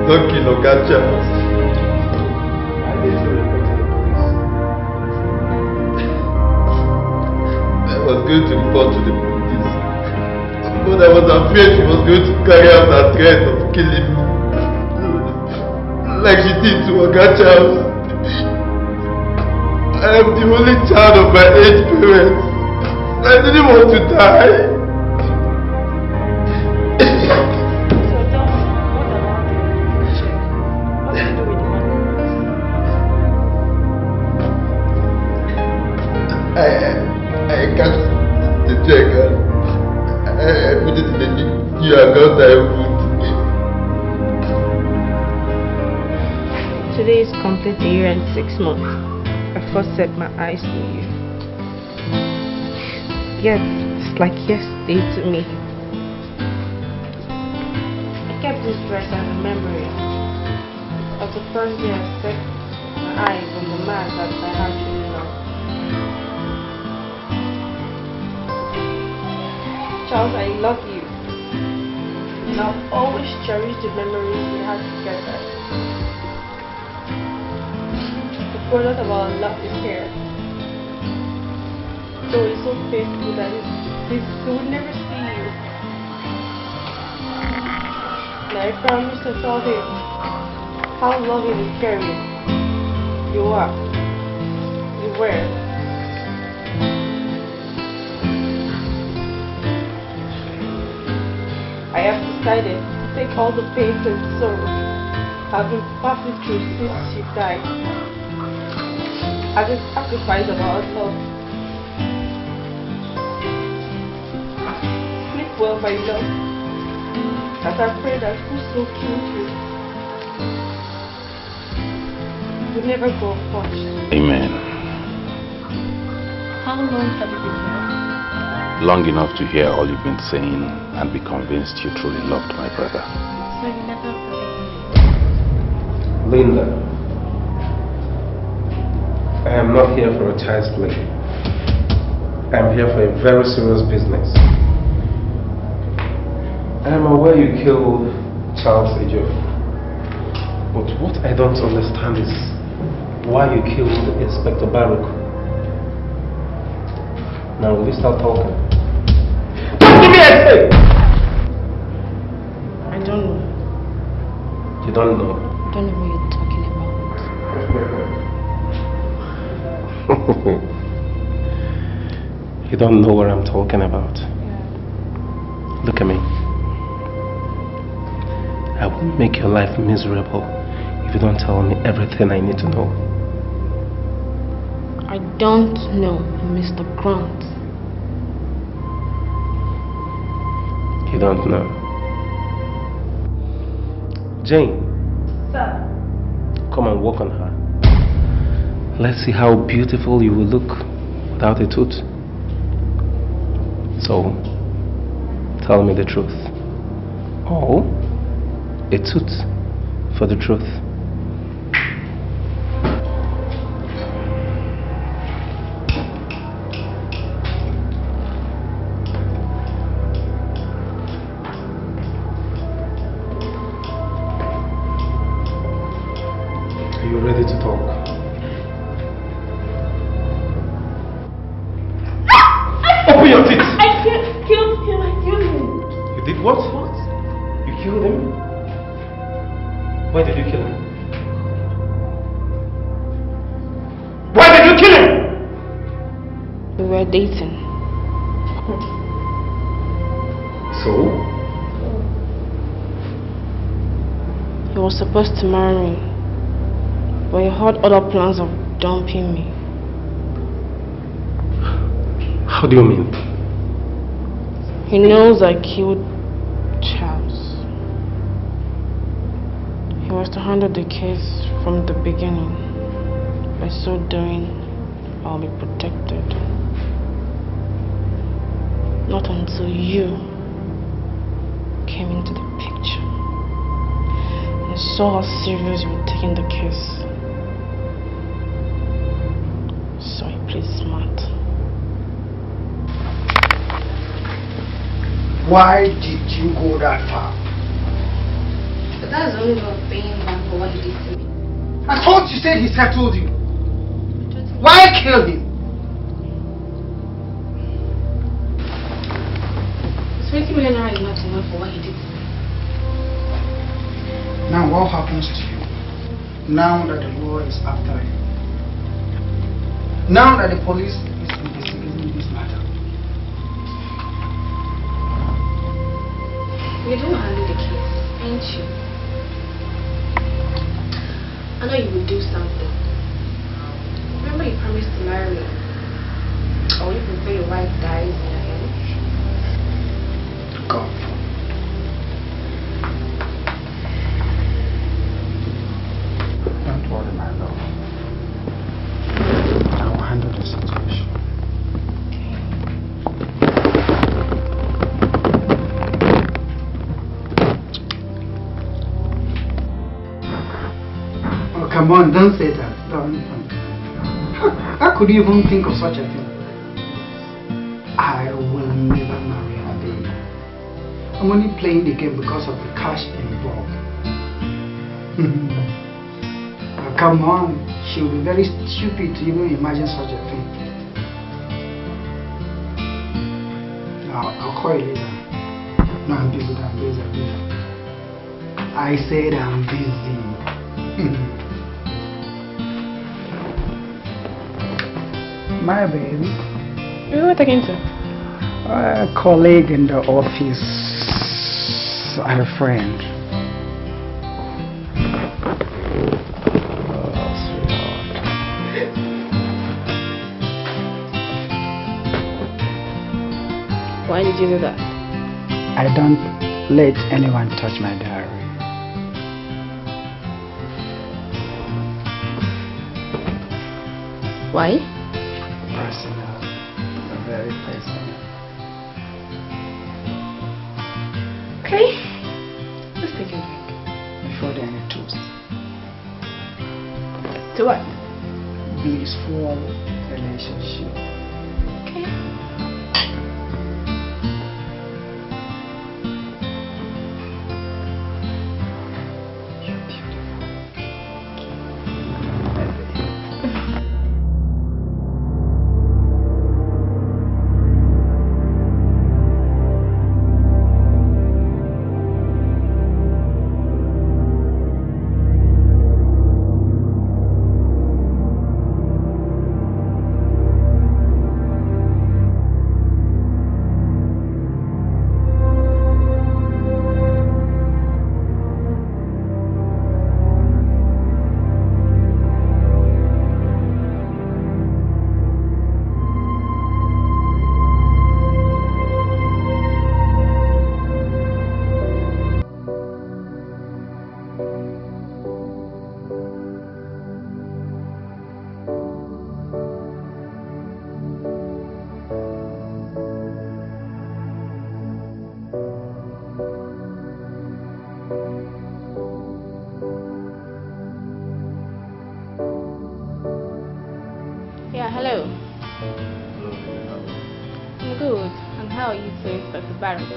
Don't kill Oga Charles. I was going to report to the police, But I was afraid she was going to carry out her threat of killing me. Like she did to Oga Charles. I am the only child of my aged parents. I didn't want to die. I cashed the check and I put it in the new account I opened. Today is complete a year and 6 months. I first set my eyes on you. Yes, it's like yesterday to me. I kept this dress as a memory of the first day I set my eyes on the man that I had truly loved. Charles, I love you. And I'll always cherish the memories we had together. The product of our love is here. So it's so painful that we will never see you. And I promise to tell him how loving and caring you are. You were. I have decided to take all the pain and sorrow I've been passing through since she died as a sacrifice of ourselves. Sleep well, my love, as I pray that whoso killed you will never go unpunished. Amen. How long have you been here? Long enough to hear all you've been saying and be convinced you truly loved my brother. So you never Linda, I am not here for a child's play. I am here for a very serious business. I am aware you killed Charles Ejo. But what I don't understand is why you killed Inspector Baruch. Now will you start talking? Talk to me, I say! I don't know. You don't know? I don't know what you're talking about. You don't know what I'm talking about. Yeah. Look at me. I will make your life miserable if you don't tell me everything I need to know. I don't know, Mr. Grant. You don't know. Jane. Sir. Come and walk on her. Let's see how beautiful you will look without a tooth. So, tell me the truth. Or a tooth for the truth. Are you ready to talk? Open your teeth! I killed him. I killed him. You did what? What? You killed him? Why did you kill him? Why did you kill him? We were dating. So? He was supposed to marry me, but he had other plans of dumping me. How do you mean? He knows I killed Charles. He was to handle the case from the beginning. By so doing, I'll be protected. Not until you came into the picture and saw how serious you were taking the case. So he played smart. Why did you go that far? But that's the only way of paying back for what you did to me. I thought you said he settled you. Why kill him? It's 20 million naira all happens to you now that the law is after you. Now that the police is investigating this matter. You don't handle the case, ain't you? I know you will do something. Remember you promised to marry me. Or you prefer your wife dies in your hand. God. Don't worry, my love. I will handle the situation. Oh, come on, don't say that. Don't. How could you even think of such a thing? I will never marry her, baby. I'm only playing the game because of the cash involved. Oh, come on, she will be very stupid to even imagine such a thing. I'll call you later. No, I'm busy, I'm busy. I said I'm busy. My baby. Who am I talking to? A colleague in the office and a friend. Oh, sweetheart. Why did you do that? I don't let anyone touch my diary. Why? Personal. Very personal. Okay. Let's take a drink. Before the any toast. To what? Blissful relationship. Okay. You're beautiful. Yeah, hello. I'm good. And how are you today, Inspector Barak?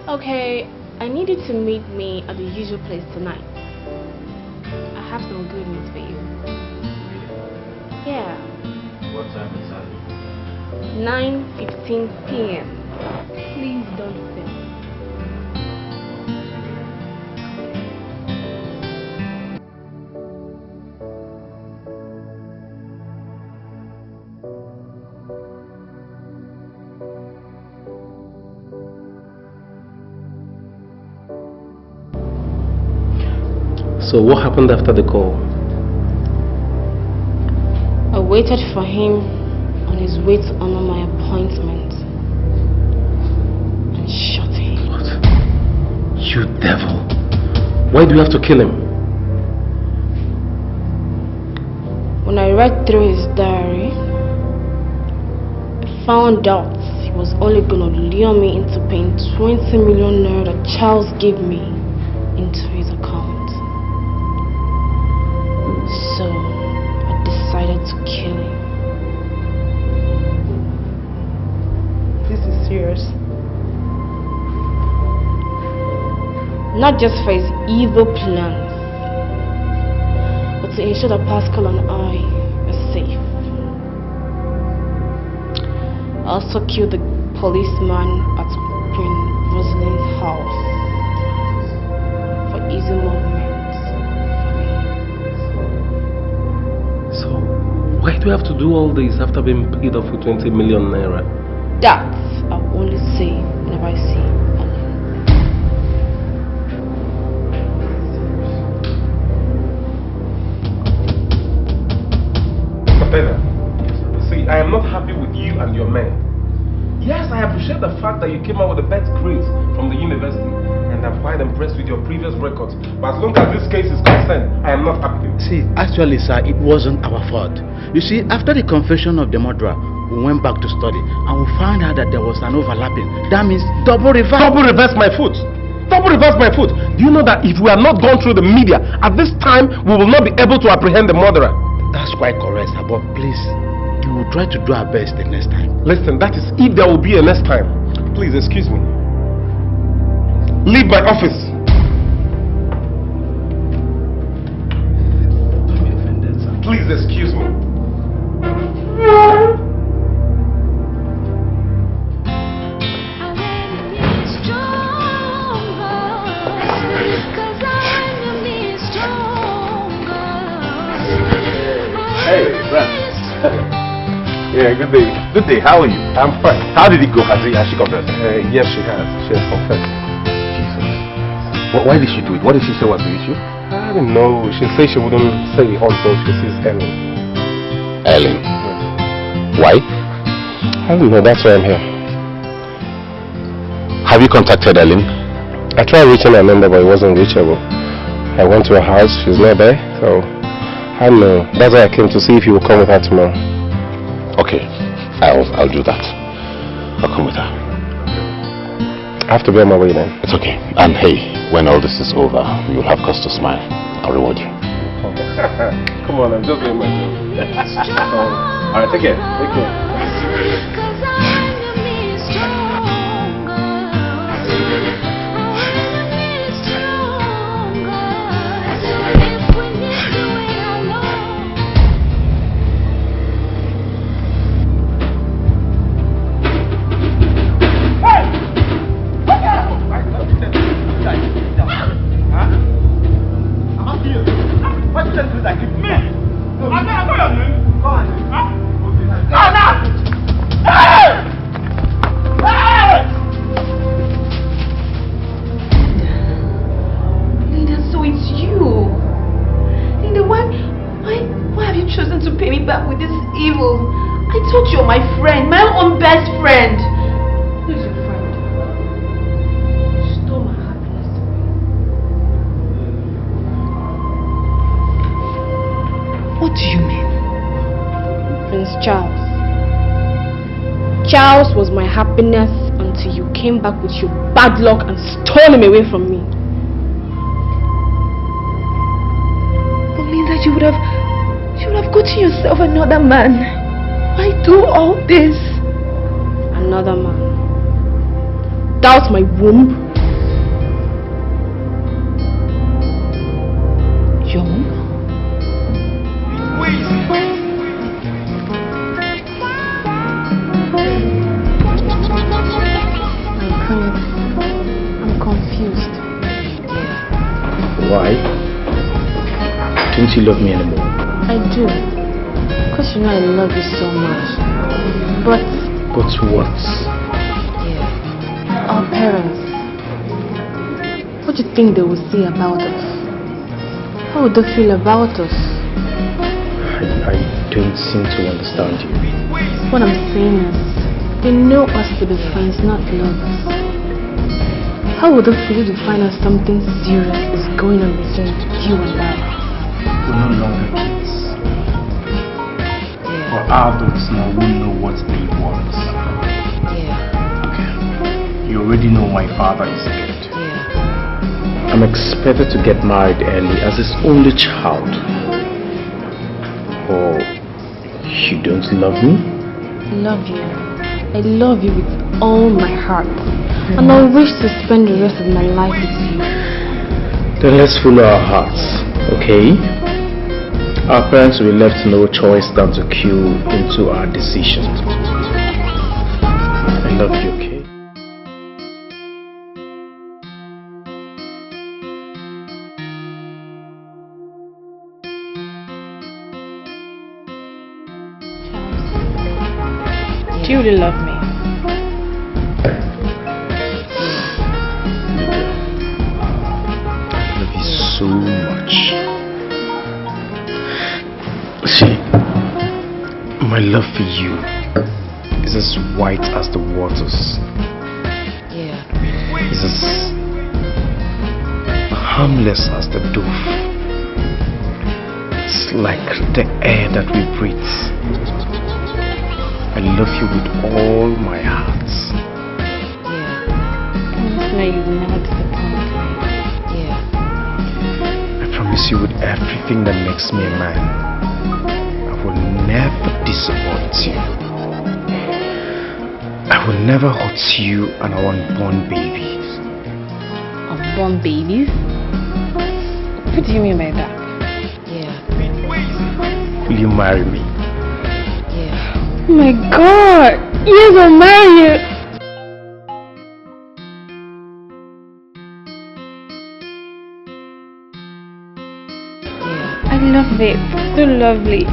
Okay, I need you to meet me at the usual place tonight. I have some good news for you. Yeah. What time is that? 9:15 p.m. Please don't fail. So what happened after the call? I waited for him on his way to honor my appointment and shot him. What? You devil! Why do you have to kill him? When I read through his diary, I found out he was only gonna lure me into paying 20 million naira that Charles gave me into his account. So I decided to kill him. This is serious. Not just for his evil plans, but to ensure that Pascal and I are safe. I also killed the policeman at Queen Rosalind's house maximum meant for me. So, why do you have to do all this after being paid off with 20 million naira? That I will only say whenever I see Onyi. Capella, see, I am not happy with you and your men. Yes, I appreciate the fact that you came out with the best grades from the university, and I'm quite impressed with your previous records. But as long as this case is concerned, I am not happy. See, actually, sir, it wasn't our fault. You see, after the confession of the murderer, we went back to study, and we found out that there was an overlapping. That means double reverse. Double reverse my foot. Double reverse my foot. Do you know that if we had not gone through the media, at this time, we will not be able to apprehend the murderer? That's quite correct, sir, but please, we will try to do our best the next time. Listen, that is if there will be a next time. Please, excuse me. Leave my office. Don't be offended, sir. Please, excuse me. Hey, friend. Yeah, good day. Good day. How are you? I'm fine. How did it go? Has she confessed? Yes, she has. She has confessed. Jesus. Why did she do it? What did she say was the issue? I don't know. She said she wouldn't say until she sees Ellen. Ellen? Why? I don't know. That's why I'm here. Have you contacted Ellen? I tried reaching her number, but it wasn't reachable. I went to her house. She's not there. So, I don't know. That's why I came to see if you will come with her tomorrow. Okay. I'll do that. I'll come with her. I have to be on my way then. It's okay. And hey, when all this is over, you'll have cause to smile. I'll reward you. Come on, I'm just doing my job. Alright, take care. Take care. Charles was my happiness until you came back with your bad luck and stole him away from me. It means that you would have gotten yourself another man. Why do all this? Another man? Doubt my womb? Your womb? I'm confused. Why? Don't you love me anymore? I do. Because you know I love you so much. But what? Yeah. Our parents. What do you think they will say about us? How would they feel about us? I don't seem to understand you. What I'm saying is, they know us to be friends, not lovers. How would it feel to find out something serious is going on between you and I? We're no longer kids. We're adults now who know what they want. Yeah. Okay. You already know my father is dead. Yeah. I'm expected to get married early as his only child. Or you don't love me? Love you. I love you with all my heart. And I wish to spend the rest of my life with you. Then let's follow our hearts, okay? Our parents will be left no choice than to cue into our decisions. I love you, okay? Do you really love me? I love you so much. See, my love for you is as white as the waters. Yeah. It's as harmless as the dove. It's like the air that we breathe. I love you with all my heart. Promise me you will never disappoint me. Yeah. I promise you with everything that makes me a man, I will never disappoint you. I will never hurt you and our unborn babies. Unborn babies? What do you mean by that? Yeah. Will you marry me? Oh my God! Yes, I'll marry you! I love it. So lovely.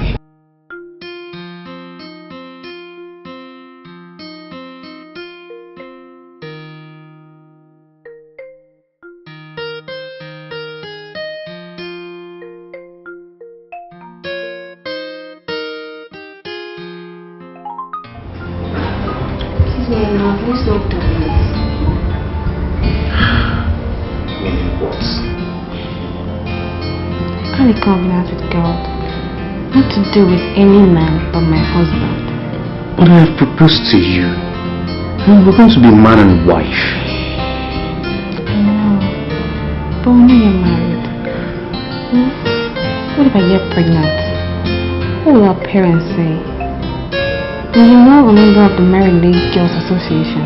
Please don't do this. Meaning what? I had a covenant with God not to do with any man but my husband. But I have proposed to you. And we're going to be man and wife. I know. But when you're married, what if I get pregnant? What will our parents say? And you're not a member of the Married Lady Girls Association.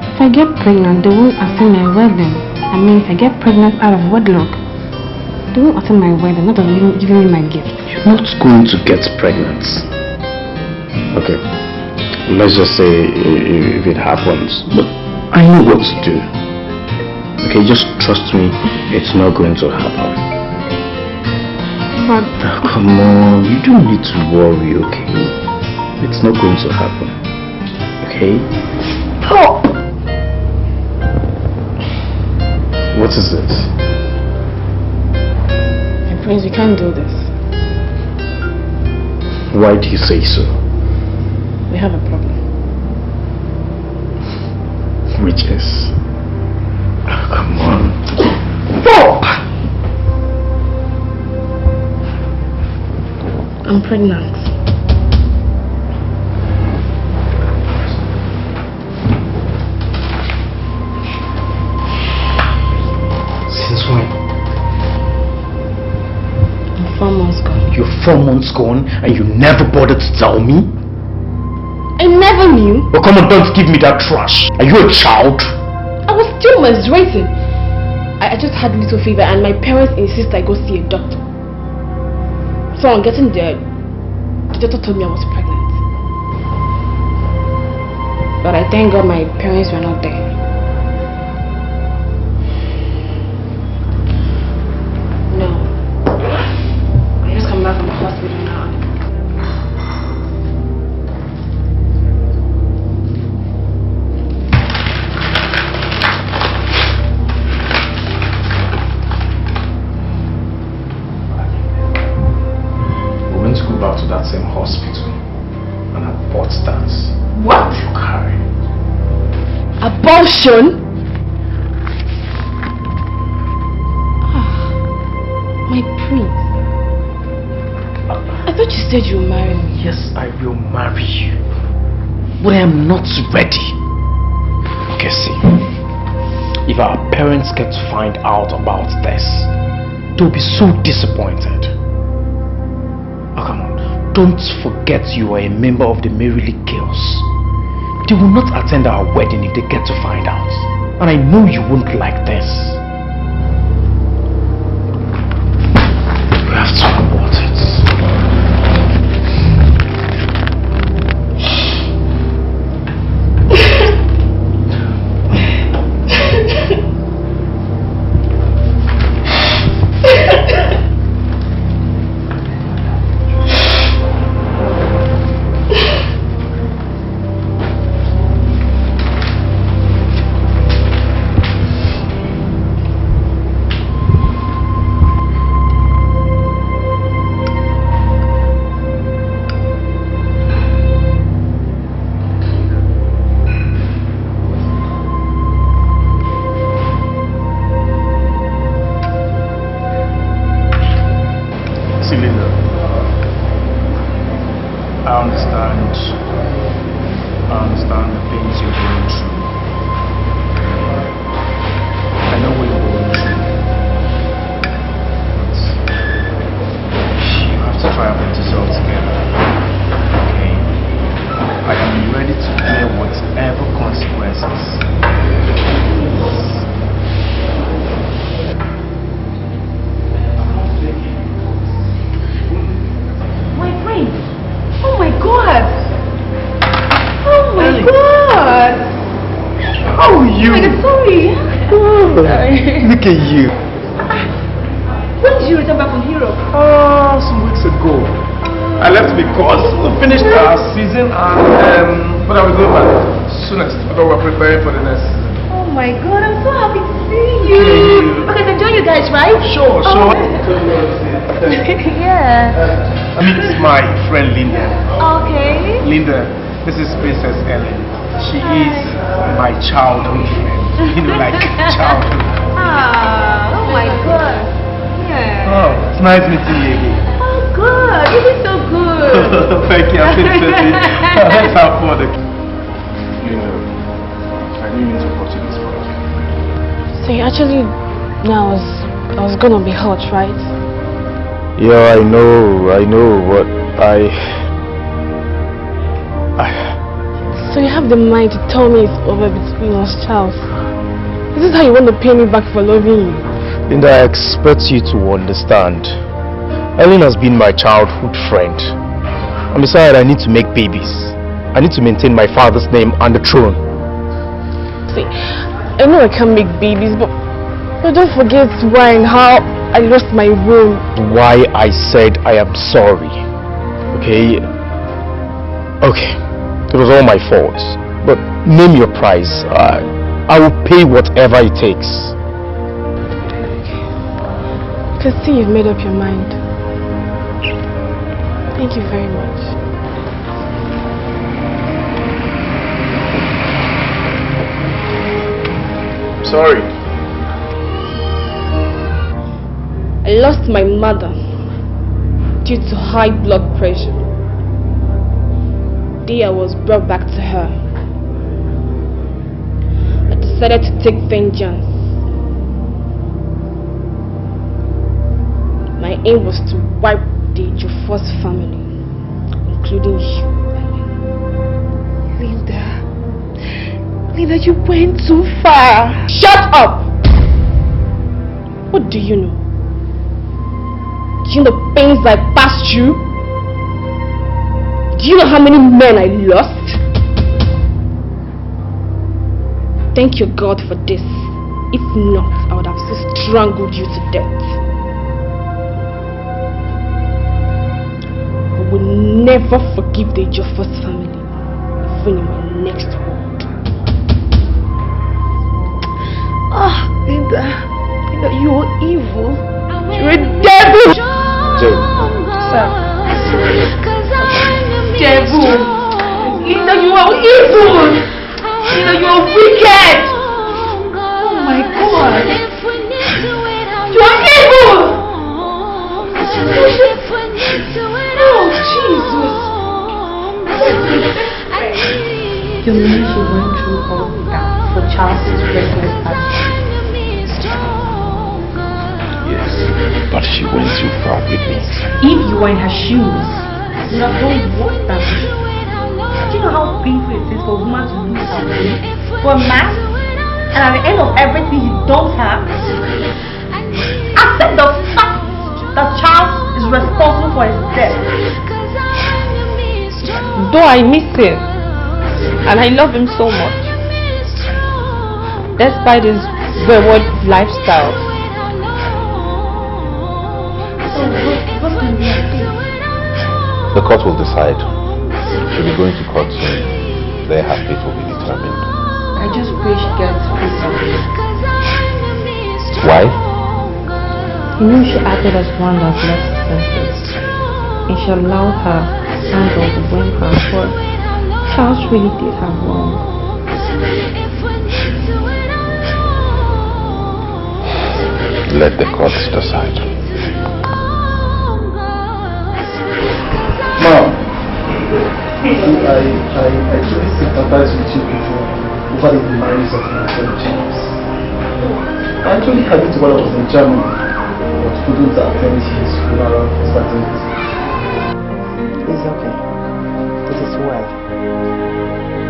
If I get pregnant, they won't attend my wedding. I mean, if I get pregnant out of wedlock, they won't attend my wedding, not even giving me my gift. You're not going to get pregnant. Okay. Let's just say if it happens. But I know what to do. Okay, just trust me, it's not going to happen. But oh, come on, you don't need to worry, okay? It's not going to happen. Okay? Oh! What is it? My friends, we can't do this. Why do you say so? We have a problem. Which is? Oh, come on. Stop! I'm pregnant. Since when? I'm 4 months gone. You're 4 months gone and you never bothered to tell me? I never knew. Oh, come on, don't give me that trash. Are you a child? I was still menstruating. I just had little fever and my parents insist I go see a doctor. So on getting there, the doctor told me I was pregnant. But I thank God my parents were not there. No. I just come back from the hospital now. Back to that same hospital and abort that. What? Carry. Abortion? My prince. I thought you said you would marry me. Yes, I will marry you. But I am not ready. Okay, see. If our parents get to find out about this, they'll be so disappointed. Oh, come on. Don't forget you are a member of the Mary League Girls. They will not attend our wedding if they get to find out. And I know you won't like this. We have to abort it. I understand the things you're going through. I know what you're going through. But you have to try and put yourself together. Okay? I am ready to bear whatever consequences. My friend! Oh my god! Oh my god! How are you? I'm sorry. Look at you. When did you return back from Europe? Some weeks ago. I left because we finished our season and but I will go back soonest because we're preparing for the next season. Oh my god, I'm so happy to see you. Okay, then join you guys, right? Sure. Yeah. Meet my friend Linda. Okay. Linda, this is Princess Ellen. She is my childhood friend. You know, like childhood. Oh my god. Yeah. Oh, it's nice meeting you again. Oh good. You did so good. Thank you. I'm feeling Let's have fun. Linda, I didn't mean to put you this far. So you actually now I was gonna be hurt, right? Yeah, I know, but So you have the mind to tell me it's over between us, Charles? Is this how you want to pay me back for loving you? Linda, I expect you to understand. Ellen has been my childhood friend. And besides, I need to make babies. I need to maintain my father's name on the throne. See, I know I can't make babies, but don't forget why and how I lost my will. Why I said I am sorry. Okay? Okay. It was all my fault. But name your price. I will pay whatever it takes. I can see you've made up your mind. Thank you very much. Sorry. I lost my mother due to high blood pressure. The day I was brought back to her, I decided to take vengeance. My aim was to wipe the Jofor's family, including you. Linda, you went too far. Shut up! What do you know? Do you know the pains I passed through? Do you know how many men I lost? Thank your God for this. If not, I would have so strangled you to death. I will never forgive the Jofor's family, even in my next world. Linda, you're evil. You're a devil. Sir. Devil. Linda, you are evil. Linda, you are wicked. Oh my God. You are evil. Oh, Jesus. You mean she went through all that for Charles's reckless action? Yes, but she went too far with me. If you were in her shoes, you would have done what that was. Do you know how painful it is for a woman to lose her way? For a man? And at the end of everything he dumps her? Accept the fact that Charles is responsible for his death. Though I miss him, and I love him so much, despite his wayward lifestyle. The court will decide. She'll be going to court soon. There her fate will be determined. I just pray she gets peace. Why? You know she acted as one that lost senses, and she allowed her handle to blame her, but Charles really did her wrong. Let the courts decide. Mom, I truly sympathize with you before over the demise of my son James. I actually had it while I was in Germany, but couldn't attend his funeral for certain reasons. It's okay. It is well.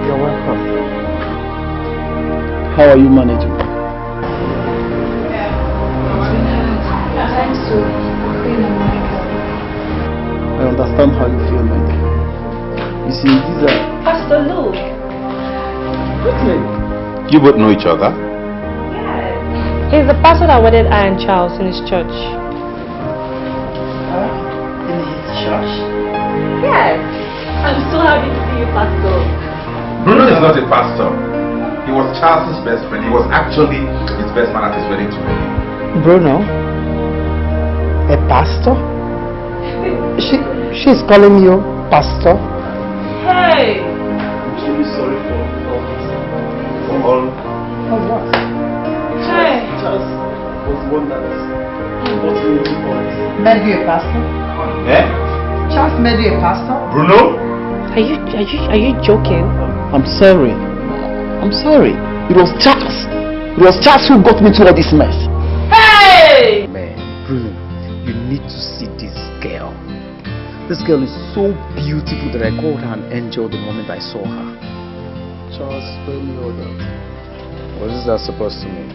You're welcome. How are you managing? Thanks to Queen America. I understand how you feel, my dear. You see, these are... Pastor Luke. Really? You both know each other? He's the pastor that wedded Anne Charles in his church. In his church? Yes. I'm so happy to see you, Pastor. Bruno is not a pastor. He was Charles' best friend. He was actually his best man at his wedding to me. Bruno? A pastor? She's calling you pastor? Hey! I'm truly sorry for all this. For all... Oh, what? Hey! Charles was the one that brought me into politics. Made you a pastor? Eh? Charles made you a pastor? Bruno? Are you joking? I'm sorry. I'm sorry. It was Charles. It was Charles who got me to all this mess. Hey! Man, Bruno, you need to see this girl. This girl is so beautiful that I called her an angel the moment I saw her. Charles, spare me all that. What is that supposed to mean?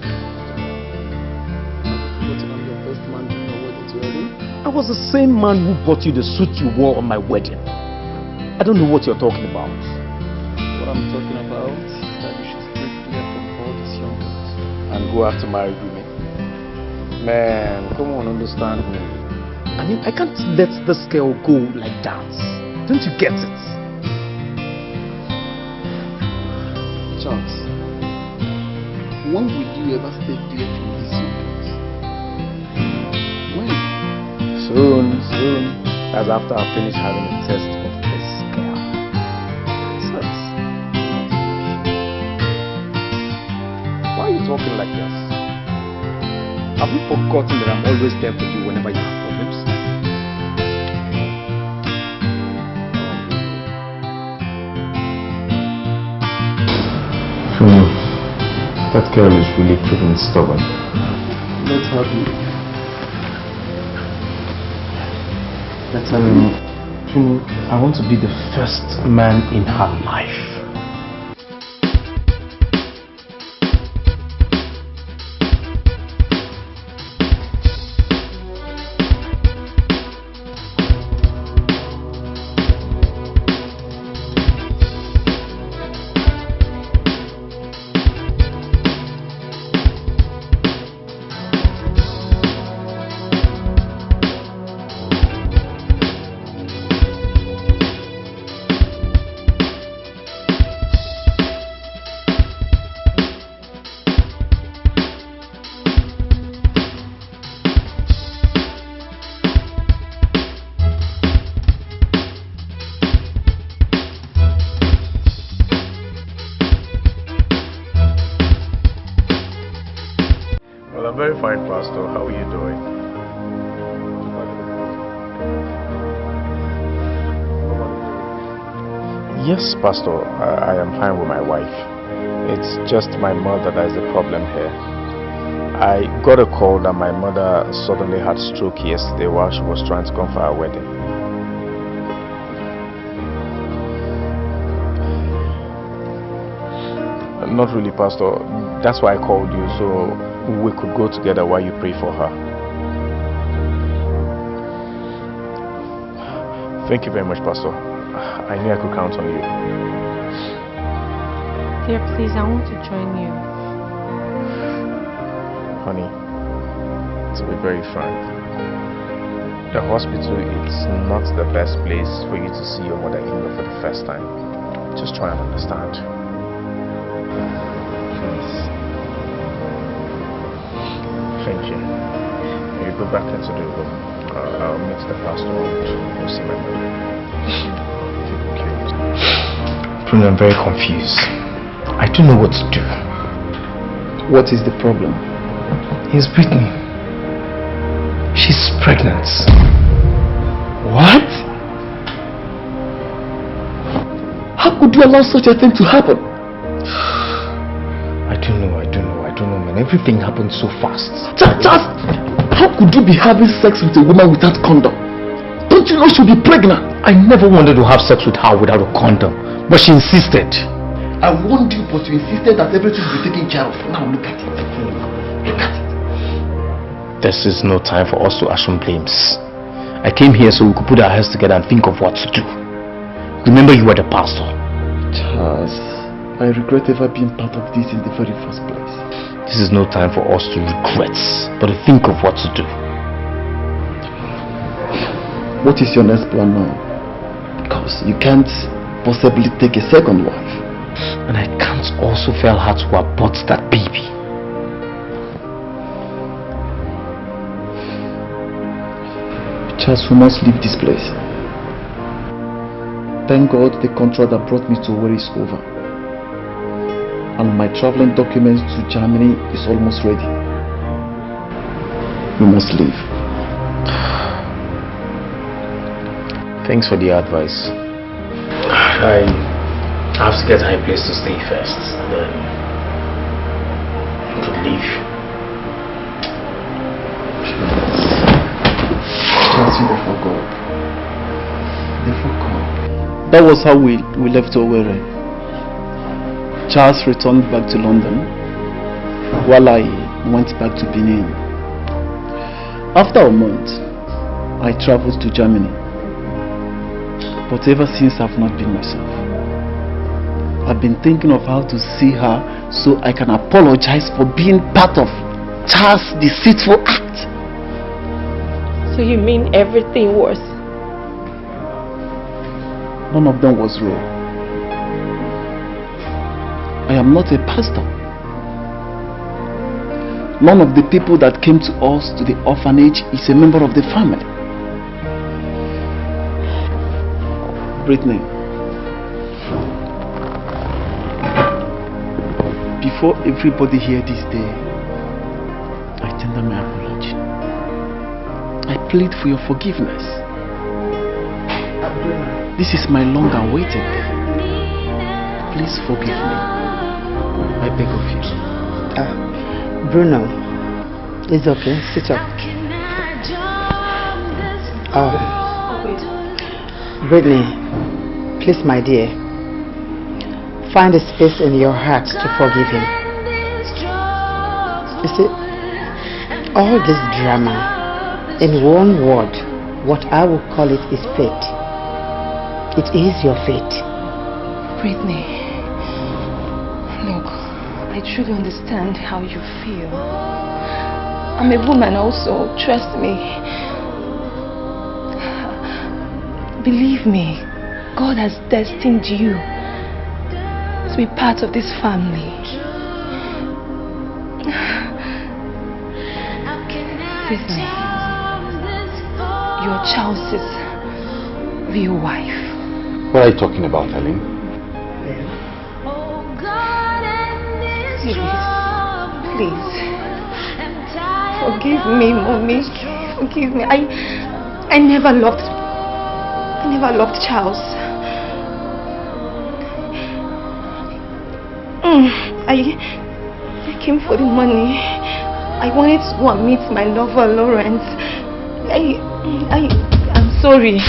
But I'm your best man during your wedding to wedding? I was the same man who bought you the suit you wore on my wedding. I don't know what you're talking about. What I'm talking about is that you should stay clear from all these young girls. And go after married women. Man, come on, understand me. I mean, I can't let this girl go like that. Don't you get it? Charles, when will you ever stay clear from these young girls? When? Soon. That's after I finish having a test of this girl. So why are you talking like this? Have you forgotten that I'm always there for you whenever you have problems? That girl is really proving stubborn. Let's have you. I want to be the first man in her life. Pastor, how are you doing? Yes, Pastor, I am fine with my wife. It's just my mother that is the problem here. I got a call that my mother suddenly had stroke yesterday while she was trying to come for our wedding. Not really, Pastor. That's why I called you, so we could go together while you pray for her. Thank you very much, Pastor. I knew I could count on you. Dear, please, I want to join you. Honey, to be very frank, the hospital is not the best place for you to see your mother-in-law for the first time. Just try and understand. Please. Thank you. You go back into the room. I'll meet the pastor and we'll see my mother. Bruno, I'm very confused. I don't know what to do. What is the problem? Here's Brittany. She's pregnant. What? How could you allow such a thing to happen? I don't know, man. Everything happened so fast. Charles, how could you be having sex with a woman without condom? Don't you know she'll be pregnant? I never wanted to have sex with her without a condom, but she insisted. I warned you, but you insisted that everything will be taken care of. Now look at it. Look at it. This is no time for us to assume blames. I came here so we could put our heads together and think of what to do. Remember, you were the pastor. Charles, I regret ever being part of this in the very first place. This is no time for us to regret, but to think of what to do. What is your next plan now? Because you can't possibly take a second wife. And I can't also fail her to abort that baby. Charles, we must leave this place. Thank God the contract that brought me to Owerri is over. And my traveling documents to Germany is almost ready. We must leave. Thanks for the advice. I have to get her a place to stay first, and then we could leave. Charles, they forgot. They forgot. That was how we left Owerri. Charles returned back to London, while I went back to Benin. After a month, I traveled to Germany. But ever since, I've not been myself. I've been thinking of how to see her so I can apologize for being part of Charles' deceitful act. So you mean everything was? None of them was real. I am not a pastor. None of the people that came to us to the orphanage is a member of the family. Brittany, before everybody here this day, I tender my apology. I plead for your forgiveness. This is my long awaited. Please forgive me. I beg of you. Bruno, it's okay. Sit up. Brittany, please, my dear, find a space in your heart to forgive him. You see, all this drama, in one word, what I would call it is fate. It is your fate. Brittany, look, I truly understand how you feel. I'm a woman also, trust me. Believe me, God has destined you to be part of this family. Brittany, you're Charles's real wife. What are you talking about, Helen? Please, forgive me, Mommy. Forgive me. I never loved Charles. I came for the money. I wanted to go and meet my lover, Lawrence. I'm sorry.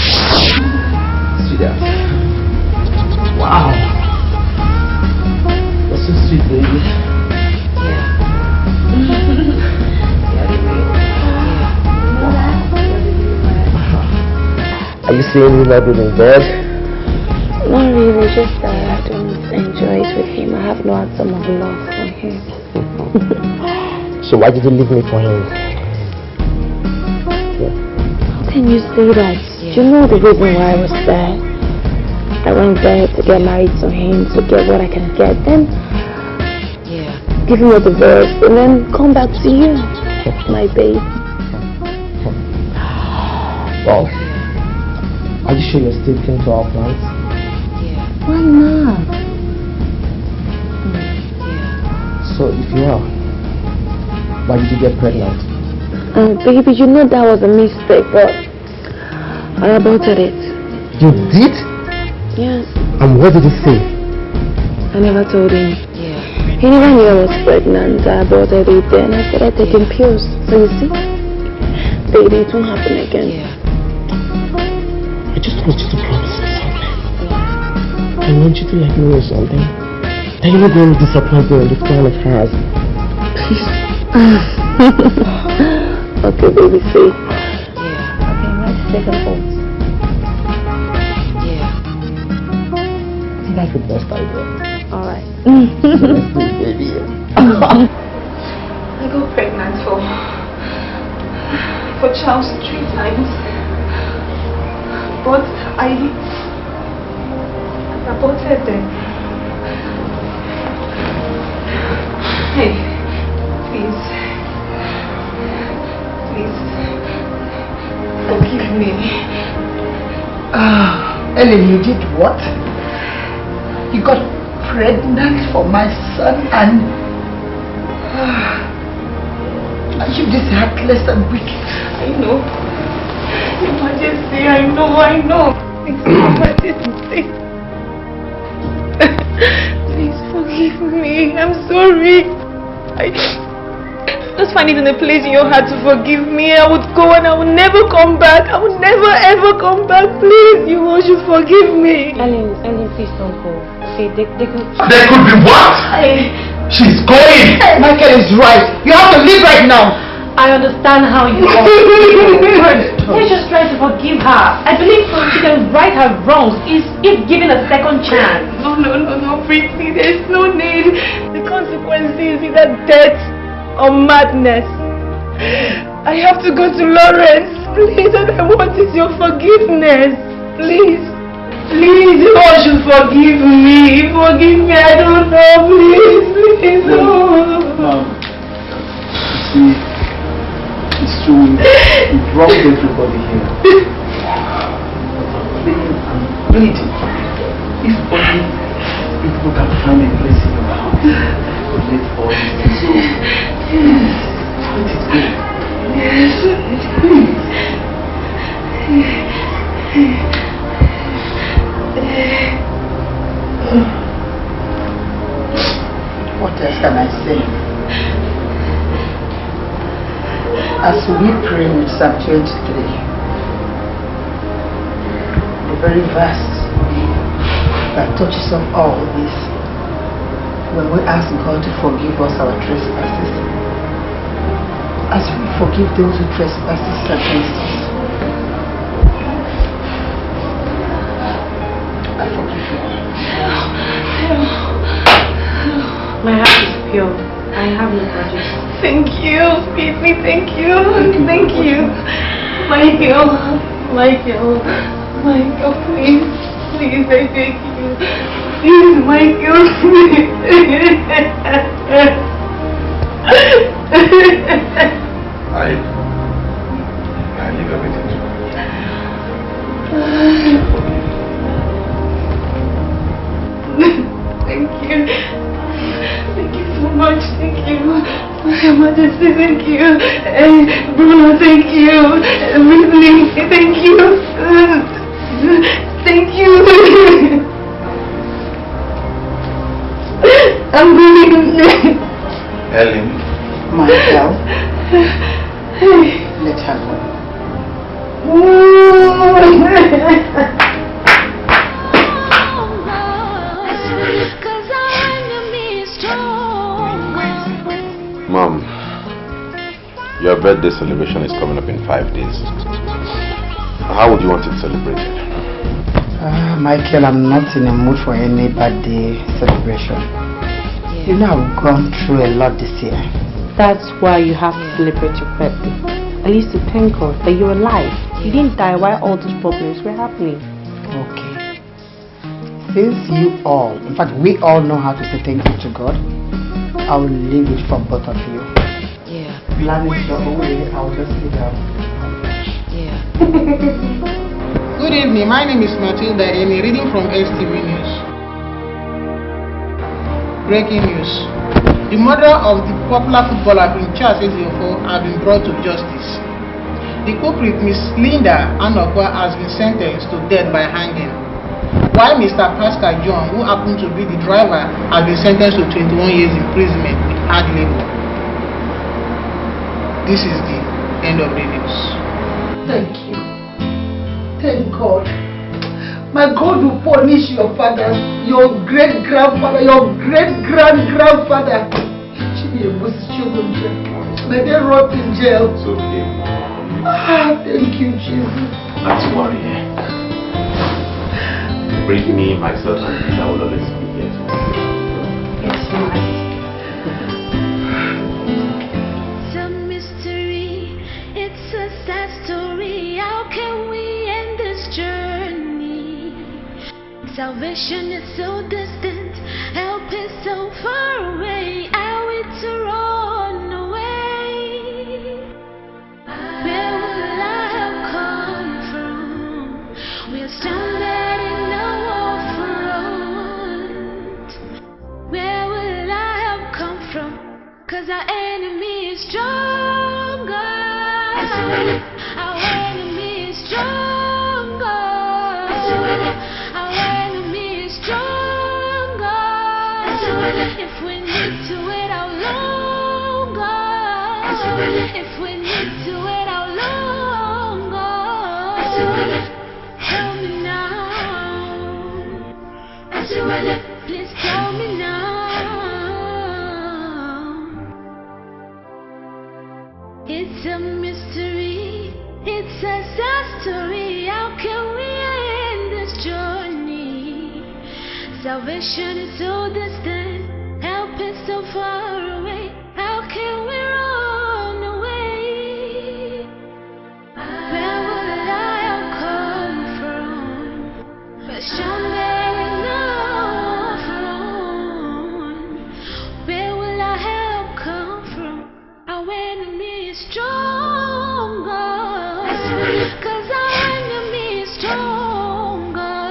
Sweetheart. Wow. That's so sweet, baby. Are you seeing me not being in bed? Not really, just that I don't enjoy it with him. I have no atom of love for him. So why did you leave me for him? How can you say that? Do you know the reason why I was there? I went there to get married to him, to get what I can get, then give him a divorce, and then come back to you, my babe. Well, are you sure you're still keen to our plans? Why not? So if you are, why did you get pregnant? Baby, you know that was a mistake, but I aborted it. You did? Yes. And what did he say? I never told him. He never knew I was pregnant. I aborted it then. I started taking pills. So you see, baby, it won't happen again. I just want you to promise me something. I want you to let me know something. That you're not going to disappoint me on this plan of hers. Please. Okay, baby, see. Okay, let's take a photo. That's the best idea. Alright. Let's do it, baby. I got pregnant for Charles 3 times. But I aborted them. Hey, please. Please. Forgive me. Ellen, you did what? You got pregnant for my son and you this heartless and wicked. I know. Your Majesty, I know. It's Your Majesty. Please forgive me. I'm sorry. I just find it in a place in your heart to forgive me. I would go and I would never come back. I would never ever come back. Please, you all should forgive me. Ellen, please don't go. Okay, they could... There could be what? She's going! Michael is right. You have to leave right now. I understand how you are. We're just trying to forgive her. I believe she can right her wrongs if given a second chance. No, Pretty. There's no need. The consequence is either death or madness. I have to go to Lawrence. Please, all I want is your forgiveness. Please, you all should forgive me. Forgive me, I don't know. Please, no. See, it's true. We brought everybody here. I'm bleeding. If only people can find a place in your heart to let all these things go. Let it go. Please. What else can I say? As we pray with Psalm 23, the very verse that touches on all this, when we ask God to forgive us our trespasses, as we forgive those who trespass against us, I forgive you. My heart is pure. I have no grudges. Thank you, Pitney, thank you. Michael, please, I beg you. Please, Michael, please. I leave everything to you. Thank you so much. Thank you. Your Majesty, thank you. Bruno, thank you. Ridley, thank you. Thank you. I'm going. Ellen. Michael, let her go. Mom, your birthday celebration is coming up in 5 days. How would you want it celebrated? Michael, I'm not in a mood for any birthday celebration. You know I've gone through a lot this year. That's why you have to celebrate your birthday. At least to thank God that you're alive. You didn't die while all these problems were happening. Okay. Since you all, in fact we all know how to say thank you to God, I will leave it for both of you. Yeah. Plan it your own way, I'll just sit down. Yeah. Good evening, my name is Matilda Amy, reading from STV News. Breaking news. The murder of the popular footballer Prince Charles Eziofor has been brought to justice. The culprit, Miss Linda Anokwa, has been sentenced to death by hanging. while Mr. Pascal John, who happened to be the driver, has been sentenced to 21 years imprisonment with hard labor. This is the end of the news. Thank you. Thank God. My God will punish your father, your great-grandfather, your great-grand-grandfather. May they rot in jail. It's okay, Mom. Thank you, Jesus. Not to worry. Bring me my servant. I will always be here. Yes, Lord. It's a mystery. It's a sad story. How can we end this journey? Salvation is so distant. Help is so far away. Are we to run away? Where will I have come from? We're stranded in the war front. Where will I have come from? 'Cause our enemy is stronger. Our enemy is stronger. Our enemy is stronger. If we need to wait out longer, if we need to wait out longer, tell me now. Please tell me now. It's a mystery. It's a sad story. How can we end this journey? Salvation is so distant. Help is so far away. How can we run away? Where would I have come from? But stranded in the front. Where will I have come from? Our enemy is stronger. 'Cause our enemy is stronger.